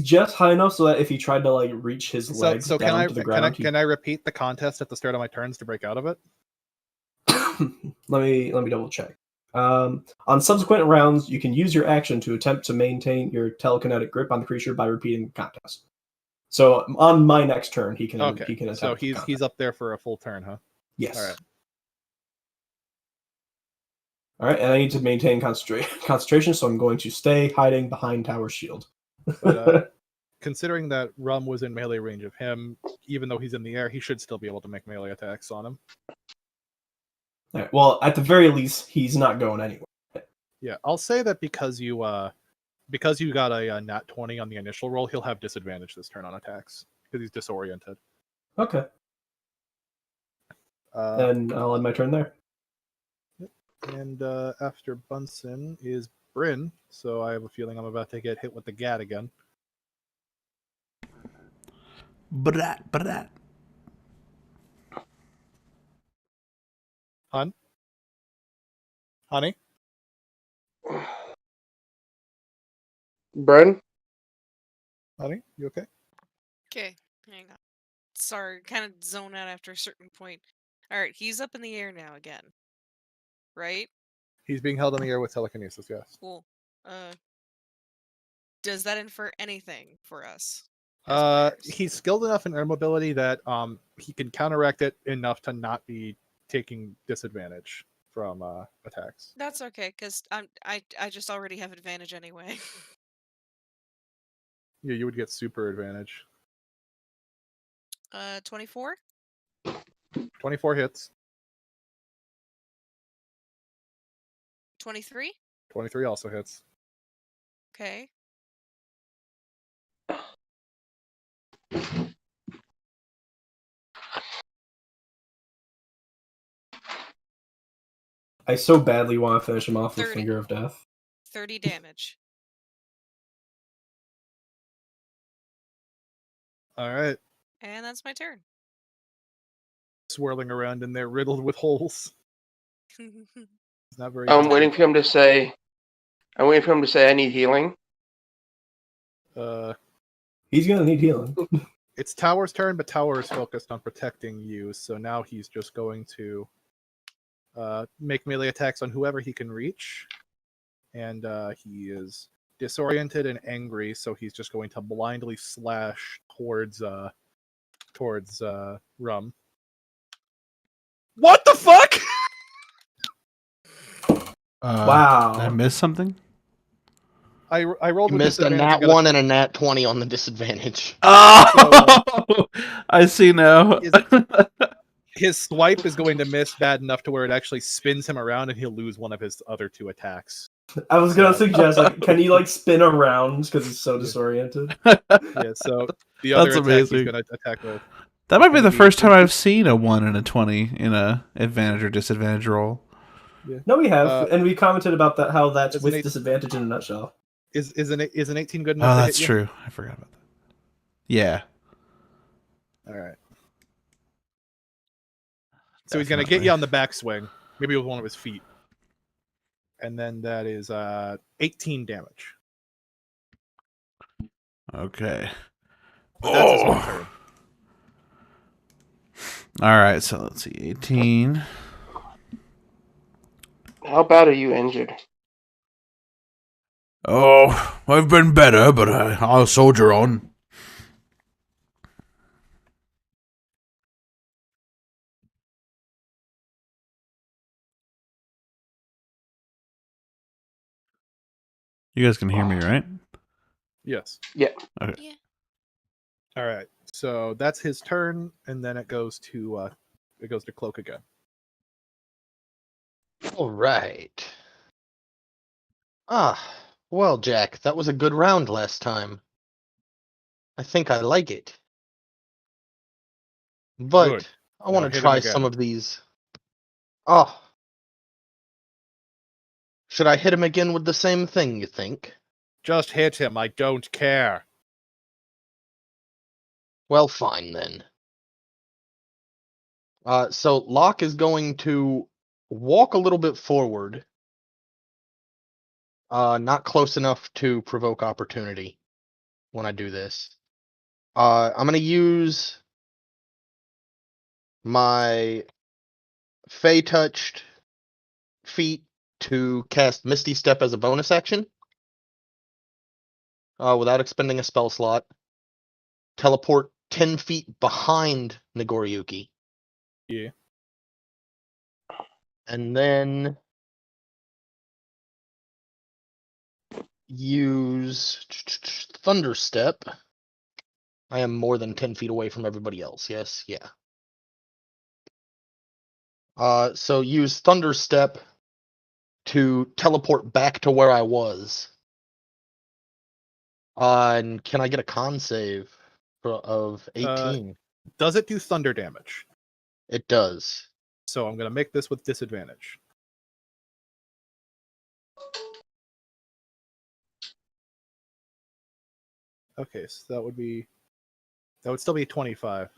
just high enough so that if he tried to like reach his legs So down to the ground, can I repeat the contest at the start of my turns to break out of it? let me double check. On subsequent rounds, you can use your action to attempt to maintain your telekinetic grip on the creature by repeating the contest. So on my next turn, he can attempt. So he's up there for a full turn, huh? Yes. All right. All right, and I need to maintain concentration, so I'm going to stay hiding behind Tower's shield. But considering that Rum was in melee range of him, even though he's in the air, he should still be able to make melee attacks on him. All right, well, at the very least, he's not going anywhere. Yeah, I'll say that because you got a nat 20 on the initial roll, he'll have disadvantage this turn on attacks because he's disoriented. Okay. Then I'll end my turn there. And after Bunsen is Bryn, so I have a feeling I'm about to get hit with the gat again. Brat. Honey? Bren? Honey, you okay? Okay, hang on. Sorry, kind of zone out after a certain point. Alright, he's up in the air now again. Right? He's being held in the air with telekinesis, yes. Cool. Does that infer anything for us? He's skilled enough in air mobility that he can counteract it enough to not be taking disadvantage from attacks. That's okay, because I just already have advantage anyway. Yeah, you would get super advantage. 24? 24 hits. 23? 23 also hits. Okay. I so badly want to finish him off with 30. Finger of Death. 30 damage. All right. And that's my turn. Swirling around in there, riddled with holes. It's not very. I'm good. waiting for him to say. I'm waiting for him to say I need healing. He's gonna need healing. It's Tower's turn, but Tower is focused on protecting you, so now he's just going to make melee attacks on whoever he can reach. And he is disoriented and angry, so he's just going to blindly slash towards Rum. What the fuck? Wow. Did I miss something? I rolled You with missed a disadvantage. nat I got 1 and a nat 20 on the disadvantage. Oh, I see now. His swipe is going to miss bad enough to where it actually spins him around, and he'll lose one of his other 2 attacks. I was gonna suggest, like, can he like spin around because he's so disoriented? Yeah, so the other That's attack amazing. he's going to attack with. That might be gonna the be- first time I've seen a 1 and a 20 in a advantage or disadvantage roll. Yeah. No, we have, and we commented about that. How that's It's with an eight- disadvantage in a nutshell. Is an 18 good enough Oh, to that's hit you? true. I forgot about that. Yeah. All right. So he's going to get you on the backswing, maybe with one of his feet. And then that is 18 damage. Okay. But that's his whole turn. All right, so let's see. 18. How bad are you injured? Oh, I've been better, but I'll soldier on. You guys can hear me, right? Yes. Yeah. Okay. Yeah. All right. So that's his turn, and then it goes to Cloak again. All right. Well, Jack, that was a good round last time. I think I like it. But Good. I want Now to hit him try again. some of these. Oh. Should I hit him again with the same thing, you think? Just hit him. I don't care. Well, fine then. So Locke is going to walk a little bit forward. Not close enough to provoke opportunity when I do this. I'm going to use my Fey touched feet to cast Misty Step as a bonus action. Without expending a spell slot. Teleport 10 feet behind Nagoriyuki. Yeah. And then use Thunder Step. I am more than 10 feet away from everybody else. Yes, yeah. So use Thunder Step to teleport back to where I was. And can I get a con save of 18? Does it do thunder damage? It does. So I'm going to make this with disadvantage. Okay, so that would still be 25.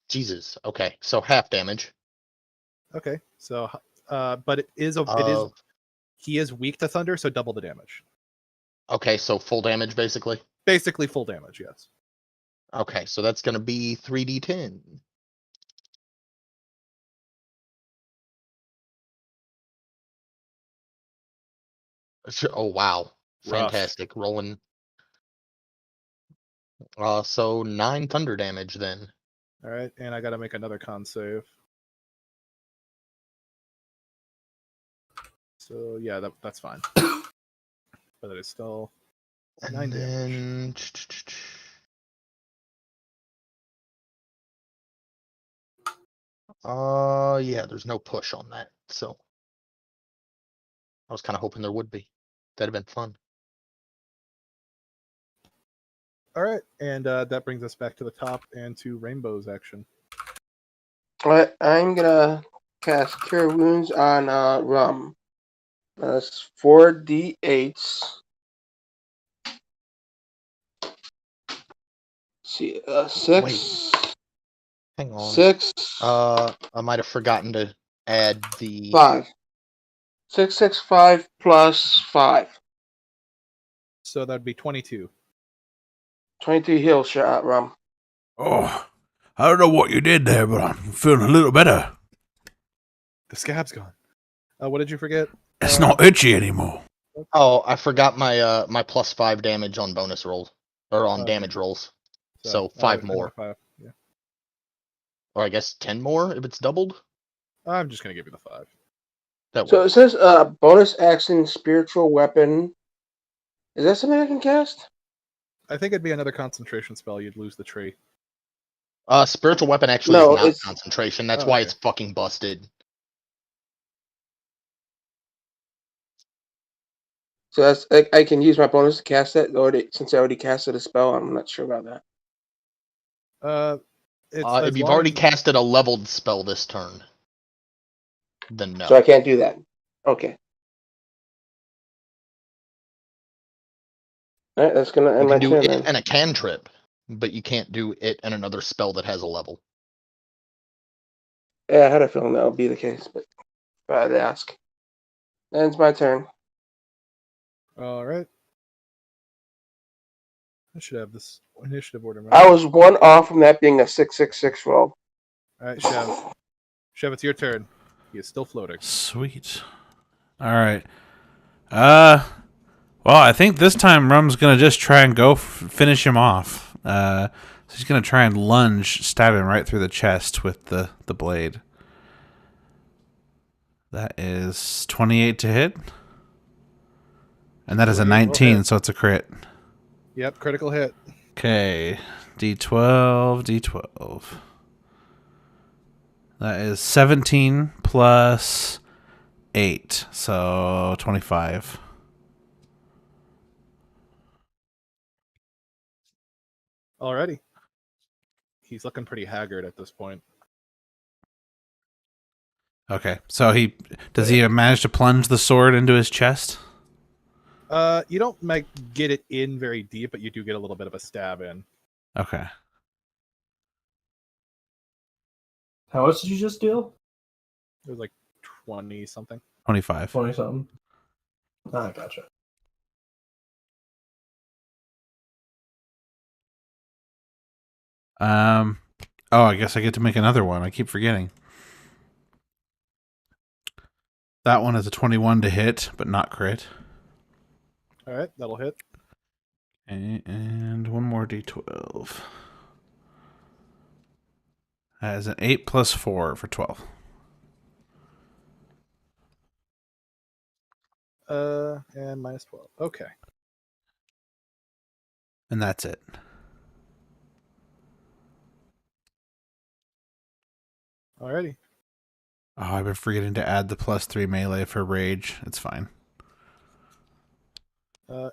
Jesus. Okay, so half damage. Okay, so but he is weak to thunder, so double the damage. Okay, so full damage basically. Basically full damage, yes. Okay, so that's going to be 3d10. Oh, wow. Rough. Fantastic. Rolling. So 9 thunder damage then. All right, and I got to make another con save. So yeah, that's fine. But it is still 9 damage. Then... yeah, there's no push on that, so I was kind of hoping there would be. That'd have been fun. All right, and that brings us back to the top and to Rainbow's action. Alright, I'm gonna cast Cure Wounds on Rum. That's 4d8s. See, 6. Hang on. 6. I might have forgotten to add the 5. 665 plus 5. So that'd be 22. 22 heal shot, Rum. Oh, I don't know what you did there, but I'm feeling a little better. The scab's gone. What did you forget? It's not itchy anymore. Oh, I forgot my my +5 damage on bonus rolls or on Okay. damage rolls. So 5 more, 5. Yeah. or I guess 10 more if it's doubled. I'm just gonna give you the 5. That So it works. says bonus action spiritual weapon. Is that something I can cast? I think it'd be another concentration spell. You'd lose the tree. Spiritual weapon actually No, is not it's- concentration. That's Oh, why okay. it's fucking busted. So that's I can use my bonus to cast that already since I already casted a spell. I'm not sure about that. It's as If you've long already as- casted a leveled spell this turn, then no. So I can't do that. Okay. All right, that's gonna You end my can do turn it then. and a cantrip, but you can't do it and another spell that has a level. Yeah, I had a feeling that would be the case, but I had to ask. Ends my turn. All right. I should have this initiative order. I was 1 off from that being a 666 roll. All right, Shev. Shev, it's your turn. He is still floating. Sweet. All right. Well, I think this time Rum's gonna just try and go finish him off. So he's gonna try and lunge, stab him right through the chest with the blade. That is 28 to hit, and that is a 28 will 19, hit. so it's a crit. Yep, critical hit. Okay, D12. That is 17 plus 8, so 25. Alrighty. He's looking pretty haggard at this point. Okay, so does he manage to plunge the sword into his chest? You don't get it in very deep, but you do get a little bit of a stab in. Okay. How much did you just deal? It was like 20 something. 25. 20 something. Ah, gotcha. Oh, I guess I get to make another one. I keep forgetting. That one is a 21 to hit, but not crit. All right, that'll hit. And one more D12. That is an 8 plus 4 for 12. And minus 12. Okay. And that's it. Alrighty. Oh, I've been forgetting to add the plus 3 melee for rage. It's fine.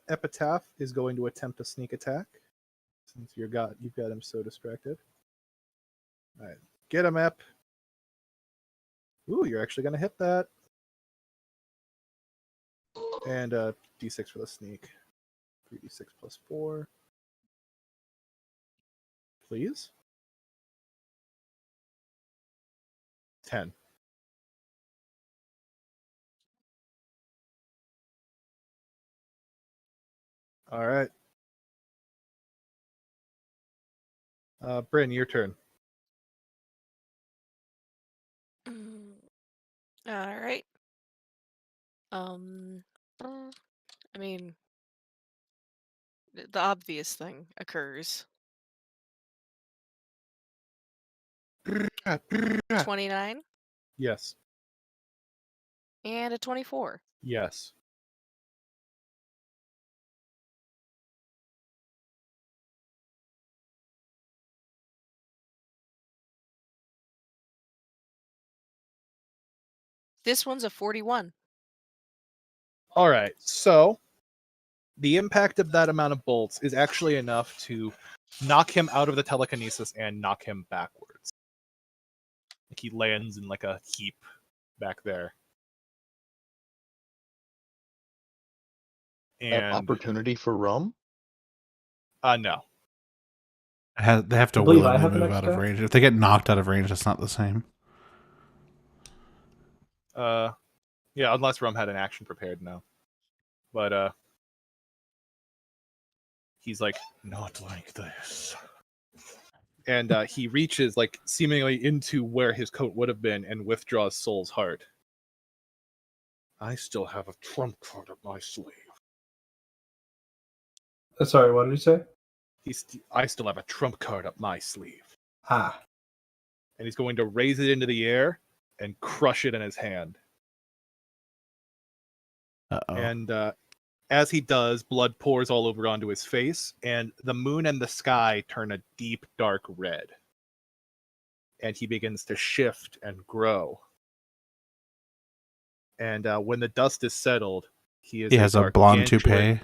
Epitaph is going to attempt a sneak attack since you've got him so distracted. All right, get him, Ep. Ooh, you're actually going to hit that. And D6 for the sneak. 3d6 plus 4. Please. 10. All right. Bryn, your turn. All right. I mean, the obvious thing occurs. 29 Yes. and a 24. Yes. This one's a 41. All right. So the impact of that amount of bolts is actually enough to knock him out of the telekinesis and knock him backwards. Like he lands in like a heap back there. An And opportunity for rum? no. They have to I believe I willingly have the move next out of guy. range. If they get knocked out of range, that's not the same. Yeah, unless Rum had an action prepared now. But he's like, not like this. And he reaches like seemingly into where his coat would have been and withdraws Soul's heart. I still have a trump card up my sleeve. Sorry, what did you say? I still have a trump card up my sleeve. Ah. And he's going to raise it into the air and crush it in his hand. Uh-oh. And as he does, blood pours all over onto his face, and the moon and the sky turn a deep, dark red. And he begins to shift and grow. And when the dust is settled, he has a blonde toupee.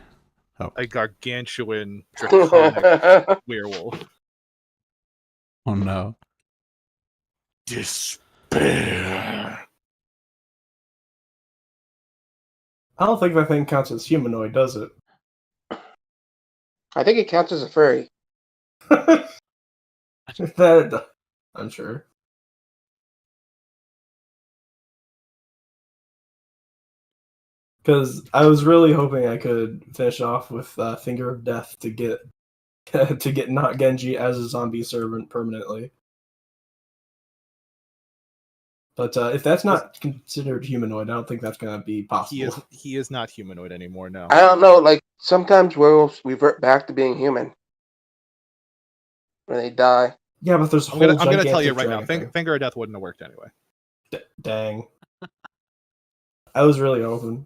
Oh. A gargantuan draconic werewolf. Oh no. Despair. I don't think that thing counts as humanoid, does it? I think it counts as a furry. That I'm sure. Because I was really hoping I could finish off with Finger of Death to get to get not Genji as a zombie servant permanently. But if that's not considered humanoid, I don't think that's going to be possible. He is not humanoid anymore, no. I don't know, like, sometimes werewolves revert back to being human. When they die. Yeah, but there's I'm gonna tell you right now, Finger of Death wouldn't have worked anyway. Dang. I was really hoping.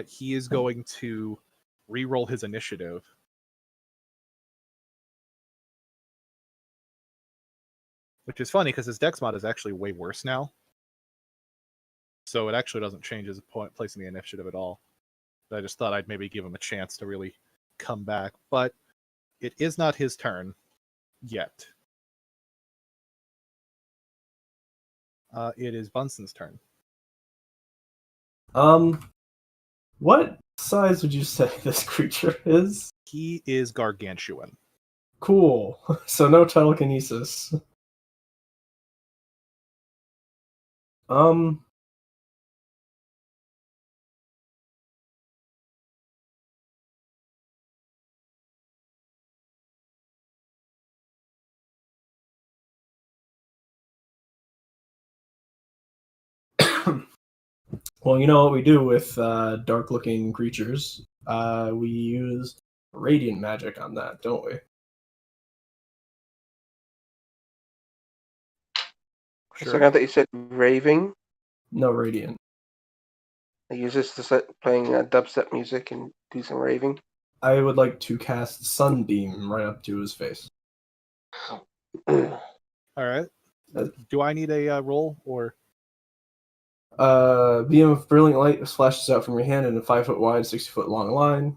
He is going to re-roll his initiative. Which is funny because his dex mod is actually way worse now. So it actually doesn't change his place in the initiative at all. But I just thought I'd maybe give him a chance to really come back. But it is not his turn yet. It is Bunson's turn. What size would you say this creature is? He is gargantuan. Cool. So no telekinesis. Well, you know what we do with dark-looking creatures? We use radiant magic on that, don't we? Sure. I thought you said raving. No, radiant. I use this to start playing dubstep music and do some raving. I would like to cast Sunbeam right up to his face. All right. Do I need a roll or? Beam of brilliant light flashes out from your hand in a 5-foot wide, 60-foot long line.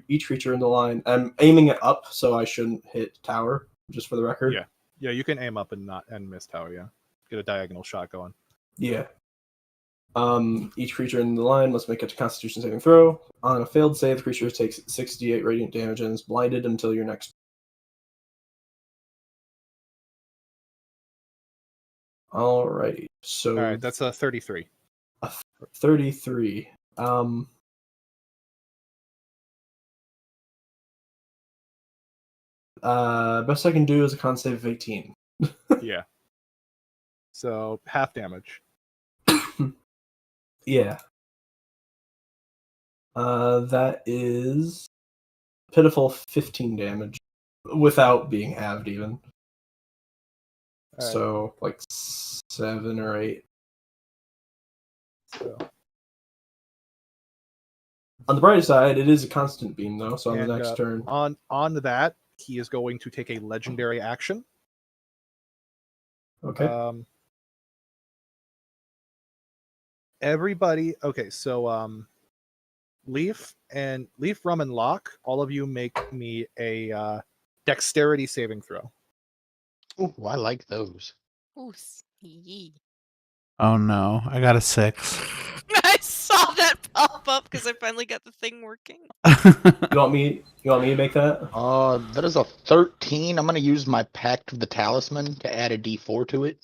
Each creature in the line. I'm aiming it up, so I shouldn't hit tower. Just for the record. Yeah. You can aim up and miss tower. Yeah, get a diagonal shot going. Yeah. Each creature in the line must make a Constitution saving throw. On a failed save, the creature takes 68 radiant damage and is blinded until your next. Alrighty. So. All right, that's a 33. 33. Best I can do is a con save of 18. Yeah. So half damage. Yeah. That is pitiful 15 damage without being halved even. Right. So like 7 or 8. So. On the bright side, it is a constant beam though, so on the next turn. On that, he is going to take a legendary action. Okay. Everybody, okay, so Leaf, Rum, and Locke, all of you make me a dexterity saving throw. Ooh, I like those. Ooh, yee. Oh no, I got a 6. I saw that pop up because I finally got the thing working. You want me to make that? That is a 13. I'm gonna use my Pact of the Talisman to add a D4 to it.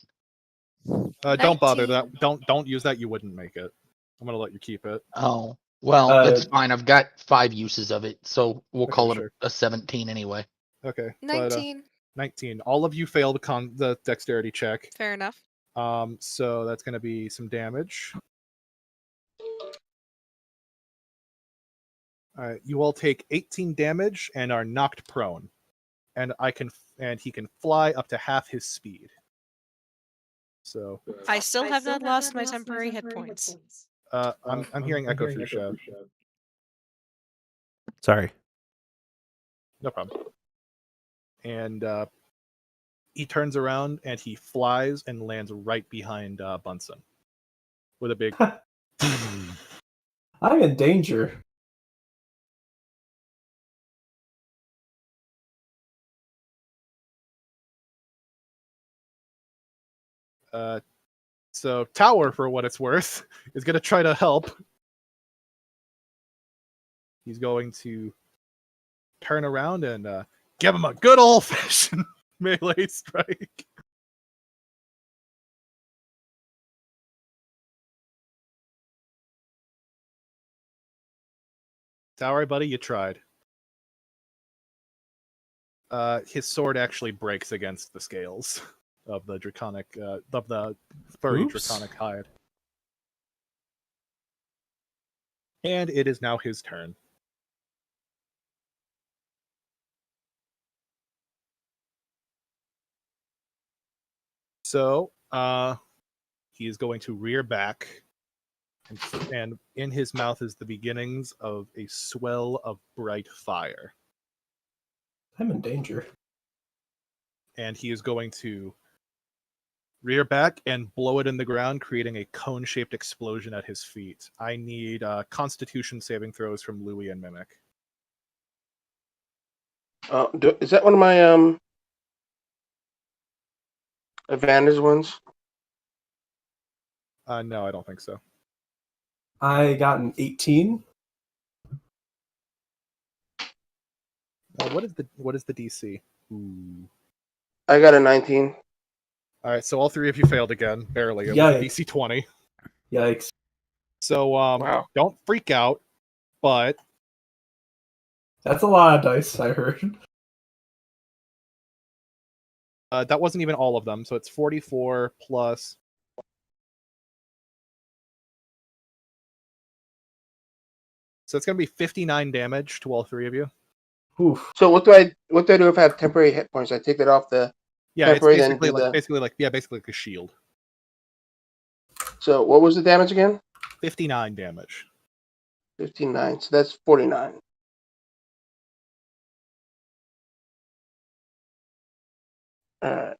Don't bother 19. that. Don't use that. You wouldn't make it. I'm gonna let you keep it. Oh, well, it's fine. I've got 5 uses of it, so we'll Okay, call it sure. a 17 anyway. Okay. 19. 19. All of you fail the dexterity check. Fair enough. So that's gonna be some damage. All right. You all take 18 damage and are knocked prone, and he can fly up to half his speed. So I still have not lost my temporary hit points. I'm hearing echo through Shad. Sorry. No problem. And he turns around and he flies and lands right behind Bunsen with a big. I'm in danger. So Tower, for what it's worth, is going to try to help. He's going to turn around and give him a good old-fashioned melee strike. Tower, buddy, you tried. His sword actually breaks against the scales of the draconic, of the furry draconic hide. And it is now his turn. So, he is going to rear back, and in his mouth is the beginnings of a swell of bright fire. I'm in danger. And he is going to rear back and blow it in the ground, creating a cone-shaped explosion at his feet. I need Constitution saving throws from Louis and Mimic. Is that one of my advantage ones? No, I don't think so. I got an 18. What is the DC? Ooh. I got a 19. All right, so all three of you failed again, barely. It was a DC 20. Yikes. So Wow. Don't freak out, but That's a lot of dice, I heard. that wasn't even all of them. So it's 44 plus. So it's going to be 59 damage to all three of you. Oof. So what do I do if I have temporary hit points? I take that off the Yeah, it's temporary, then basically like a shield. So what was the damage again? 59 damage. 59. So that's 49. All right.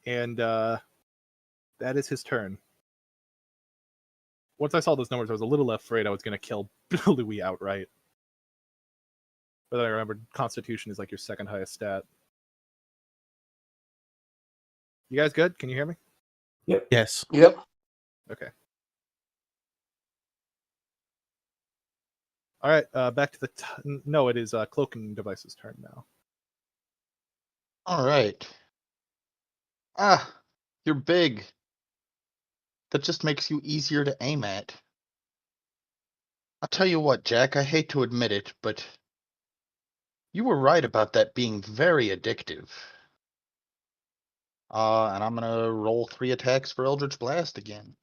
And that is his turn. Once I saw those numbers, I was a little afraid I was going to kill Louis outright. But then I remembered Constitution is like your second highest stat. You guys good? Can you hear me? Yep. Yes. Yep. Okay. All right, back to the... No, it is Cloaking Device's turn now. All right. Ah, you're big. That just makes you easier to aim at. I'll tell you what, Jack, I hate to admit it, but you were right about that being very addictive. And I'm gonna roll 3 attacks for Eldritch Blast again.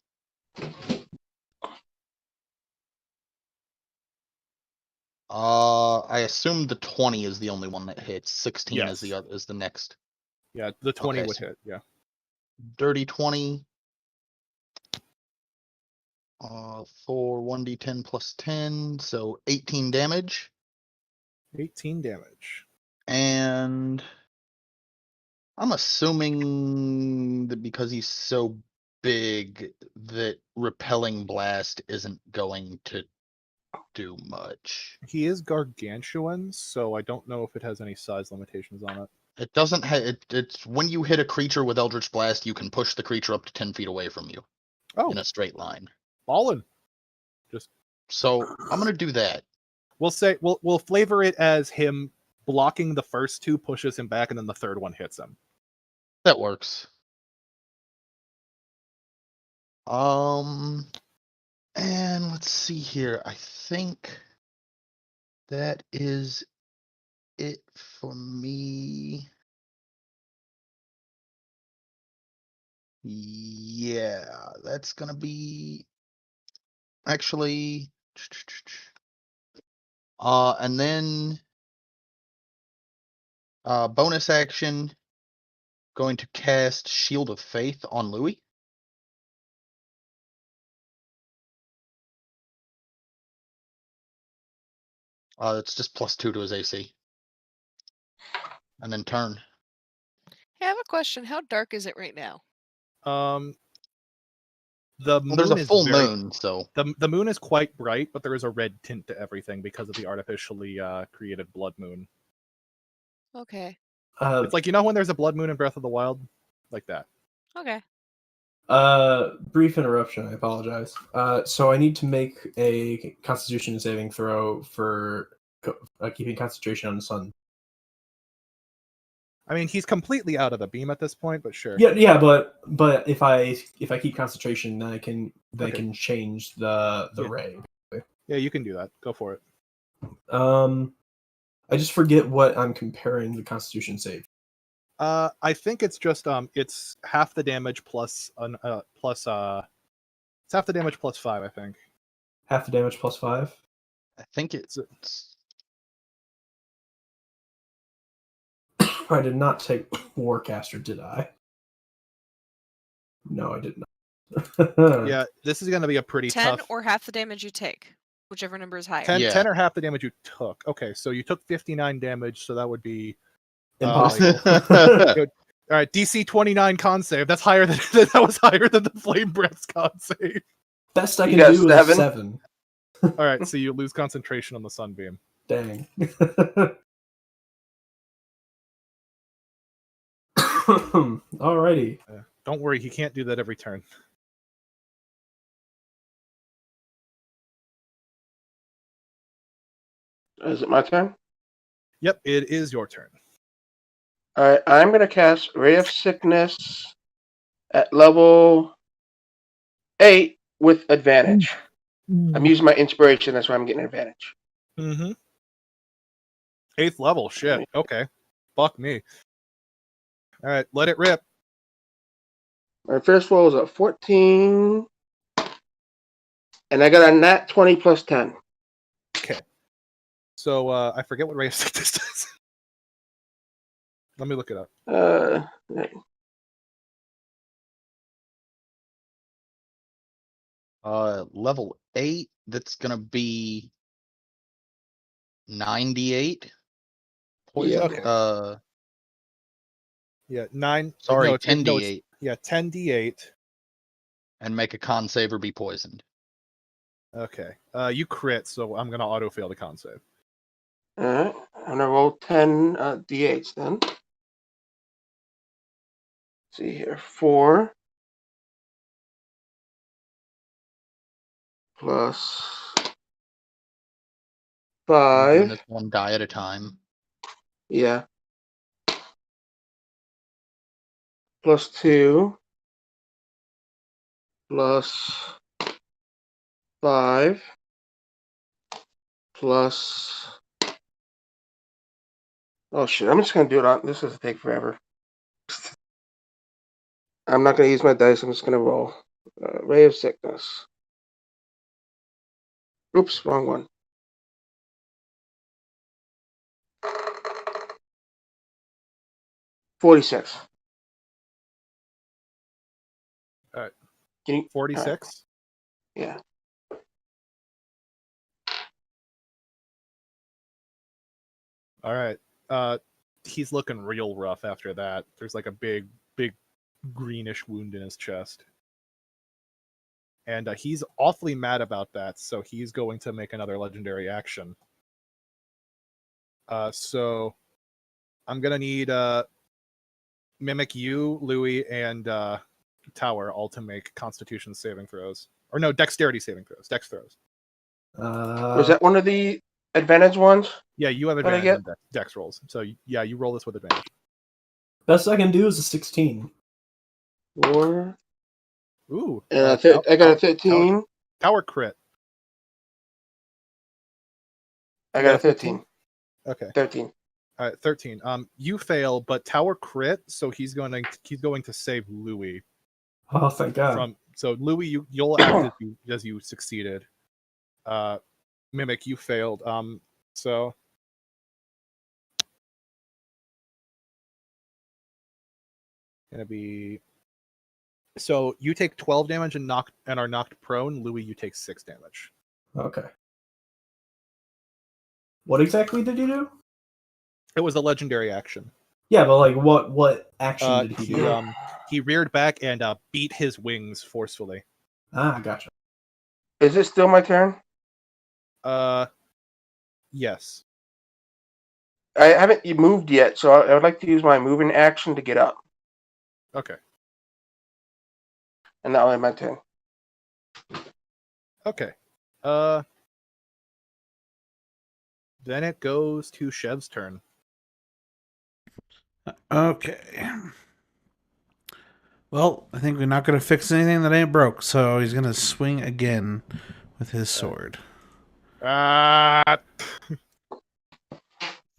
I assume the 20 is the only one that hits. 16 Yes. is the next. Yeah, the 20 Okay, would so hit, yeah. Dirty 20. For 1d10 plus 10, so 18 damage. 18 damage. And I'm assuming that because he's so big that repelling blast isn't going to do much. He is gargantuan, so I don't know if it has any size limitations on it. It doesn't have it's when you hit a creature with Eldritch Blast, you can push the creature up to 10 feet away from you. Oh, In a straight line. ballin'. Just So I'm gonna do that. we'll say we'll flavor it as him blocking the first two pushes him back, and then the third one hits him. That works. And let's see here. I think that is it for me. Yeah, that's gonna be actually. And then bonus action, going to cast Shield of Faith on Louis. It's just +2 to his AC. And then turn. Hey, I have a question. How dark is it right now? The Well, there's moon a is full very, moon, so the moon is quite bright, but there is a red tint to everything because of the artificially created blood moon. Okay. It's like, you know when there's a blood moon in Breath of the Wild, like that. Okay. Brief interruption. I apologize. So I need to make a Constitution saving throw for keeping concentration on the sun. I mean, he's completely out of the beam at this point, but sure. Yeah, but if I keep concentration, then I can Okay. can change the Yeah. ray. Yeah, you can do that. Go for it. I just forget what I'm comparing the Constitution save. I think it's just it's half the damage plus it's half the damage plus 5, I think. Half the damage plus 5. I think it's I did not take Warcaster, did I? No, I did not. Yeah, this is gonna be a pretty 10 tough. or half the damage you take, whichever number is higher. 10, Yeah. 10 or half the damage you took. Okay, so you took 59 damage, so that would be Impossible. all right, DC 29 con save. That's higher than that was higher than the Flame Breath's con save. Best I You can got do is 7. All right, so you lose concentration on the sunbeam. Dang. Alrighty. Don't worry, he can't do that every turn. Is it my turn? Yep, it is your turn. All right, I'm going to cast Ray of Sickness at level 8 with advantage. I'm using my inspiration, that's why I'm getting advantage. Mm-hmm. 8th level, shit. Okay. Fuck me. All right, let it rip. My first roll is a 14, and I got a nat 20 plus 10. Okay. So I forget what Ray of Sickness does. Let me look it up. level 8. That's gonna be 98 poison. Yeah, okay. Yeah, 9. Sorry, no, 10d8. Yeah, 10d8. And make a con save or be poisoned. Okay. You crit, so I'm gonna auto fail the con save. All right, I'm going to roll 10 d8s then. Let's see here. 4 plus I'm doing 5. this one die at a time. Yeah. Plus 2. Plus 5. Plus. Oh shit! I'm just gonna do it on. This is take forever. I'm not gonna use my dice. I'm just gonna roll. Ray of Sickness. Oops, wrong one. $46. All right. Can you? 46. Yeah. All right. He's looking real rough after that. There's like a big greenish wound in his chest. And he's awfully mad about that, so he's going to make another legendary action. So I'm going to need Mimic you, Louis, and Tower all to make Constitution saving throws. Or no, Dexterity saving throws. Dex throws. Was that one of the advantage ones? Yeah, you have What'd I advantage get? on dex rolls. So yeah, you roll this with advantage. Best I can do is a 16. 4. Ooh. I got a 13. Tower crit. I You got a 13. Okay. 13. All right, 13. You fail, but Tower crit, so he's going to save Louis Oh, thank God. from. So Louis, you'll act as you succeeded. Mimic, you failed. So gonna be. So you take 12 damage and are knocked prone. Louis, you take 6 damage. Okay. What exactly did you do? It was a legendary action. Yeah, but like, what action did he He do? he reared back and beat his wings forcefully. Ah, gotcha. Is it still my turn? Yes. I haven't moved yet, so I would like to use my moving action to get up. Okay. And that will end my turn. Okay. Then it goes to Chev's turn. Okay. Well, I think we're not going to fix anything that ain't broke, so he's going to swing again with his sword. Ah.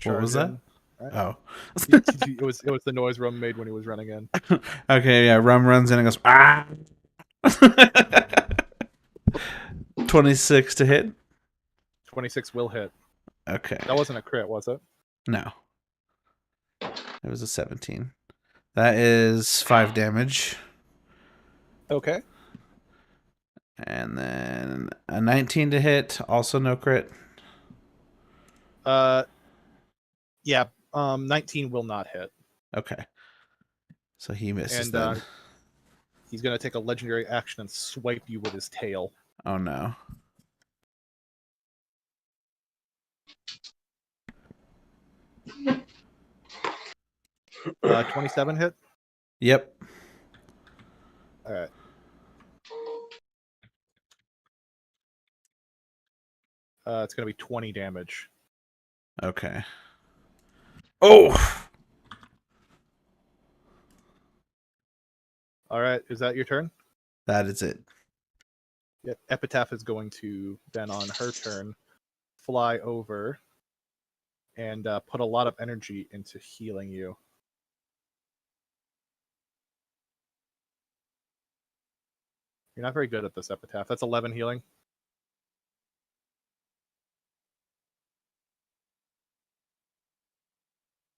What was that? Right. Oh. it was the noise Rum made when he was running in. Okay, yeah, Rum runs in and goes, ah! 26 to hit. 26 will hit. Okay. That wasn't a crit, was it? No. It was a 17. That is 5 damage. Okay. And then a 19 to hit, also no crit. Yeah, 19 will not hit. Okay. So he misses And then. he's going to take a legendary action and swipe you with his tail. Oh no. Uh, 27 hit? Yep. All right. It's going to be 20 damage. Okay. Oh! All right, is that your turn? That is it. Yep. Epitaph is going to then on her turn fly over and put a lot of energy into healing you. You're not very good at this, Epitaph. That's 11 healing.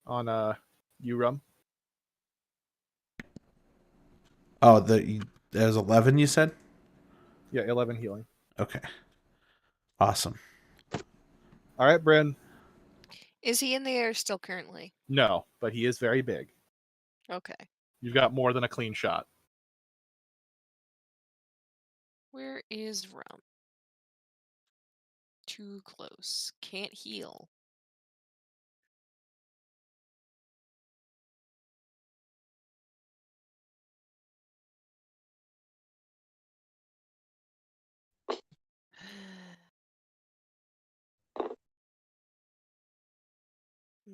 On you, Rum. Oh, there's 11 you said? Yeah, 11 healing. Okay. Awesome. All right, Bryn. Is he in the air still currently? No, but he is very big. Okay. You've got more than a clean shot. Where is Rum? Too close. Can't heal.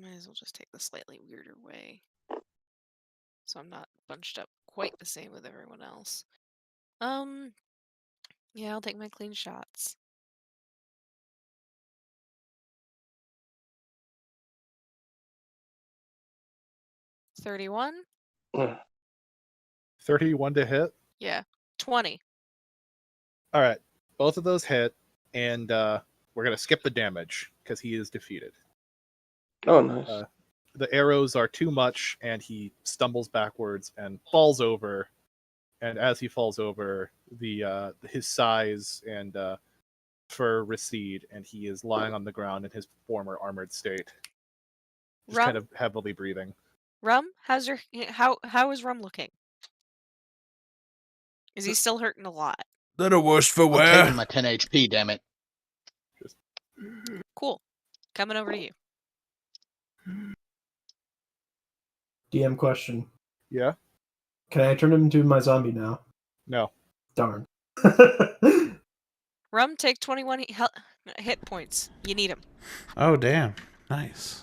Might as well just take the slightly weirder way. So I'm not bunched up quite the same with everyone else. Yeah, I'll take my clean shots. 31? 31 to hit. Yeah. 20. All right. Both of those hit, and we're going to skip the damage because he is defeated. Oh, nice. The arrows are too much, and he stumbles backwards and falls over. And as he falls over, his size and fur recede, and he is lying on the ground in his former armored state, just Rum? kind of heavily breathing. Rum? How is Rum looking? Is he still hurting a lot? Little worse for I'm wear. taking my 10 HP, damn it. Cool. Coming over to you. DM question. Yeah? Can I turn him into my zombie now? No. Darn. Rum, take 21 hit points. You need them. Oh, damn. Nice.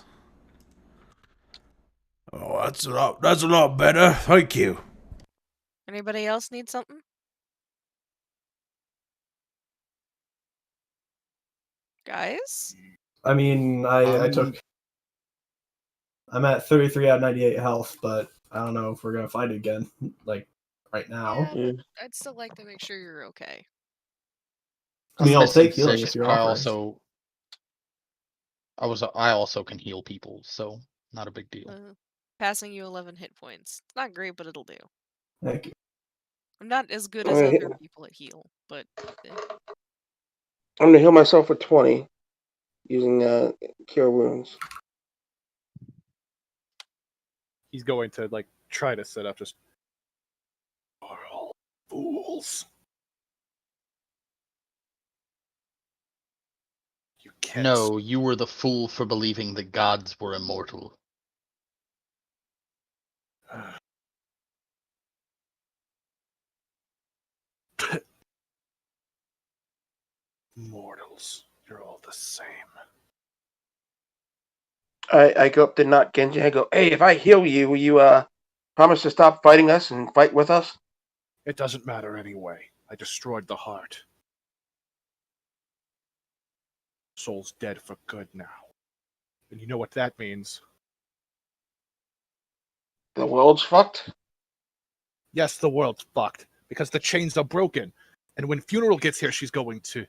Oh, that's a lot better. Thank you. Anybody else need something? Guys? I mean, I took. I'm at 33 out of 98 health, but I don't know if we're gonna fight again, like right now. Yeah, Yeah. but I'd still like to make sure you're okay. I mean, I'm I'll missing take healing 6, if you're but offering. I also can heal people, so not a big deal. Passing you 11 hit points. It's not great, but it'll do. Thank you. I'm not as good I'm as gonna other hit- people at heal, but I'm gonna heal myself for 20 using cure wounds. He's going to like try to sit up. Just are all fools. You can't. No, you were the fool for believing the gods were immortal. Mortals, you're all the same. I go up to not Genji. I go, hey, if I heal you, will you promise to stop fighting us and fight with us? It doesn't matter anyway. I destroyed the heart. Soul's dead for good now. And you know what that means? The world's fucked. Yes, the world's fucked. Because the chains are broken. And when Funeral gets here, she's going to...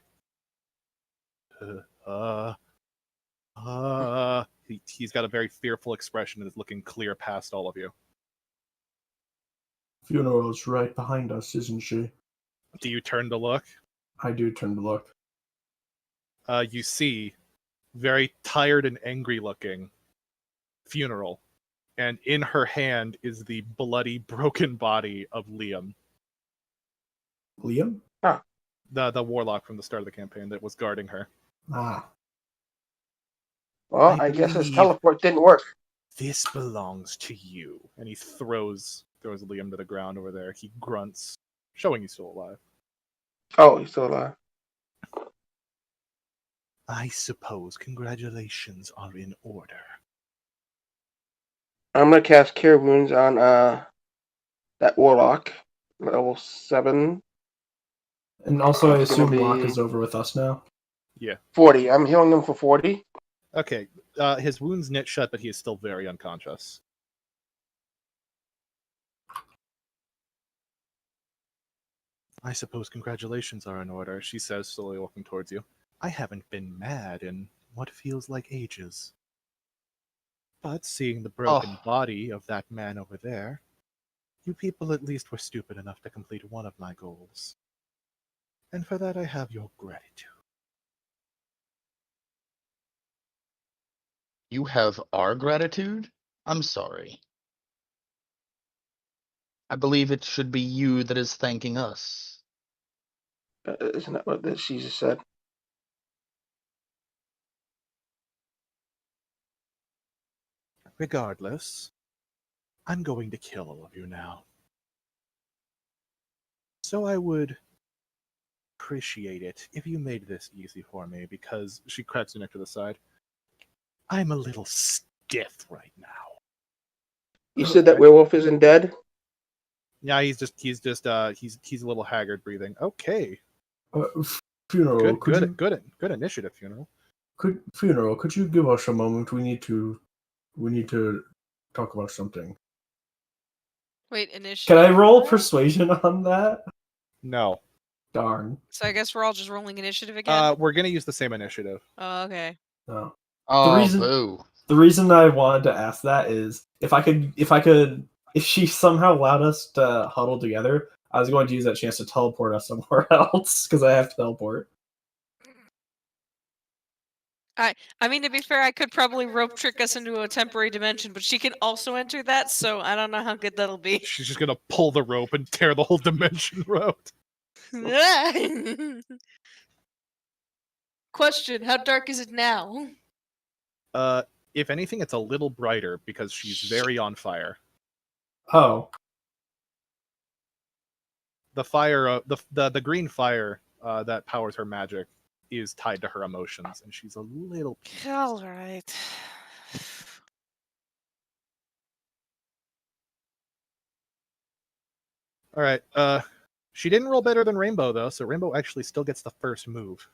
He's got a very fearful expression and is looking clear past all of you. Funeral's right behind us, isn't she? Do you turn to look? I do turn to look. You see, very tired and angry looking, Funeral. And in her hand is the bloody, broken body of Liam. Liam? The warlock from the start of the campaign that was guarding her. Ah. Well, I guess his teleport didn't work. This belongs to you. And he throws Liam to the ground over there. He grunts, showing he's still alive. Oh, he's still alive. I suppose congratulations are in order. I'm gonna cast Cure Wounds on that warlock, level 7. And also, I It's gonna assume Locke be- is over with us now. Yeah. 40. I'm healing him for 40. Okay. His wounds knit shut, but he is still very unconscious. I suppose congratulations are in order, she says, slowly walking towards you. I haven't been mad in what feels like ages. But seeing the broken body of that man over there, you people at least were stupid enough to complete one of my goals. And for that I have your gratitude. You have our gratitude? I'm sorry. I believe it should be you that is thanking us. Isn't that what she just said? Regardless, I'm going to kill all of you now. So I would appreciate it if you made this easy for me, because she cracks her neck to the side. I'm a little stiff right now. You said that werewolf isn't dead? Yeah, he's a little haggard breathing. Okay. Funeral, Good initiative, Funeral. Could you give us a moment? We need to talk about something. wait, initiative. Can I roll persuasion on that? No. Darn. So I guess we're all just rolling initiative again? We're gonna use the same initiative. Oh, okay. No. Oh, reason- boo. The reason I wanted to ask that is if she somehow allowed us to huddle together, I was going to use that chance to teleport us somewhere else because I have to teleport. I mean, to be fair, I could probably rope trick us into a temporary dimension, but she can also enter that, so I don't know how good that'll be. She's just gonna pull the rope and tear the whole dimension out. Question, how dark is it now? If anything, it's a little brighter because she's very on fire. Oh, The fire, the green fire that powers her magic is tied to her emotions, and she's a little. All right. All right. She didn't roll better than Rainbow though, so Rainbow actually still gets the first move.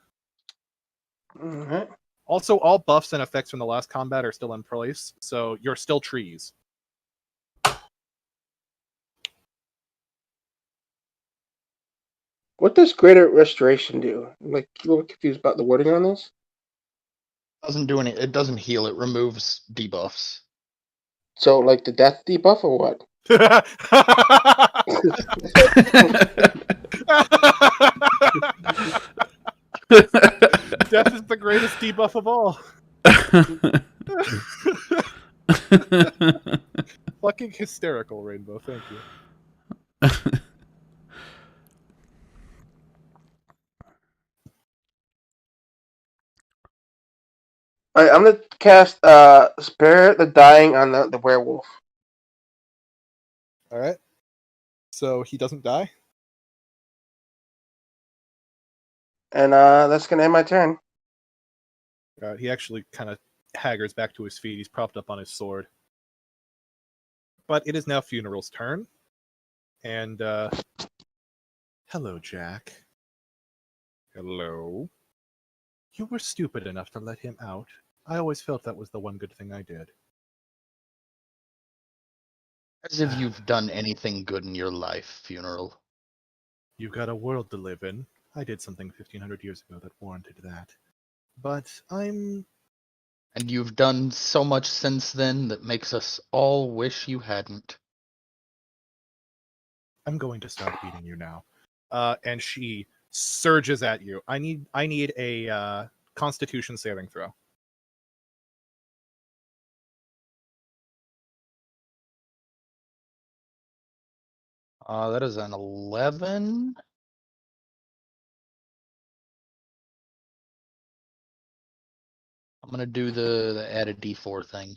Alright. Also, all buffs and effects from the last combat are still in place, so you're still trees. What does Greater Restoration do? I'm like a little confused about the wording on this. Doesn't do any. It doesn't heal. It removes debuffs. So, like the death debuff or what? Death is the greatest debuff of all. Fucking hysterical, Rainbow. Thank you. Alright, I'm gonna cast Spare the Dying on the werewolf. All right. So he doesn't die. And that's gonna end my turn. He actually kind of haggers back to his feet. He's propped up on his sword. But it is now Funeral's turn. And, hello, Jack. Hello. You were stupid enough to let him out. I always felt that was the one good thing I did. As if you've done anything good in your life, Funeral. You've got a world to live in. I did something 1500 years ago that warranted that. But I'm... And you've done so much since then that makes us all wish you hadn't. I'm going to start beating you now. And she surges at you. I need a Constitution saving throw. That is an 11. I'm gonna do the add a D4 thing,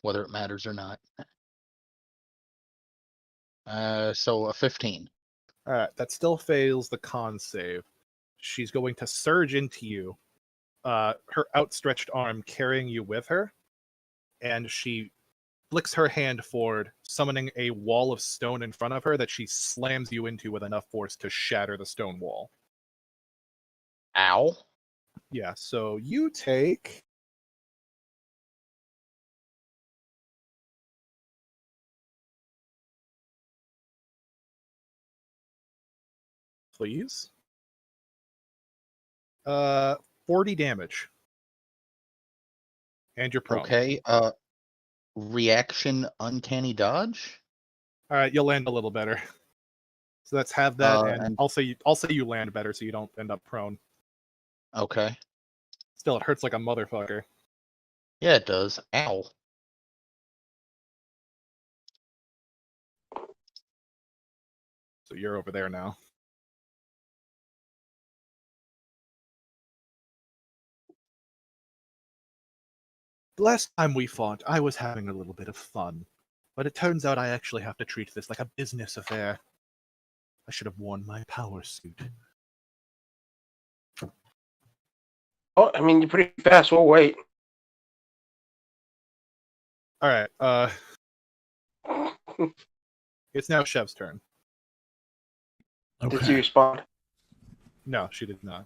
whether it matters or not. So a 15. All right, that still fails the con save. She's going to surge into you, her outstretched arm carrying you with her, and she flicks her hand forward, summoning a wall of stone in front of her that she slams you into with enough force to shatter the stone wall. Ow. Yeah, so you take... Please? 40 damage. And you're prone. Okay. Reaction uncanny dodge. All right, you'll land a little better. So let's have that, and and- I'll say you land better so you don't end up prone. Okay. Still, it hurts like a motherfucker. Yeah, it does. Ow. So you're over there now. The last time we fought, I was having a little bit of fun. But it turns out I actually have to treat this like a business affair. I should have worn my power suit. Oh, I mean, you're pretty fast. We'll wait. Alright, it's now Chev's turn. Did she Okay. respond? No, she did not.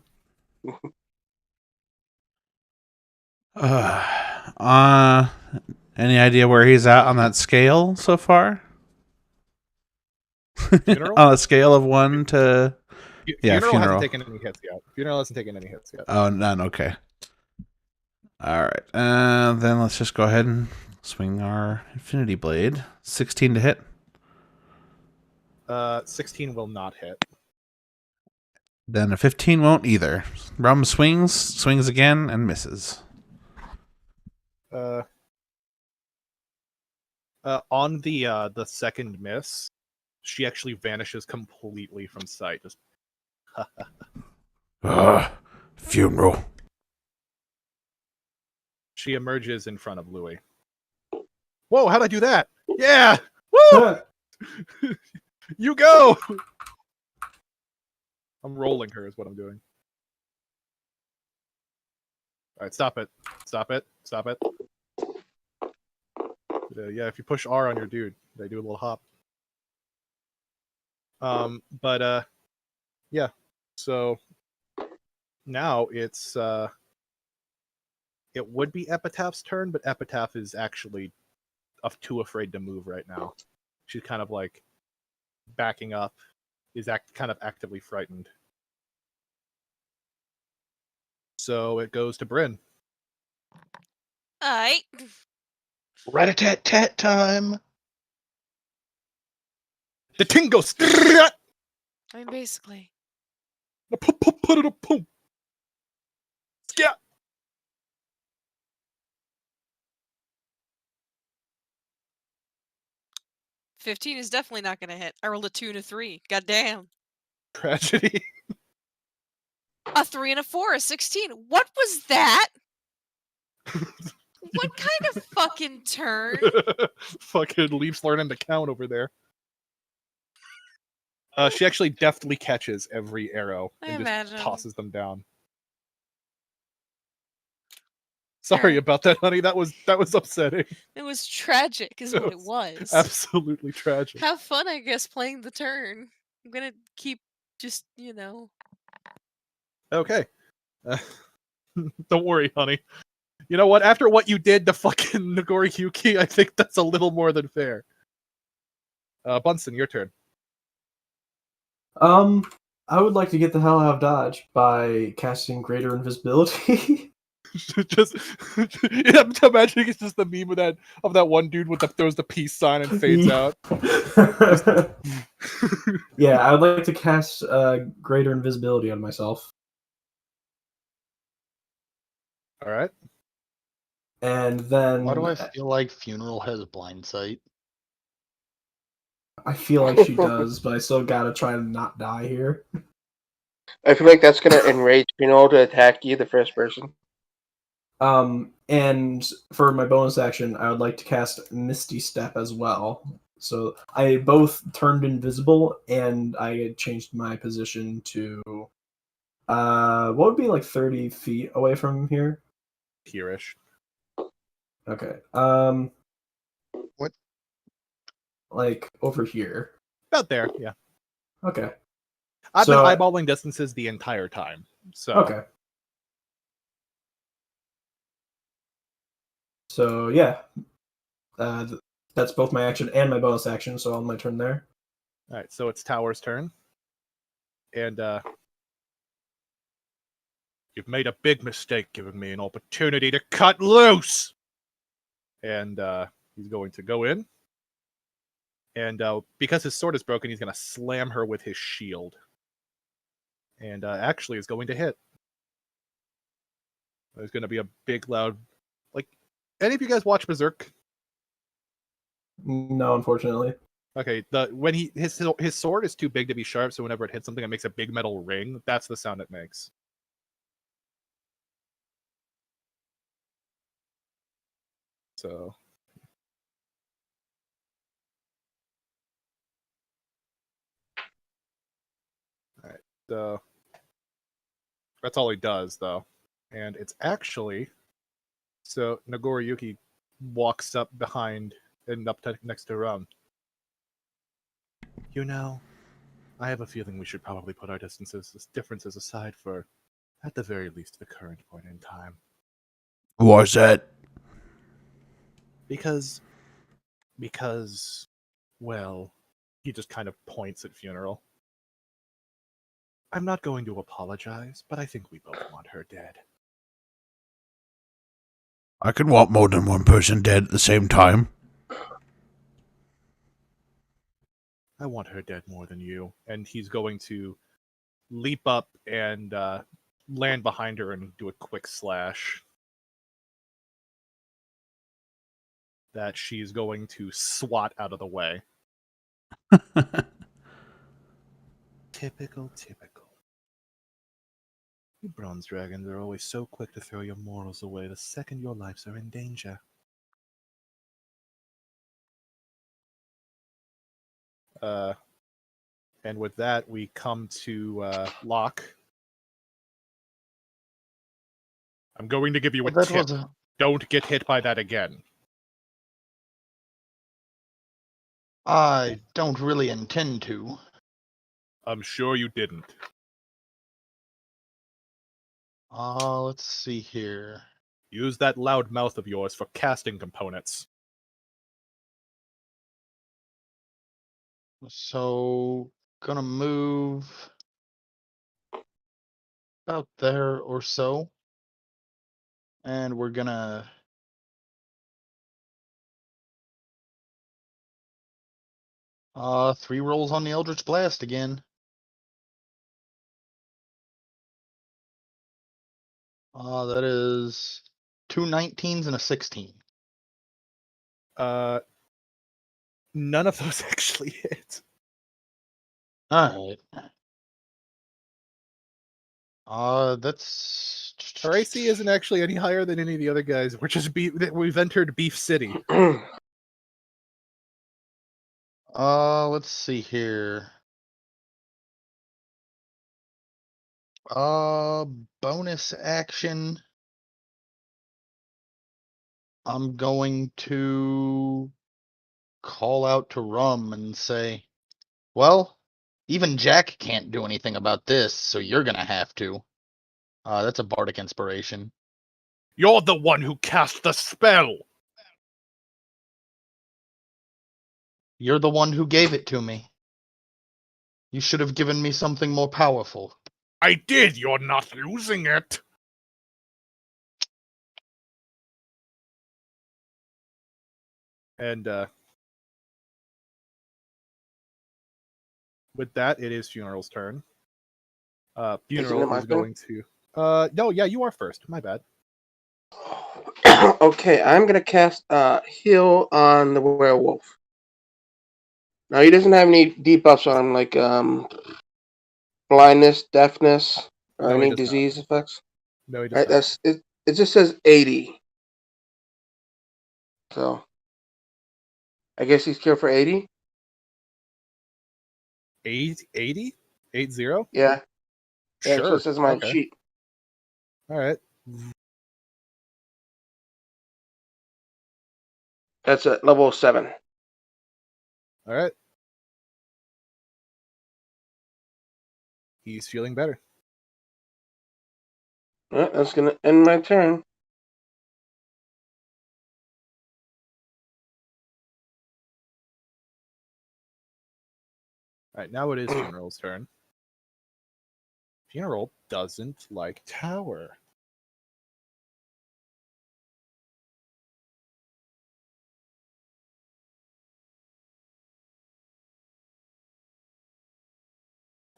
Any idea where he's at on that scale so far? Funeral? On a scale of 1 to... Yeah, Funeral funeral. hasn't taken any hits yet. Funeral hasn't taken any hits yet. Oh, none. Okay. All right. Then let's just go ahead and swing our Infinity Blade. 16 to hit. 16 will not hit. Then a 15 won't either. Rum swings again, and misses. On the second miss, she actually vanishes completely from sight. Just Funeral. she emerges in front of Louis. Whoa, how'd I do that? Yeah! Woo! You go! I'm rolling her is what I'm doing. All right, stop it. Stop it. Stop it. Yeah, if you push R on your dude, they do a little hop. Yeah. So now it's it would be Epitaph's turn, but Epitaph is actually too afraid to move right now. She's kind of like backing up, is kind of actively frightened. So it goes to Bryn. Alright. Rat-a-tat-tat time. The ting goes. I mean, basically. Put it up. Boom. Yeah. $15 is definitely not going to hit. I rolled a 2 and a 3. God damn. Tragedy. A 3 and a 4, a 16. What was that? What kind of fucking turn? Fucking Leaf's learning to count over there. She actually deftly catches every arrow I and imagine. just tosses them down. Sorry about that, honey. That was upsetting. It was tragic, is what it was. Absolutely tragic. Have fun, I guess, playing the turn. I'm gonna keep just, Okay. Don't worry, honey. You know what? After what you did to fucking Nagori Yuki, I think that's a little more than fair. Bunsen, your turn. I would like to get the hell out of Dodge by casting Greater Invisibility. Just yeah, I'm imagining it's just the meme of that one dude with throws the peace sign and fades out. Yeah, I would like to cast Greater Invisibility on myself. All right. And then Why do I feel like Funeral has blind sight? I feel like she does, but I still gotta try to not die here. I feel like that's gonna enrage Funeral to attack you, the first person. And for my bonus action, I would like to cast Misty Step as well. So I both turned invisible and I changed my position to what would be like 30 feet away from here? Here-ish. Okay. What? Like over here. About there, yeah. Okay. I've So- been eyeballing distances the entire time. So Okay. So yeah, that's both my action and my bonus action. So on my turn there. all right, so it's Tower's turn. And you've made a big mistake giving me an opportunity to cut loose. And he's going to go in. And because his sword is broken, he's going to slam her with his shield. And actually is going to hit. There's going to be a big, loud... Like, any of you guys watch Berserk? No, unfortunately. Okay, when his sword is too big to be sharp, so whenever it hits something, it makes a big metal ring. That's the sound it makes. So... Alright, so... That's all he does, though. And it's actually... So, Nagoriyuki walks up behind and up next to Rum. You know, I have a feeling we should probably put our differences aside for, at the very least, the current point in time. Why's that? Because, well, he just kind of points at Funeral. I'm not going to apologize, but I think we both want her dead. I can want more than one person dead at the same time. I want her dead more than you. And he's going to leap up and land behind her and do a quick slash. That she's going to swat out of the way. Typical. You bronze dragons are always so quick to throw your morals away the second your lives are in danger. And with that, we come to Locke. I'm going to give you a That tip. was a... Don't get hit by that again. I don't really intend to. I'm sure you didn't. Let's see here. Use that loud mouth of yours for casting components. So, gonna move about there or so. And we're gonna... three rolls on the Eldritch Blast again. That is 2 19s and a 16. None of those actually hit. Alright. That's... Our AC isn't actually any higher than any of the other guys. We've entered Beef City. Let's see here. Bonus action. I'm going to call out to Rum and say, well, even Jack can't do anything about this, so you're gonna have to. That's a bardic inspiration. You're the one who cast the spell! You're the one who gave it to me. You should have given me something more powerful. I did! You're not using it! And, with that, it is Funeral's turn. Funeral my is turn? going to... no, yeah, you are first. My bad. Okay, I'm gonna cast heal on the werewolf. Now he doesn't have any debuffs on him, like blindness, deafness, or No, he any does not. disease effects. No, he does Right, not. that's it. It just says 80. So I guess he's killed for 80. 80? 80? 80? Yeah, yeah. That's what Sure. it says on my Okay. sheet. Alright. That's at level 7. Alright. He's feeling better. Yeah, that's gonna end my turn. Alright, now it is Funeral's turn. Funeral doesn't like Tower.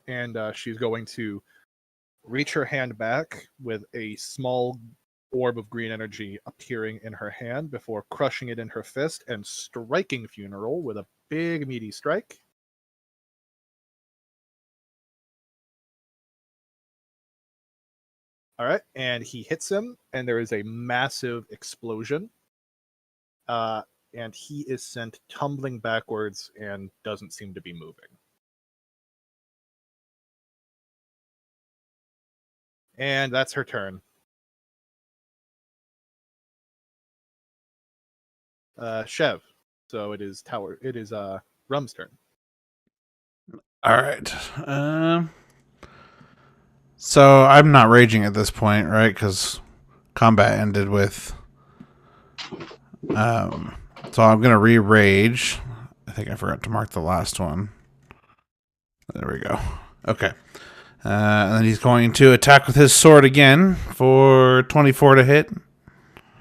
And she's going to reach her hand back with a small orb of green energy appearing in her hand before crushing it in her fist and striking Funeral with a big meaty strike. All right, and he hits him, and there is a massive explosion. And he is sent tumbling backwards and doesn't seem to be moving. And that's her turn. Chev. So it is Rum's turn. All right. So I'm not raging at this point, right? Because combat ended with. So I'm gonna re-rage. I think I forgot to mark the last one. There we go. Okay. And then he's going to attack with his sword again for 24 to hit.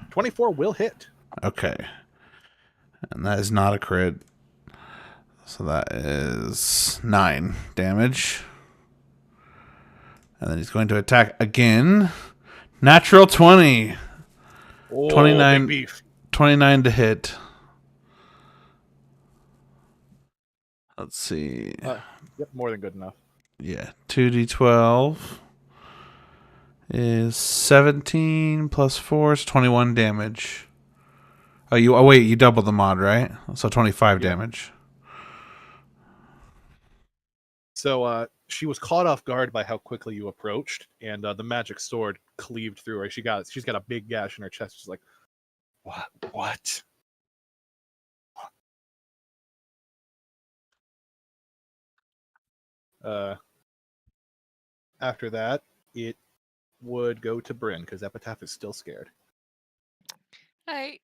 24 will hit. Okay. And that is not a crit. So that is 9 damage. And then he's going to attack again. Natural 20. Oh, 29, big beef. 29 to hit. Let's see. Yep, more than good enough. Yeah. 2d12 is 17 plus 4 is 21 damage. Oh, wait, you double the mod, right? So 25 damage. So she was caught off guard by how quickly you approached, and the magic sword cleaved through her. She's got a big gash in her chest. She's like, What? After that, it would go to Bryn because Epitaph is still scared. I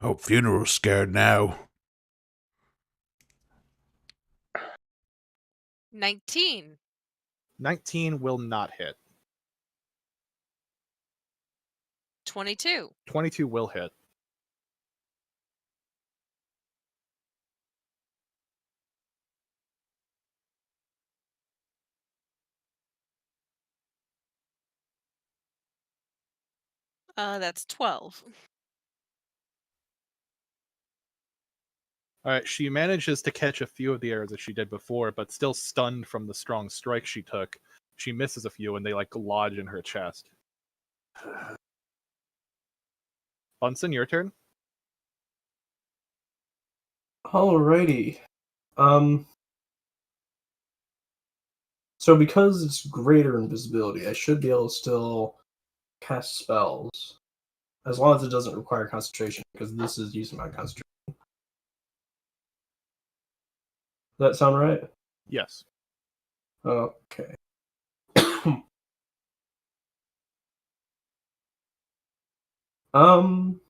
Hope Funeral's scared now. 19. 19 will not hit. 22. 22 will hit. That's 12. All right, she manages to catch a few of the arrows that she did before, but still stunned from the strong strike she took. She misses a few, and they like lodge in her chest. Bunsen, your turn. Alrighty. So because it's greater invisibility, I should be able to still cast spells. As long as it doesn't require concentration, because this is using my concentration. Does that sound right? Yes. Okay. um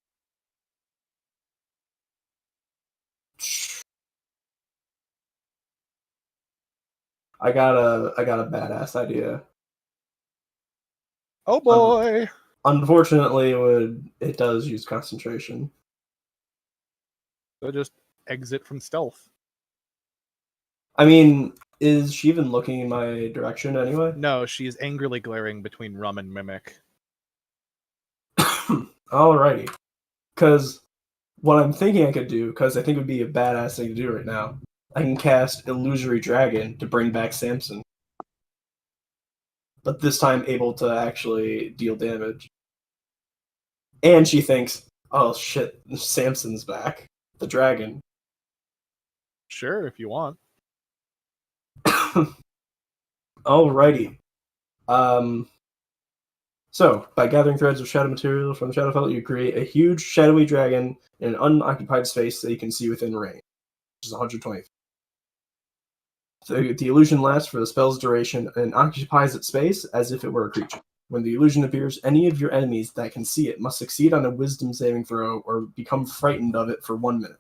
I got a badass idea. Oh boy. Unfortunately, it does use concentration. So just exit from stealth. I mean, is she even looking in my direction anyway? No, she is angrily glaring between Rum and Mimic. Alrighty. Because what I'm thinking I could do, because I think it would be a badass thing to do right now, I can cast Illusory Dragon to bring back Samson. But this time able to actually deal damage. And she thinks, oh shit, Samson's back. The dragon. Sure, if you want. Alrighty. So, by gathering threads of shadow material from the Shadowfell, you create a huge shadowy dragon in an unoccupied space that you can see within range, which is 120 feet. The illusion lasts for the spell's duration and occupies its space as if it were a creature. When the illusion appears, any of your enemies that can see it must succeed on a wisdom saving throw or become frightened of it for 1 minute.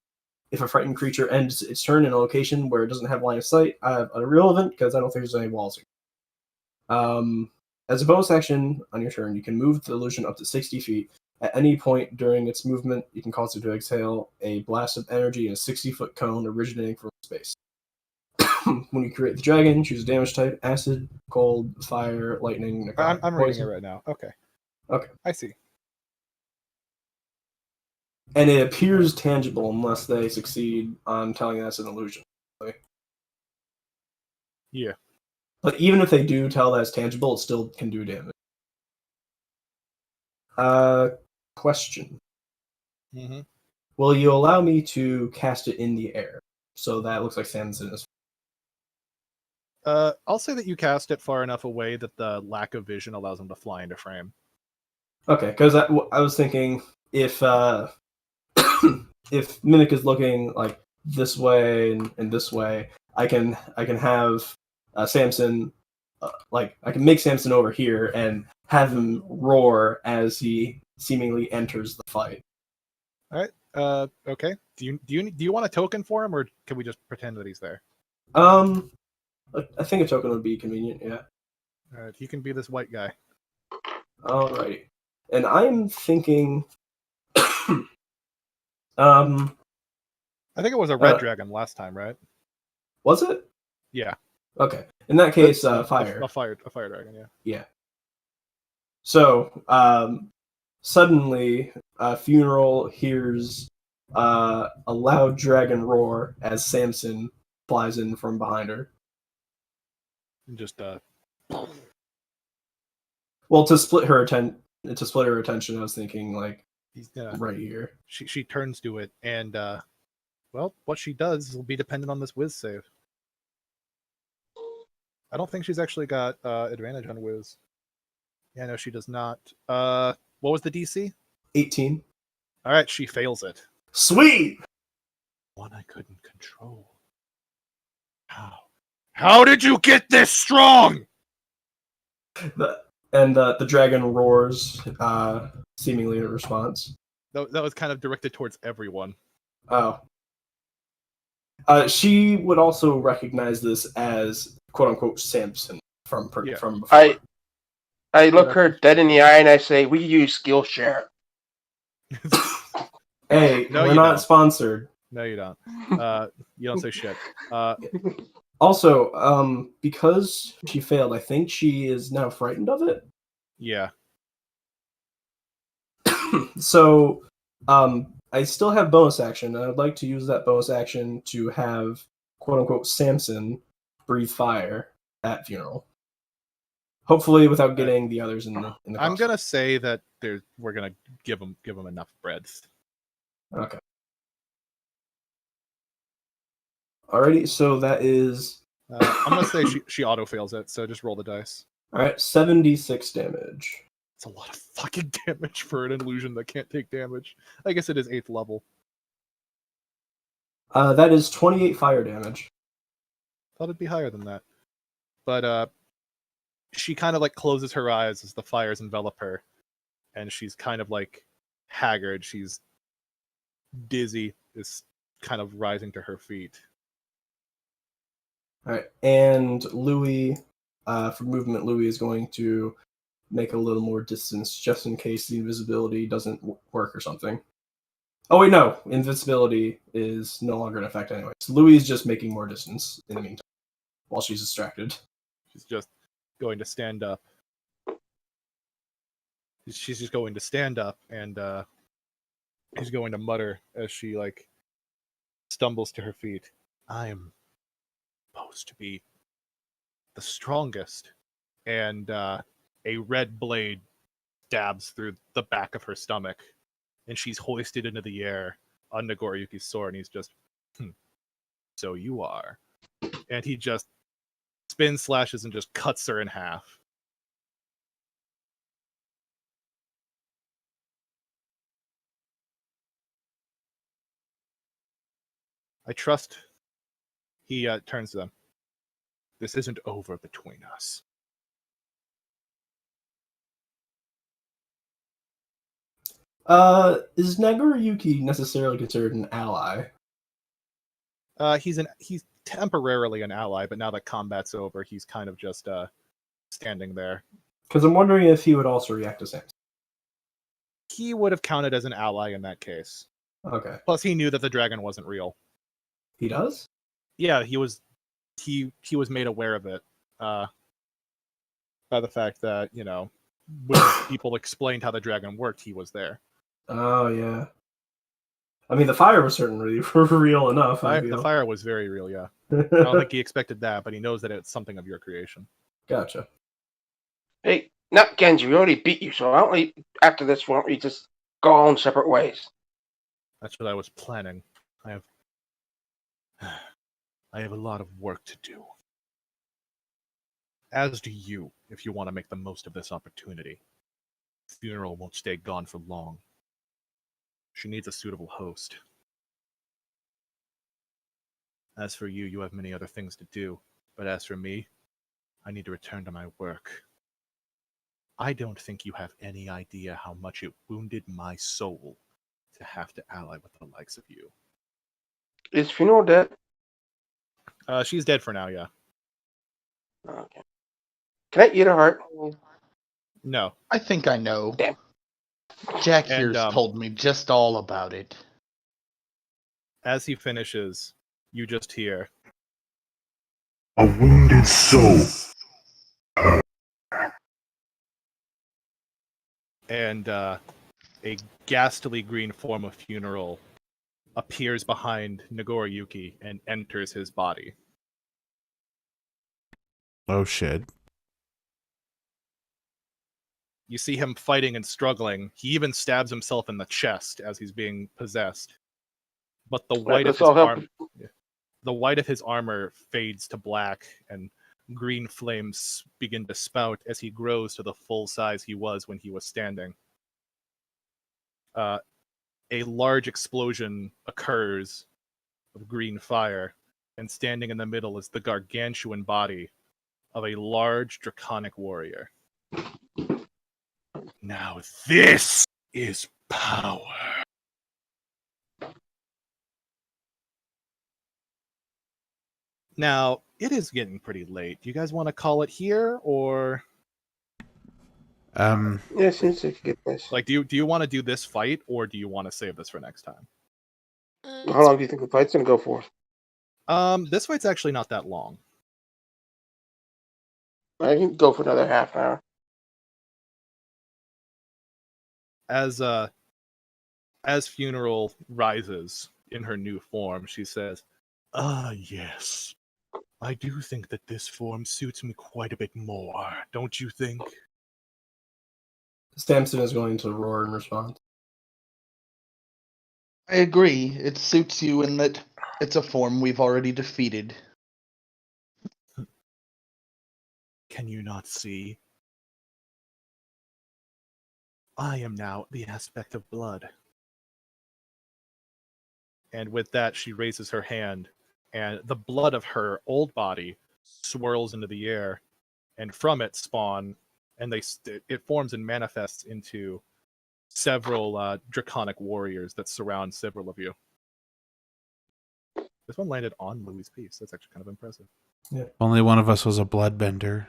If a frightened creature ends its turn in a location where it doesn't have line of sight, irrelevant because I don't think there's any walls here. As a bonus action on your turn, you can move the illusion up to 60 feet. At any point during its movement, you can cause it to exhale a blast of energy in a 60-foot cone originating from space. When you create the dragon, choose a damage type: acid, cold, fire, lightning, necrotic, I'm reading it poison. right now. Okay. Okay. I see. And it appears tangible unless they succeed on telling that's an illusion. Yeah. But even if they do tell that it's tangible, it still can do damage. Question. Mm-hmm. Will you allow me to cast it in the air? So that looks like Samson is. I'll say that you cast it far enough away that the lack of vision allows him to fly into frame. Okay, because I was thinking if if Mimic is looking like this way and this way, I can have Samson like I can make Samson over here and have him roar as he seemingly enters the fight. All right. Okay. Do you want a token for him, or can we just pretend that he's there? I think a token would be convenient. Yeah. All right. He can be this white guy. Alrighty. And I'm thinking. I think it was a red dragon last time, right? Was it? Yeah. Okay. In that case, fire. A fire dragon. Yeah. Yeah. So, suddenly, Funeral hears a loud dragon roar as Samson flies in from behind her. And just Well, to split her attention, I was thinking like he's right here. She turns to it, and well, what she does will be dependent on this whiz save. I don't think she's actually got advantage on Wiz. Yeah, no, she does not. What was the DC? 18. All right, she fails it. Sweet! One I couldn't control. How did you get this strong? The dragon roars, seemingly in response. That was kind of directed towards everyone. Oh. She would also recognize this as "quote unquote" Samson from before. I look her dead in the eye and I say, "We use Skillshare." Hey, No, we're you not don't. sponsored. No, you don't. You don't say shit. Also, because she failed, I think she is now frightened of it. Yeah. So, I still have bonus action, and I'd like to use that bonus action to have "quote unquote" Samson breathe fire at funeral. Hopefully, without getting the others in the. I'm gonna say that we're gonna give them enough breadth. Okay. Alrighty, so that is. I'm gonna say she auto fails it, so just roll the dice. All right, 76 damage. It's a lot of fucking damage for an illusion that can't take damage. I guess it is 8th level. That is 28 fire damage. Thought it'd be higher than that. But she kind of like closes her eyes as the fires envelop her, and she's kind of like haggard. She's dizzy, is kind of rising to her feet. All right, and Louis, for movement, Louis is going to make a little more distance just in case the invisibility doesn't work or something. Oh wait, no, invisibility is no longer in effect anyway. So Louis is just making more distance in the meantime while she's distracted. She's just going to stand up. She's just going to stand up, and she's going to mutter as she like stumbles to her feet. I am supposed to be the strongest, and a red blade stabs through the back of her stomach, and she's hoisted into the air on Nagoriyuki's sword, and he's just, so you are. And he just spin slashes and just cuts her in half. I trust. He turns to them. This isn't over between us. Is Nagoriyuki necessarily considered an ally? He's temporarily an ally, but now that combat's over, he's kind of just standing there. Because I'm wondering if he would also react to Samson. He would have counted as an ally in that case. Okay. Plus, he knew that the dragon wasn't real. He does? Yeah, he was made aware of it by the fact that, when people explained how the dragon worked, he was there. Oh, yeah. I mean, the fire was certainly real enough. The fire was very real, yeah. I don't think he expected that, but he knows that it's something of your creation. Gotcha. Hey, not Genji, we already beat you, so after this, why don't we just go our own separate ways? That's what I was planning. I have a lot of work to do. As do you, if you want to make the most of this opportunity. Funeral won't stay gone for long. She needs a suitable host. As for you, you have many other things to do. But as for me, I need to return to my work. I don't think you have any idea how much it wounded my soul to have to ally with the likes of you. Is Funeral dead? She's dead for now, yeah. Okay. Can I eat her heart? No. I think I know. Damn. Jack And, here's told me just all about it. As he finishes, you just hear, A wounded soul. and a ghastly green form of Funeral appears behind Nagoriyuki and enters his body. Oh shit. You see him fighting and struggling. He even stabs himself in the chest as he's being possessed. But the white of his armor fades to black, and green flames begin to spout as he grows to the full size he was when he was standing. A large explosion occurs of green fire, and standing in the middle is the gargantuan body of a large draconic warrior. Now this is power. Now, it is getting pretty late. Do you guys want to call it here, or Yeah, it seems like a good place. like do you want to do this fight, or do you want to save this for next time? How long do you think the fight's gonna go for? This fight's actually not that long. I can go for another half an hour. As Funeral rises in her new form, she says, "Ah, yes. I do think that this form suits me quite a bit more, don't you think?" Samson is going to roar in response. I agree. It suits you in that it's a form we've already defeated. Can you not see? I am now the aspect of blood. And with that, she raises her hand, and the blood of her old body swirls into the air, and from it spawn, and it forms and manifests into several draconic warriors that surround several of you. This one landed on Louis' piece. That's actually kind of impressive. Only one of us was a bloodbender.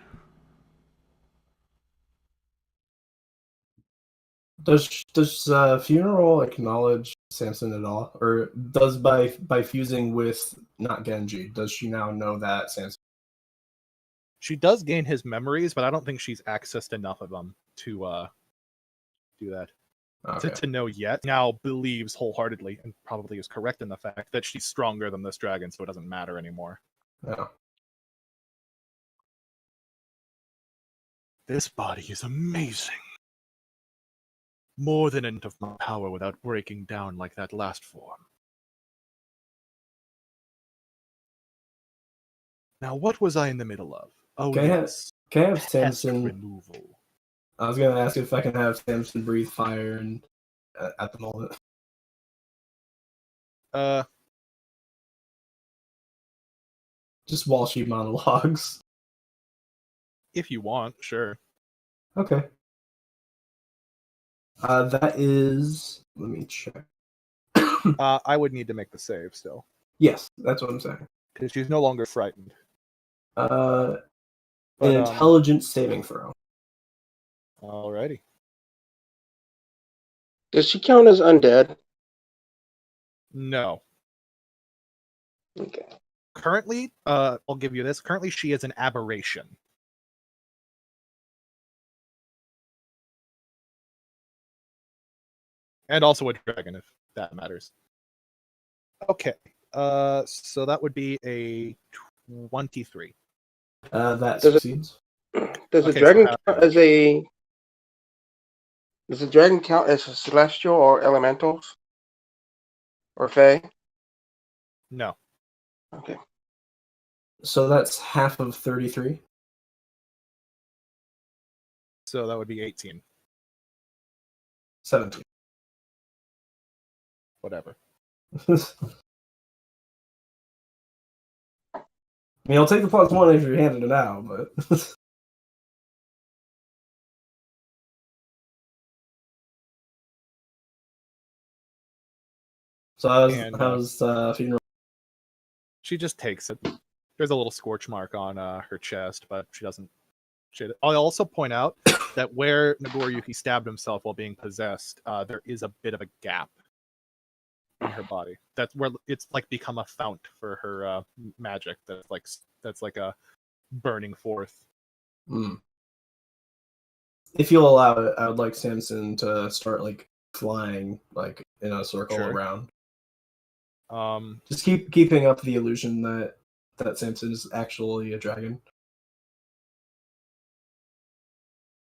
Does Funeral acknowledge Samson at all, or does by fusing with not Genji, does she now know that Samson? She does gain his memories, but I don't think she's accessed enough of them to do that. Okay. To know yet. Now believes wholeheartedly, and probably is correct in the fact that she's stronger than this dragon, so it doesn't matter anymore. Yeah. This body is amazing. More than enough of my power without breaking down like that last form. Now, what was I in the middle of? Oh, Can yes. I have Pest Samson? removal. I was gonna ask if I can have Samson breathe fire and at the moment. Just while she monologues. If you want, sure. Okay. That is. Let me check. I would need to make the save still, Yes, that's what I'm saying. because she's no longer frightened. An But, intelligence saving throw. Alrighty. Does she count as undead? No. Okay. Currently, I'll give you this. Currently, she is an aberration. And also a dragon, if that matters. Okay. So that would be a 23. That Does it- succeeds. Does the Okay, dragon so count as a? Does the dragon count as a celestial or elementals? Or fae? No. Okay. So that's half of 33. So that would be 18. 17. Whatever. I mean, I'll take the +1 if you're handing it out, but so how's funeral? She just takes it. There's a little scorch mark on her chest, but she doesn't shit it. I'll also point out that where Nagoriyuki stabbed himself while being possessed, there is a bit of a gap in her body. That's where it's like become a fount for her magic. That's like a burning forth. Mm. If you'll allow it, I would like Samson to start like flying like in a circle Sure. around. Um, Just keeping up the illusion that Samson is actually a dragon.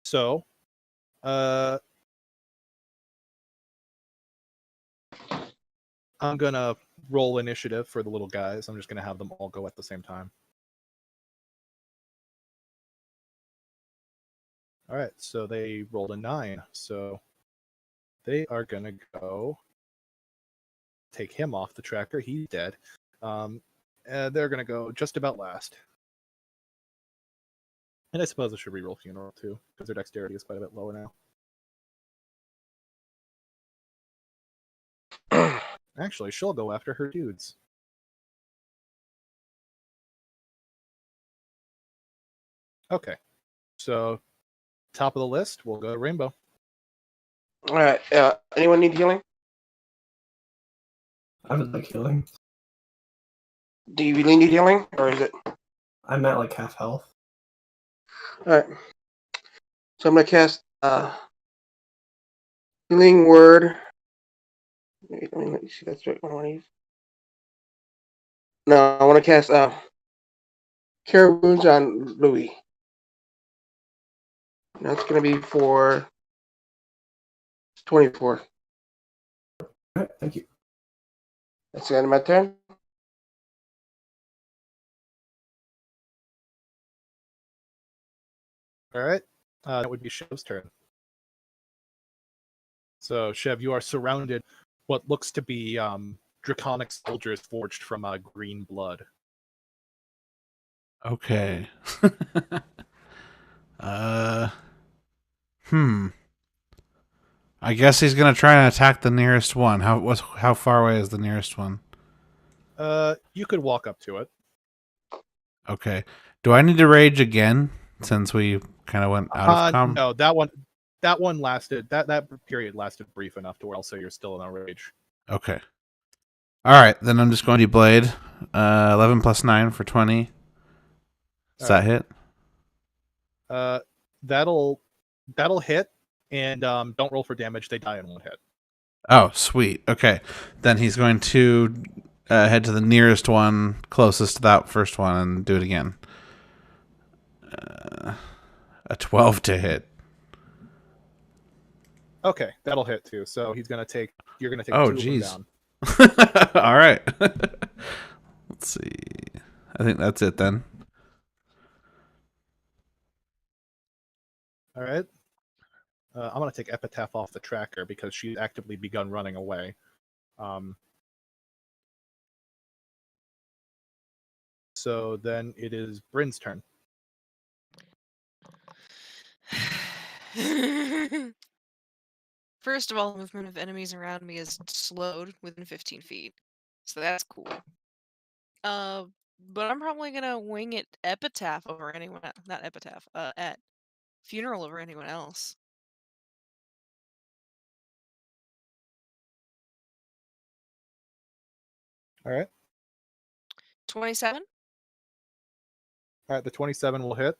so, I'm gonna roll initiative for the little guys. I'm just gonna have them all go at the same time. All right, so they rolled a 9. So they are going to go take him off the tracker. He's dead. They're going to go just about last. And I suppose I should reroll Funeral too, because their dexterity is quite a bit lower now. Actually, she'll go after her dudes. Okay. So, top of the list, we'll go to Rainbow. All right. Anyone need healing? I would like healing. Do you really need healing, or is it? I'm at like half health. All right. So I'm gonna cast healing word. Wait, let me see. That's the right one I want to use. No, I want to cast cure wounds on Louis. That's gonna be for 24. All right, thank you. That's the end of my turn. All right. That would be Shev's turn. So, Shev, you are surrounded what looks to be draconic soldiers forged from green blood. Okay. I guess he's gonna try and attack the nearest one. How far away is the nearest one? You could walk up to it. Okay. Do I need to rage again since we kind of went out of com? No, that one lasted. That period lasted brief enough to where also you're still in a rage. Okay. All right, then I'm just going to blade. 11 plus 9 for 20. Does that hit? That'll hit, and don't roll for damage. They die in one hit. Oh, sweet. Okay, then he's going to head to the nearest one, closest to that first one, and do it again. A 12 to hit. Okay, that'll hit too. So you're gonna take Oh, 2 of them jeez. down. All right. Let's see. I think that's it then. All right. I'm gonna take Epitaph off the tracker because she's actively begun running away. So then it is Bryn's turn. First of all, movement of enemies around me is slowed within 15 feet. So that's cool. But I'm probably gonna wing it Epitaph over anyone not Epitaph, at Funeral over anyone else. All right. 27? All right, the 27 will hit.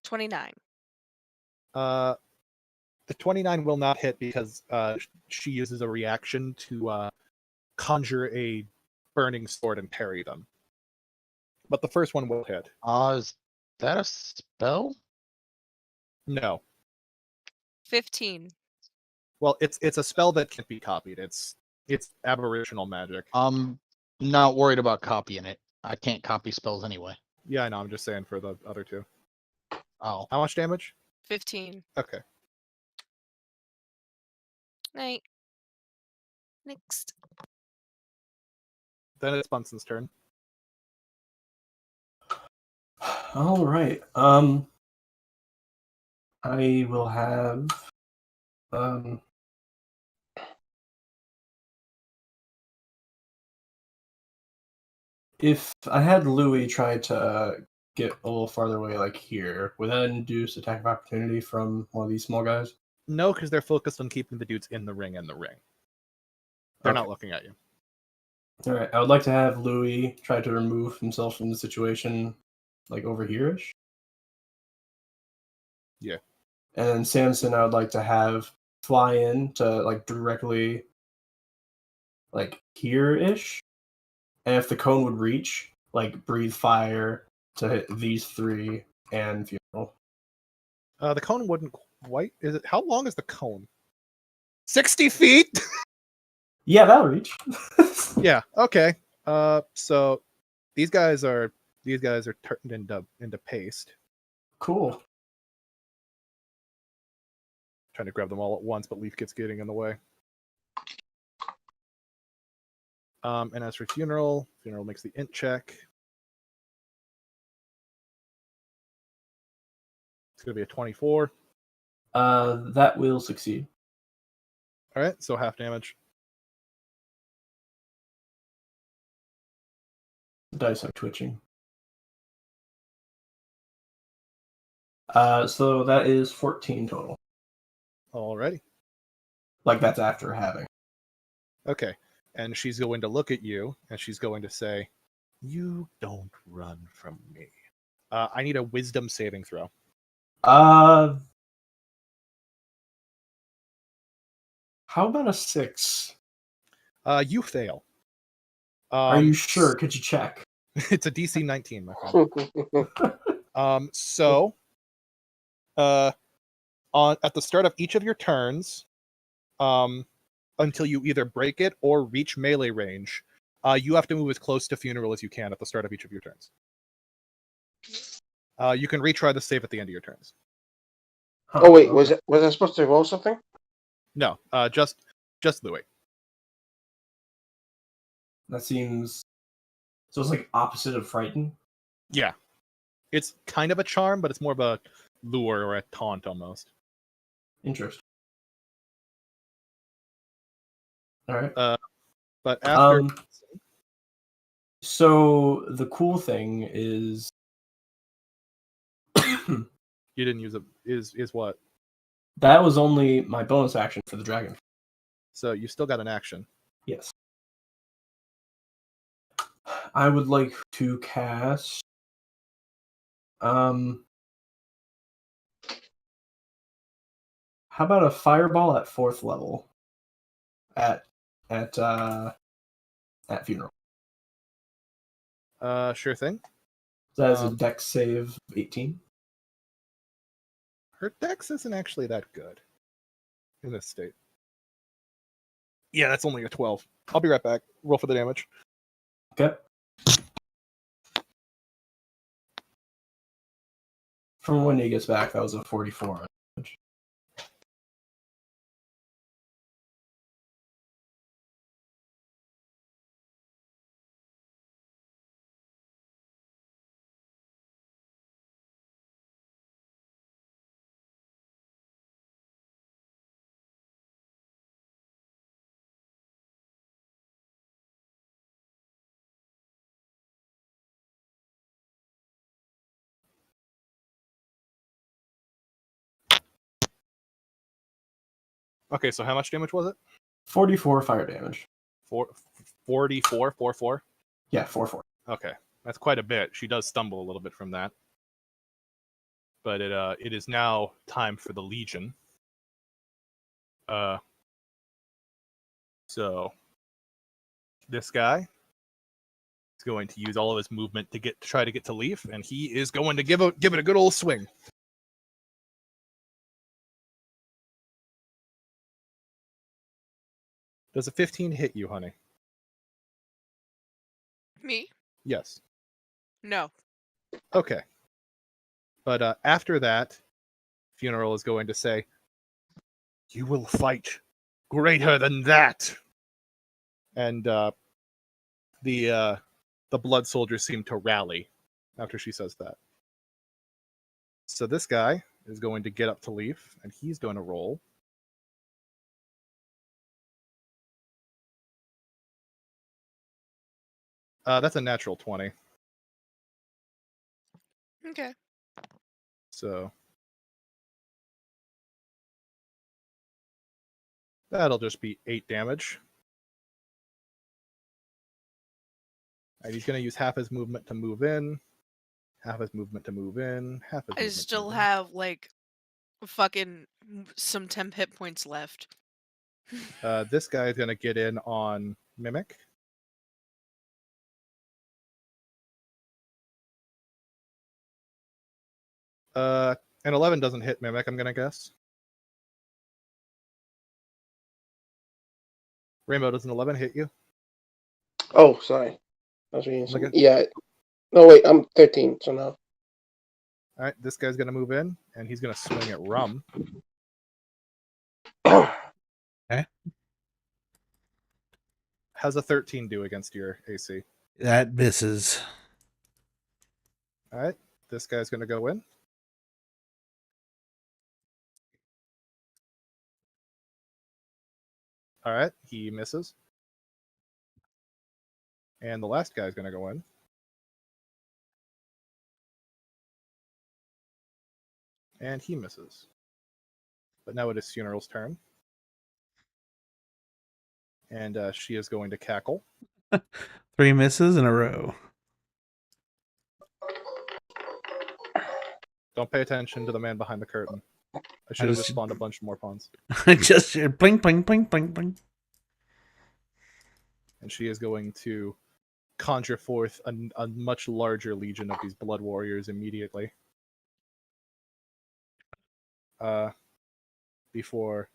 29. The 29 will not hit because she uses a reaction to conjure a burning sword and parry them. But the first one will hit. Is that a spell? No. 15. Well, it's a spell that can't be copied. It's aboriginal magic. I'm not worried about copying it. I can't copy spells anyway. Yeah, I know. I'm just saying for the other two. Oh. How much damage? 15. Okay. Night. Next. Then it's Bunsen's turn. All right. I will have if I had Louis try to get a little farther away, like here, would that induce attack of opportunity from one of these small guys? No, because they're focused on keeping the dudes in the ring and the ring. They're Okay. not looking at you. All right. I would like to have Louis try to remove himself from the situation, like over here-ish. Yeah. And then Samson, I would like to have fly in to like directly, like here-ish. And if the cone would reach, like breathe fire to hit these three and Funeral. The cone wouldn't quite. Is it? How long is the cone? 60 feet. Yeah, that'll reach. Yeah. Okay. So these guys are These guys are turned into paste. Cool. Trying to grab them all at once, but Leaf gets getting in the way. And as for Funeral makes the int check. It's going to be a 24. That will succeed. All right, so half damage. The dice are twitching. So that is 14 total. Alrighty. Like, that's after having. Okay. And she's going to look at you, and she's going to say, "You don't run from me." I need a wisdom saving throw. How about a 6? You fail. Are you sure? Could you check? It's a DC 19, my friend. So, at the start of each of your turns, until you either break it or reach melee range, you have to move as close to Funeral as you can at the start of each of your turns. You can retry the save at the end of your turns. Huh, Oh wait, okay. was I supposed to roll something? No, just Louis. That seems... So it's like opposite of frighten? Yeah, it's kind of a charm, but it's more of a lure or a taunt almost. Interesting. Alright. But after, So the cool thing is... you didn't use it. Is what? That was only my bonus action for the dragon. So you still got an action. Yes. I would like to cast... How about a fireball at 4th level? At Funeral. Sure thing. That is a dex save 18. Her dex isn't actually that good in this state. Yeah, that's only a 12. I'll be right back. Roll for the damage. Okay. From when he gets back, that was a 44. Okay, so how much damage was it? 44 fire damage. 44, 4. Yeah, 4-4. Okay, that's quite a bit. She does stumble a little bit from that. But it is now time for the Legion. So this guy is going to use all of his movement to try to get to Leaf, and he is going to give it a good old swing. Does a 15 hit you, honey? Me? Yes. No. Okay. But after that, Funeral is going to say, "You will fight greater than that." And the blood soldiers seem to rally after she says that. So this guy is going to get up to Leaf, and he's going to roll. That's a natural 20. Okay. So that'll just be 8 damage. And he's going to use half his movement to move in, half his movement to move in, half his I movement still to move have like fucking some temp hit points left. in. This guy is going to get in on Mimic. An 11 doesn't hit Mimic, I'm going to guess. Rainbow, does an 11 hit you? Oh, sorry. I was reading Okay. something. Yeah, No, wait, I'm 13, so no. All right, this guy's gonna move in, and he's gonna swing at Rum. How's a 13 do against your AC? That misses. All right, this guy's gonna go in. All right, he misses. And the last guy's gonna go in. And he misses. But now it is Funeral's turn. And she is going to cackle. 3 misses in a row. Don't pay attention to the man behind the curtain. I should have just spawned a bunch more pawns. Just blink, blink, blink, blink, blink. And she is going to conjure forth a much larger legion of these blood warriors immediately. Before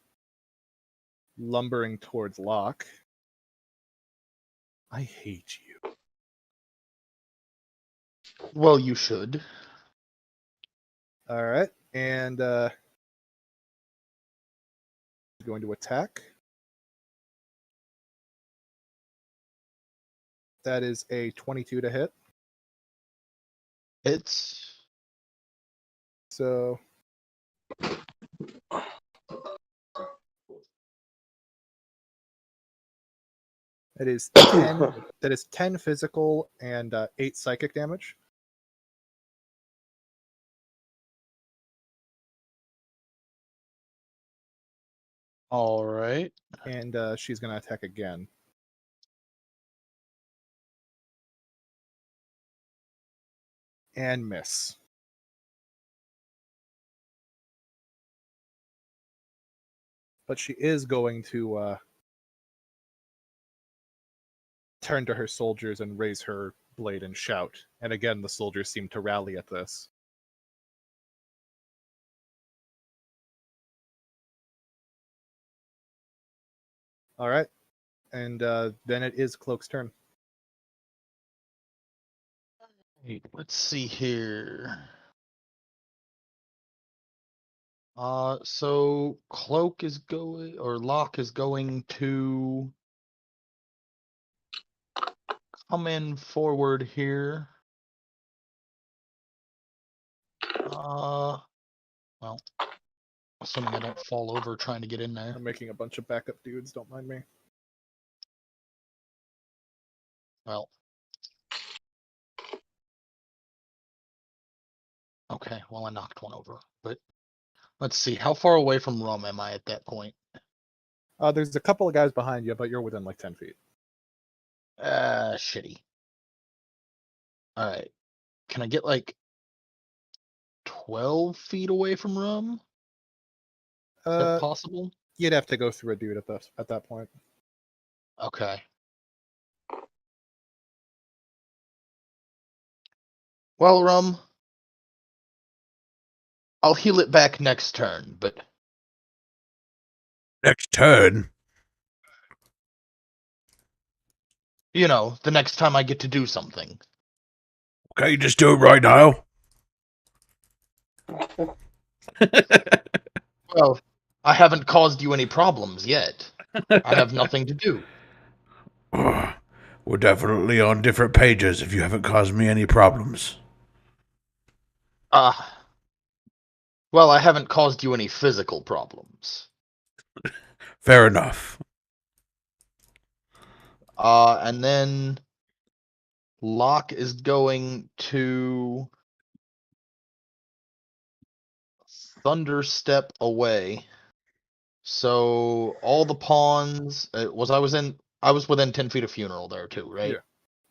lumbering towards Locke. I hate you. Well, you should. All right, and going to attack. That is a 22 to hit. It's So that is 10. That is 10 physical and 8 psychic damage. all right. And she's going to attack again. And miss. But she is going to turn to her soldiers and raise her blade and shout. And again, the soldiers seem to rally at this. All right. And then it is Cloak's turn. Hey, let's see here. So Cloak is going, or Locke is going to come in forward here. Well, assuming I don't fall over trying to get in there. I'm making a bunch of backup dudes, don't mind me. Well. Okay, well I knocked one over, but let's see, how far away from Rum am I at that point? There's a couple of guys behind you, but you're within like 10 feet. Shitty. Alright. Can I get like 12 feet away from Rum? Is that possible? You'd have to go through a dude at that point. Okay. Well, Rum, I'll heal it back next turn, but Next turn. you know, the next time I get to do something. Okay, just do it right now. Well, I haven't caused you any problems yet. I have nothing to do. We're definitely on different pages if you haven't caused me any problems. Well, I haven't caused you any physical problems. Fair enough. And then Locke is going to thunder step away. So all the pawns I was within 10 feet of Funeral there too, right?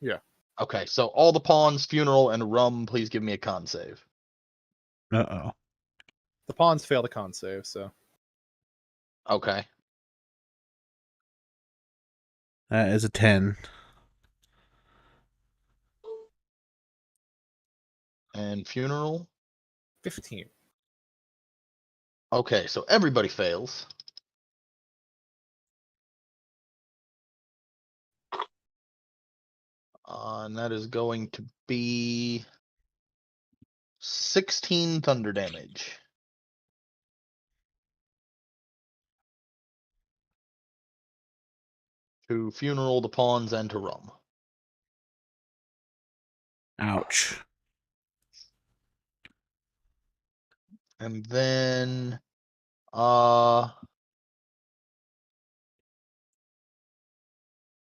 Yeah. Okay, so all the pawns, Funeral, and Rum, please give me a con save. Uh-oh. The pawns fail the con save, so. Okay. That is a 10. And Funeral? 15. Okay, so everybody fails. And that is going to be 16 thunder damage. To Funeral, the Pawns, and to Rum. Ouch. And then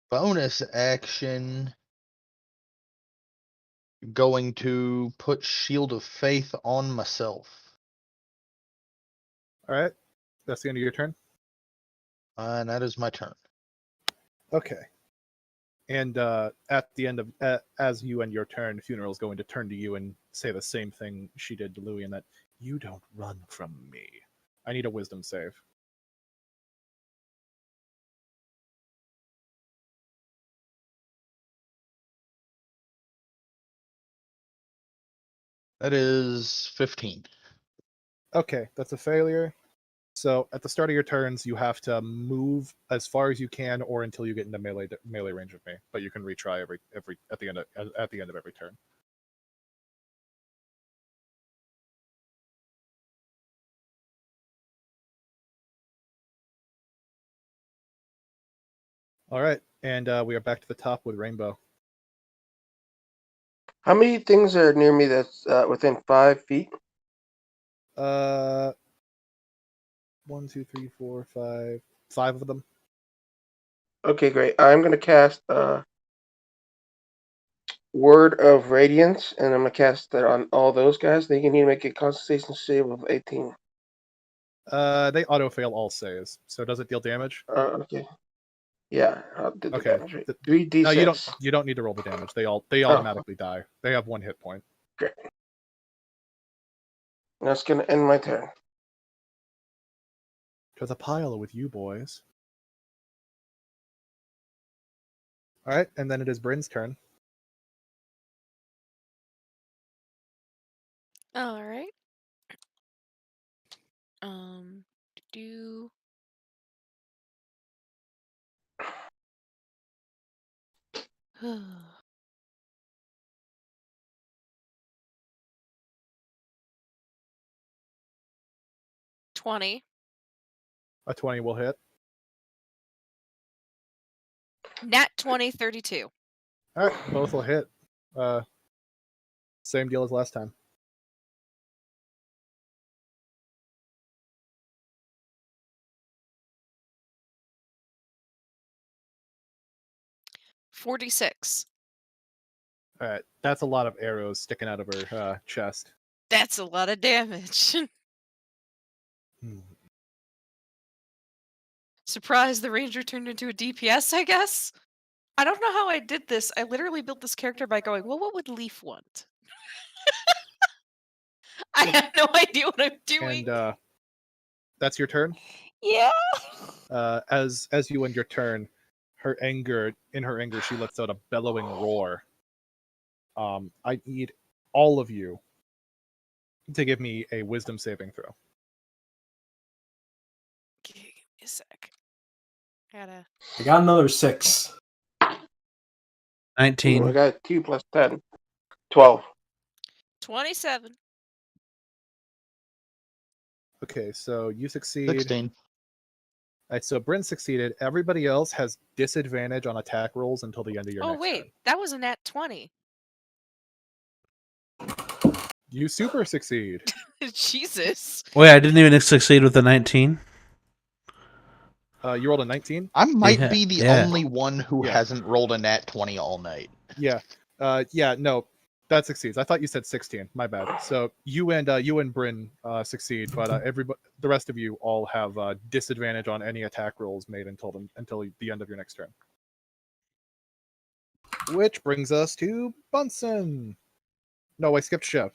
bonus action, going to put Shield of Faith on myself. All right, that's the end of your turn. And that is my turn. Okay. And at the end of as you end your turn, Funeral's going to turn to you and say the same thing she did to Louis, in that you don't run from me. I need a wisdom save. That is 15. Okay, that's a failure. So at the start of your turns, you have to move as far as you can, or until you get into melee range of me. But you can retry every at the end of every turn. All right, and we are back to the top with Rainbow. How many things are near me that's within 5 feet? 1, 2, 3, 4, 5. 5 of them. Okay, great. I'm going to cast Word of Radiance, and I'm going to cast that on all those guys. They can need to make a Constitution save of 18. They auto fail all saves. So does it deal damage? Okay. Yeah, I'll do the Okay. damage rate. 3d6. No, you don't need to roll the damage. They automatically die. They have 1 hit point. Great. That's going to end my turn. To the pile with you boys. All right, and then it is Bryn's turn. All right. Do 20. A 20 will hit. Nat 20, 32. All right, both will hit. Same deal as last time. $46. All right, that's a lot of arrows sticking out of her chest. That's a lot of damage. Surprise, the ranger turned into a DPS, I guess? I don't know how I did this. I literally built this character by going, well, what would Leaf want? I have no idea what I'm doing. And that's your turn. Yeah. As you end your turn, in her anger, she lets out a bellowing roar. I need all of you to give me a wisdom saving throw. Give me a sec. Gotta. I got another 6. 19. Ooh, I got 2 plus 10. 12. 27. Okay, so you succeed. 16. All right, so Bryn succeeded. Everybody else has disadvantage on attack rolls until the end of your Oh, next wait. turn. That was a nat 20. You super succeed. Jesus. Wait, I didn't even succeed with the 19. You rolled a 19? I might Yeah, be the yeah. only one who Yeah. hasn't rolled a nat 20 all night. Yeah. No, that succeeds. I thought you said 16. My bad. So you and Bryn succeed, but the rest of you all have disadvantage on any attack rolls made until the end of your next turn. Which brings us to Bunsen. No, I skipped Chev.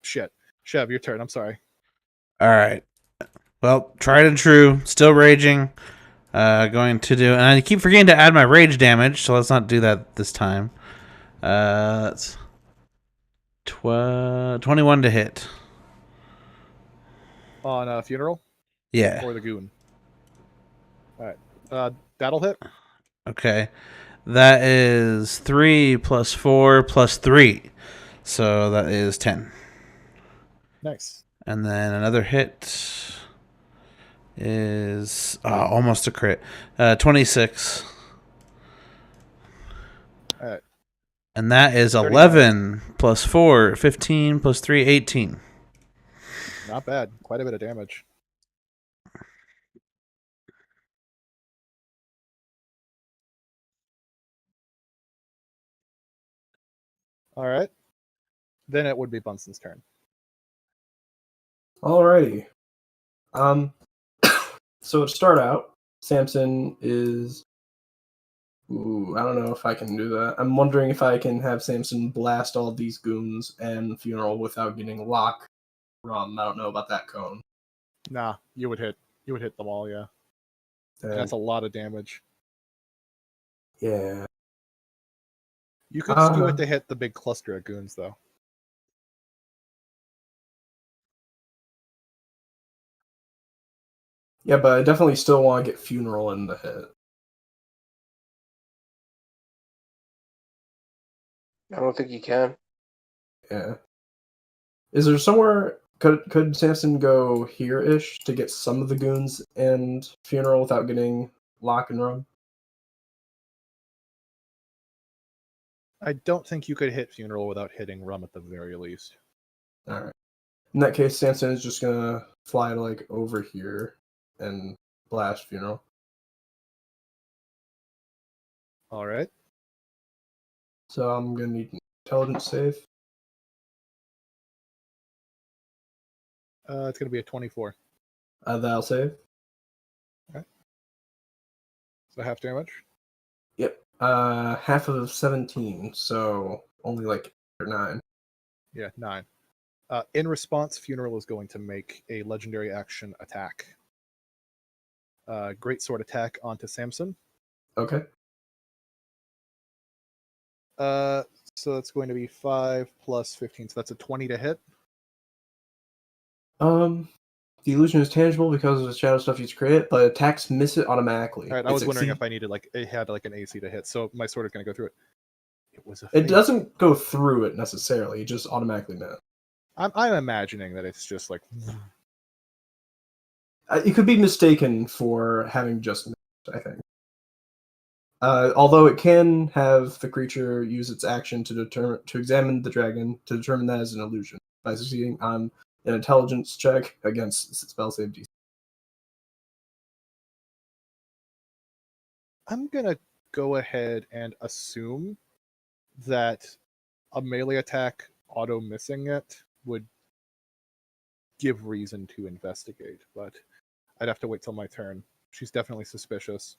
Shit. Chev, your turn. I'm sorry. All right. Well, tried and true. Still raging. Going to do, and I keep forgetting to add my rage damage, so let's not do that this time. That's 21 to hit. On a funeral? Yeah. Or the goon? All right. That'll hit. Okay. That is 3 plus 4 plus 3. So that is 10. Nice. And then another hit is almost a crit. 26. All right. And that is 30 11 plus 4, 15 plus 3, 18. Not bad. Quite a bit of damage. All right. Then it would be Bunsen's turn. Alrighty. So to start out, Samson is. Ooh, I don't know if I can do that. I'm wondering if I can have Samson blast all these goons and funeral without getting lock rum. I don't know about that cone. Nah, you would hit them all, yeah. And that's a lot of damage. Yeah. You could skew it to hit the big cluster of goons, though. Yeah, but I definitely still want to get funeral in the hit. I don't think you can. Yeah. Is there somewhere could Samson go here-ish to get some of the goons and funeral without getting lock and rum? I don't think you could hit funeral without hitting rum at the very least. Alright. In that case, Samson is just gonna fly to like over here and blast funeral. All right. So I'm gonna need an intelligence save. It's going to be a 24. That'll save. So half damage. Yep. Half of 17, so only like 8 or 9. Yeah, 9. In response, funeral is going to make a legendary action attack. Great sword attack onto Samson. Okay. So that's going to be 5 plus 15. So that's a 20 to hit. The illusion is tangible because of the shadow stuff you create, but attacks miss it automatically. All right, I was wondering if I needed it had like an AC to hit. So my sword is going to go through it. It was a. It doesn't go through it necessarily; it just automatically miss. I'm imagining that it's just like. It could be mistaken for having just missed, I think. Although it can have the creature use its action to examine the dragon to determine that as an illusion by succeeding on an intelligence check against spell save DC. I'm gonna go ahead and assume that a melee attack auto missing it would give reason to investigate, but I'd have to wait till my turn. She's definitely suspicious.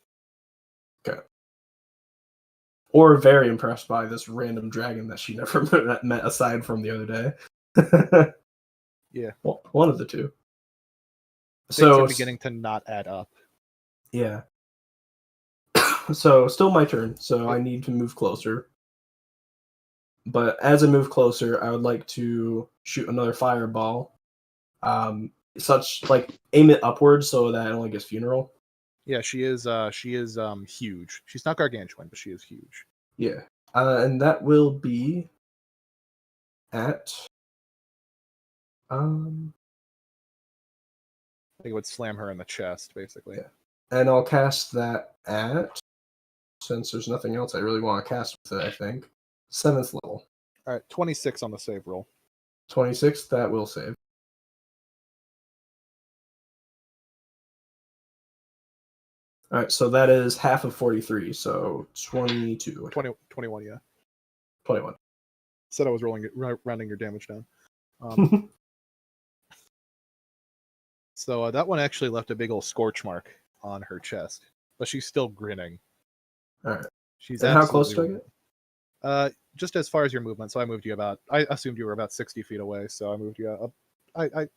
Okay. Or very impressed by this random dragon that she never met aside from the other day. Yeah. Well, one of the two. Things are beginning to not add up. Yeah. So still my turn, so I need to move closer. But as I move closer, I would like to shoot another fireball. Aim it upwards so that it only gets funeral. Yeah, she is huge. She's not gargantuan, but she is huge. Yeah. And that will be at I think it would slam her in the chest, basically. Yeah. And I'll cast that at, since there's nothing else I really want to cast with it, I think, 7th level. All right, 26 on the save roll. 26, that will save. All right, so that is half of 43, so 22. 21, yeah. 21. Said I was rounding your damage down. So that one actually left a big old scorch mark on her chest, but she's still grinning. All right. She's and how close do I get? Just as far as your movement. So I moved you about. I assumed you were about 60 feet away, so I moved you up.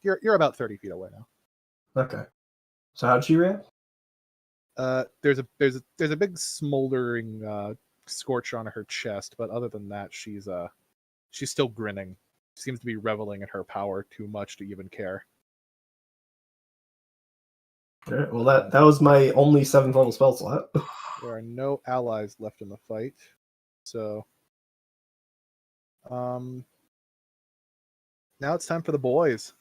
You're about 30 feet away now. Okay. So how'd she react? There's a big smoldering scorch on her chest, but other than that, she's still grinning. She seems to be reveling in her power too much to even care. All right, well, that was my only 7th level spell slot. There are no allies left in the fight. So now it's time for the boys.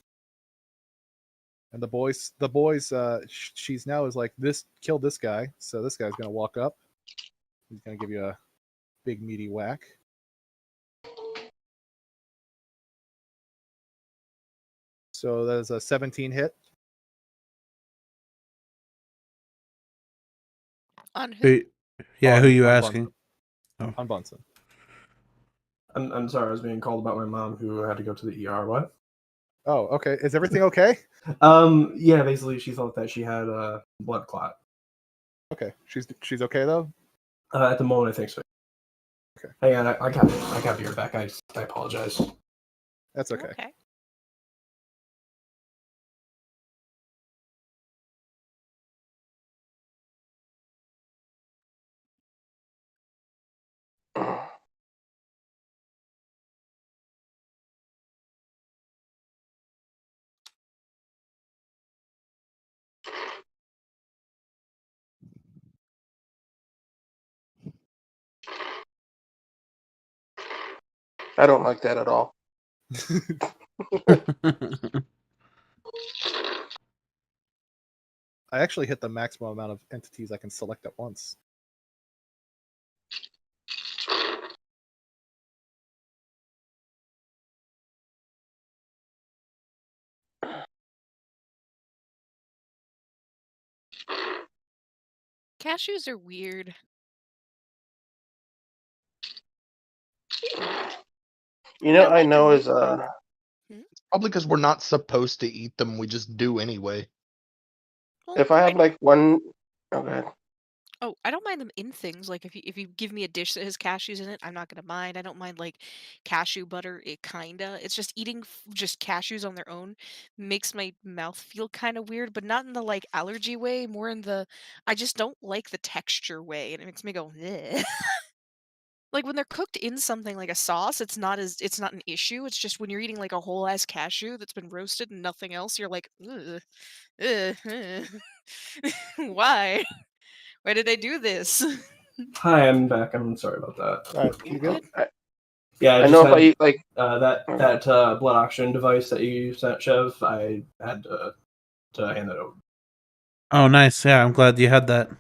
And the boys, she's now is like, this killed this guy. So this guy's gonna walk up. He's gonna give you a big meaty whack. So that is a 17 hit. On who? Who, yeah, who you on asking? Bunsen. On Bunsen. I'm sorry, I was being called about my mom who had to go to the ER. What? Oh, okay. Is everything okay? Yeah, basically she thought that she had a blood clot. Okay. She's okay though? At the moment, I think so. Okay. Hang on, I got your back. I apologize. That's okay. Okay. I don't like that at all. I actually hit the maximum amount of entities I can select at once. Cashews are weird. You know, I I like know them. is Probably because we're not supposed to eat them. We just do anyway. Well, if I have like one. Okay. Oh, I don't mind them in things. Like if you give me a dish that has cashews in it, I'm not gonna mind. I don't mind like cashew butter. It kinda. It's just eating just cashews on their own makes my mouth feel kind of weird, but not in the like allergy way. More in the I just don't like the texture way, and it makes me go. "Bleh." Like when they're cooked in something like a sauce, it's not an issue. It's just when you're eating like a whole ass cashew that's been roasted and nothing else, you're like, ugh, ugh, ugh. Why? Why did they do this? Hi, I'm back. I'm sorry about that. All right, you good? Yeah, I I just know if had I eat like that blood oxygen device that you sent, Chev. I had to hand that over. Oh, nice. Yeah, I'm glad you had that.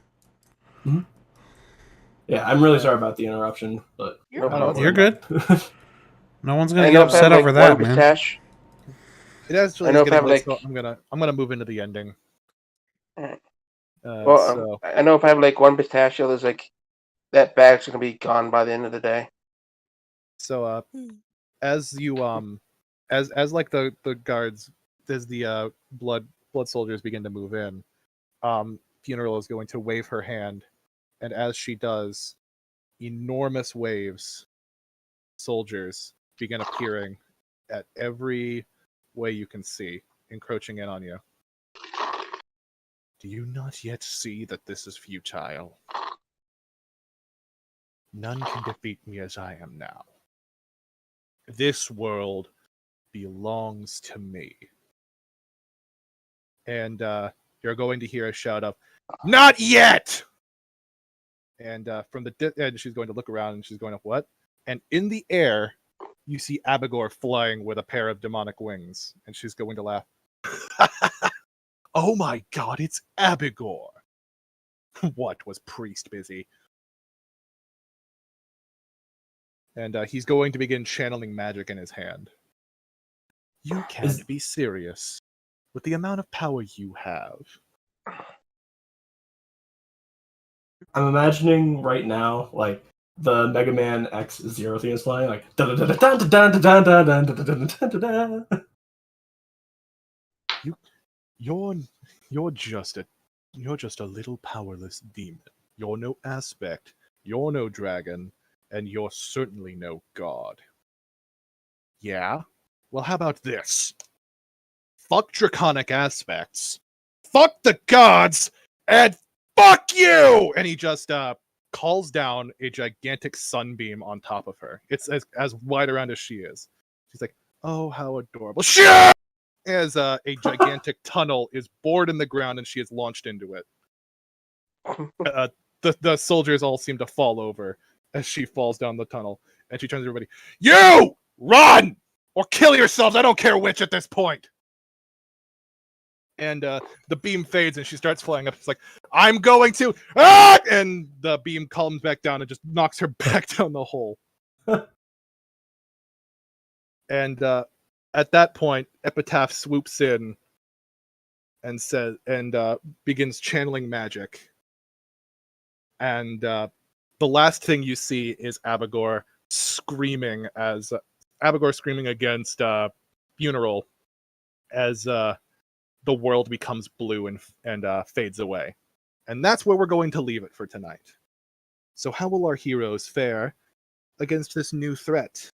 Yeah, I'm really sorry about the interruption, but You're No problem. You're good. No one's gonna I get know if I upset have over like that, one man. pistache. It actually I is know if I getting have, late, like- so I'm gonna move into the ending. Alright. So I know if I have like one pistachio, there's like that bag's gonna be gone by the end of the day. so Hmm. as you as like the guards, as the blood soldiers begin to move in, Funeral is going to wave her hand, and as she does, enormous waves, soldiers begin appearing at every way you can see, encroaching in on you. Do you not yet see that this is futile? None can defeat me as I am now. This world belongs to me. And you're going to hear a shout of, "Not yet!" And from the and she's going to look around and she's going, "What?" And in the air, you see Abigor flying with a pair of demonic wings, and she's going to laugh. Oh my god, it's Abigor! What, was Priest busy? And he's going to begin channeling magic in his hand. You can't be serious with the amount of power you have. I'm imagining right now, like the Mega Man X Zero theme is playing, like. You're just a little powerless demon. You're no aspect, you're no dragon, and you're certainly no god. Yeah? Well, how about this? Fuck draconic aspects, fuck the gods, and fuck you! And he just calls down a gigantic sunbeam on top of her. It's as wide around as she is. She's like, oh, how adorable. Shit! As a gigantic tunnel is bored in the ground and she is launched into it. the soldiers all seem to fall over as she falls down the tunnel, and she turns to everybody. You run or kill yourselves. I don't care which at this point. And the beam fades, and she starts flying up. It's like, I'm going to, and the beam comes back down and just knocks her back down the hole. And at that point, Epitaph swoops in and says, and begins channeling magic. And the last thing you see is Abigor screaming against Funeral as the world becomes blue and fades away. And that's where we're going to leave it for tonight. So how will our heroes fare against this new threat?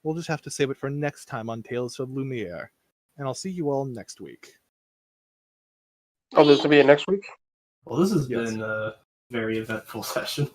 We'll just have to save it for next time on Tales of Lumiere. And I'll see you all next week. Oh, this will be it next week? Well, this has Yes. been a very eventful session.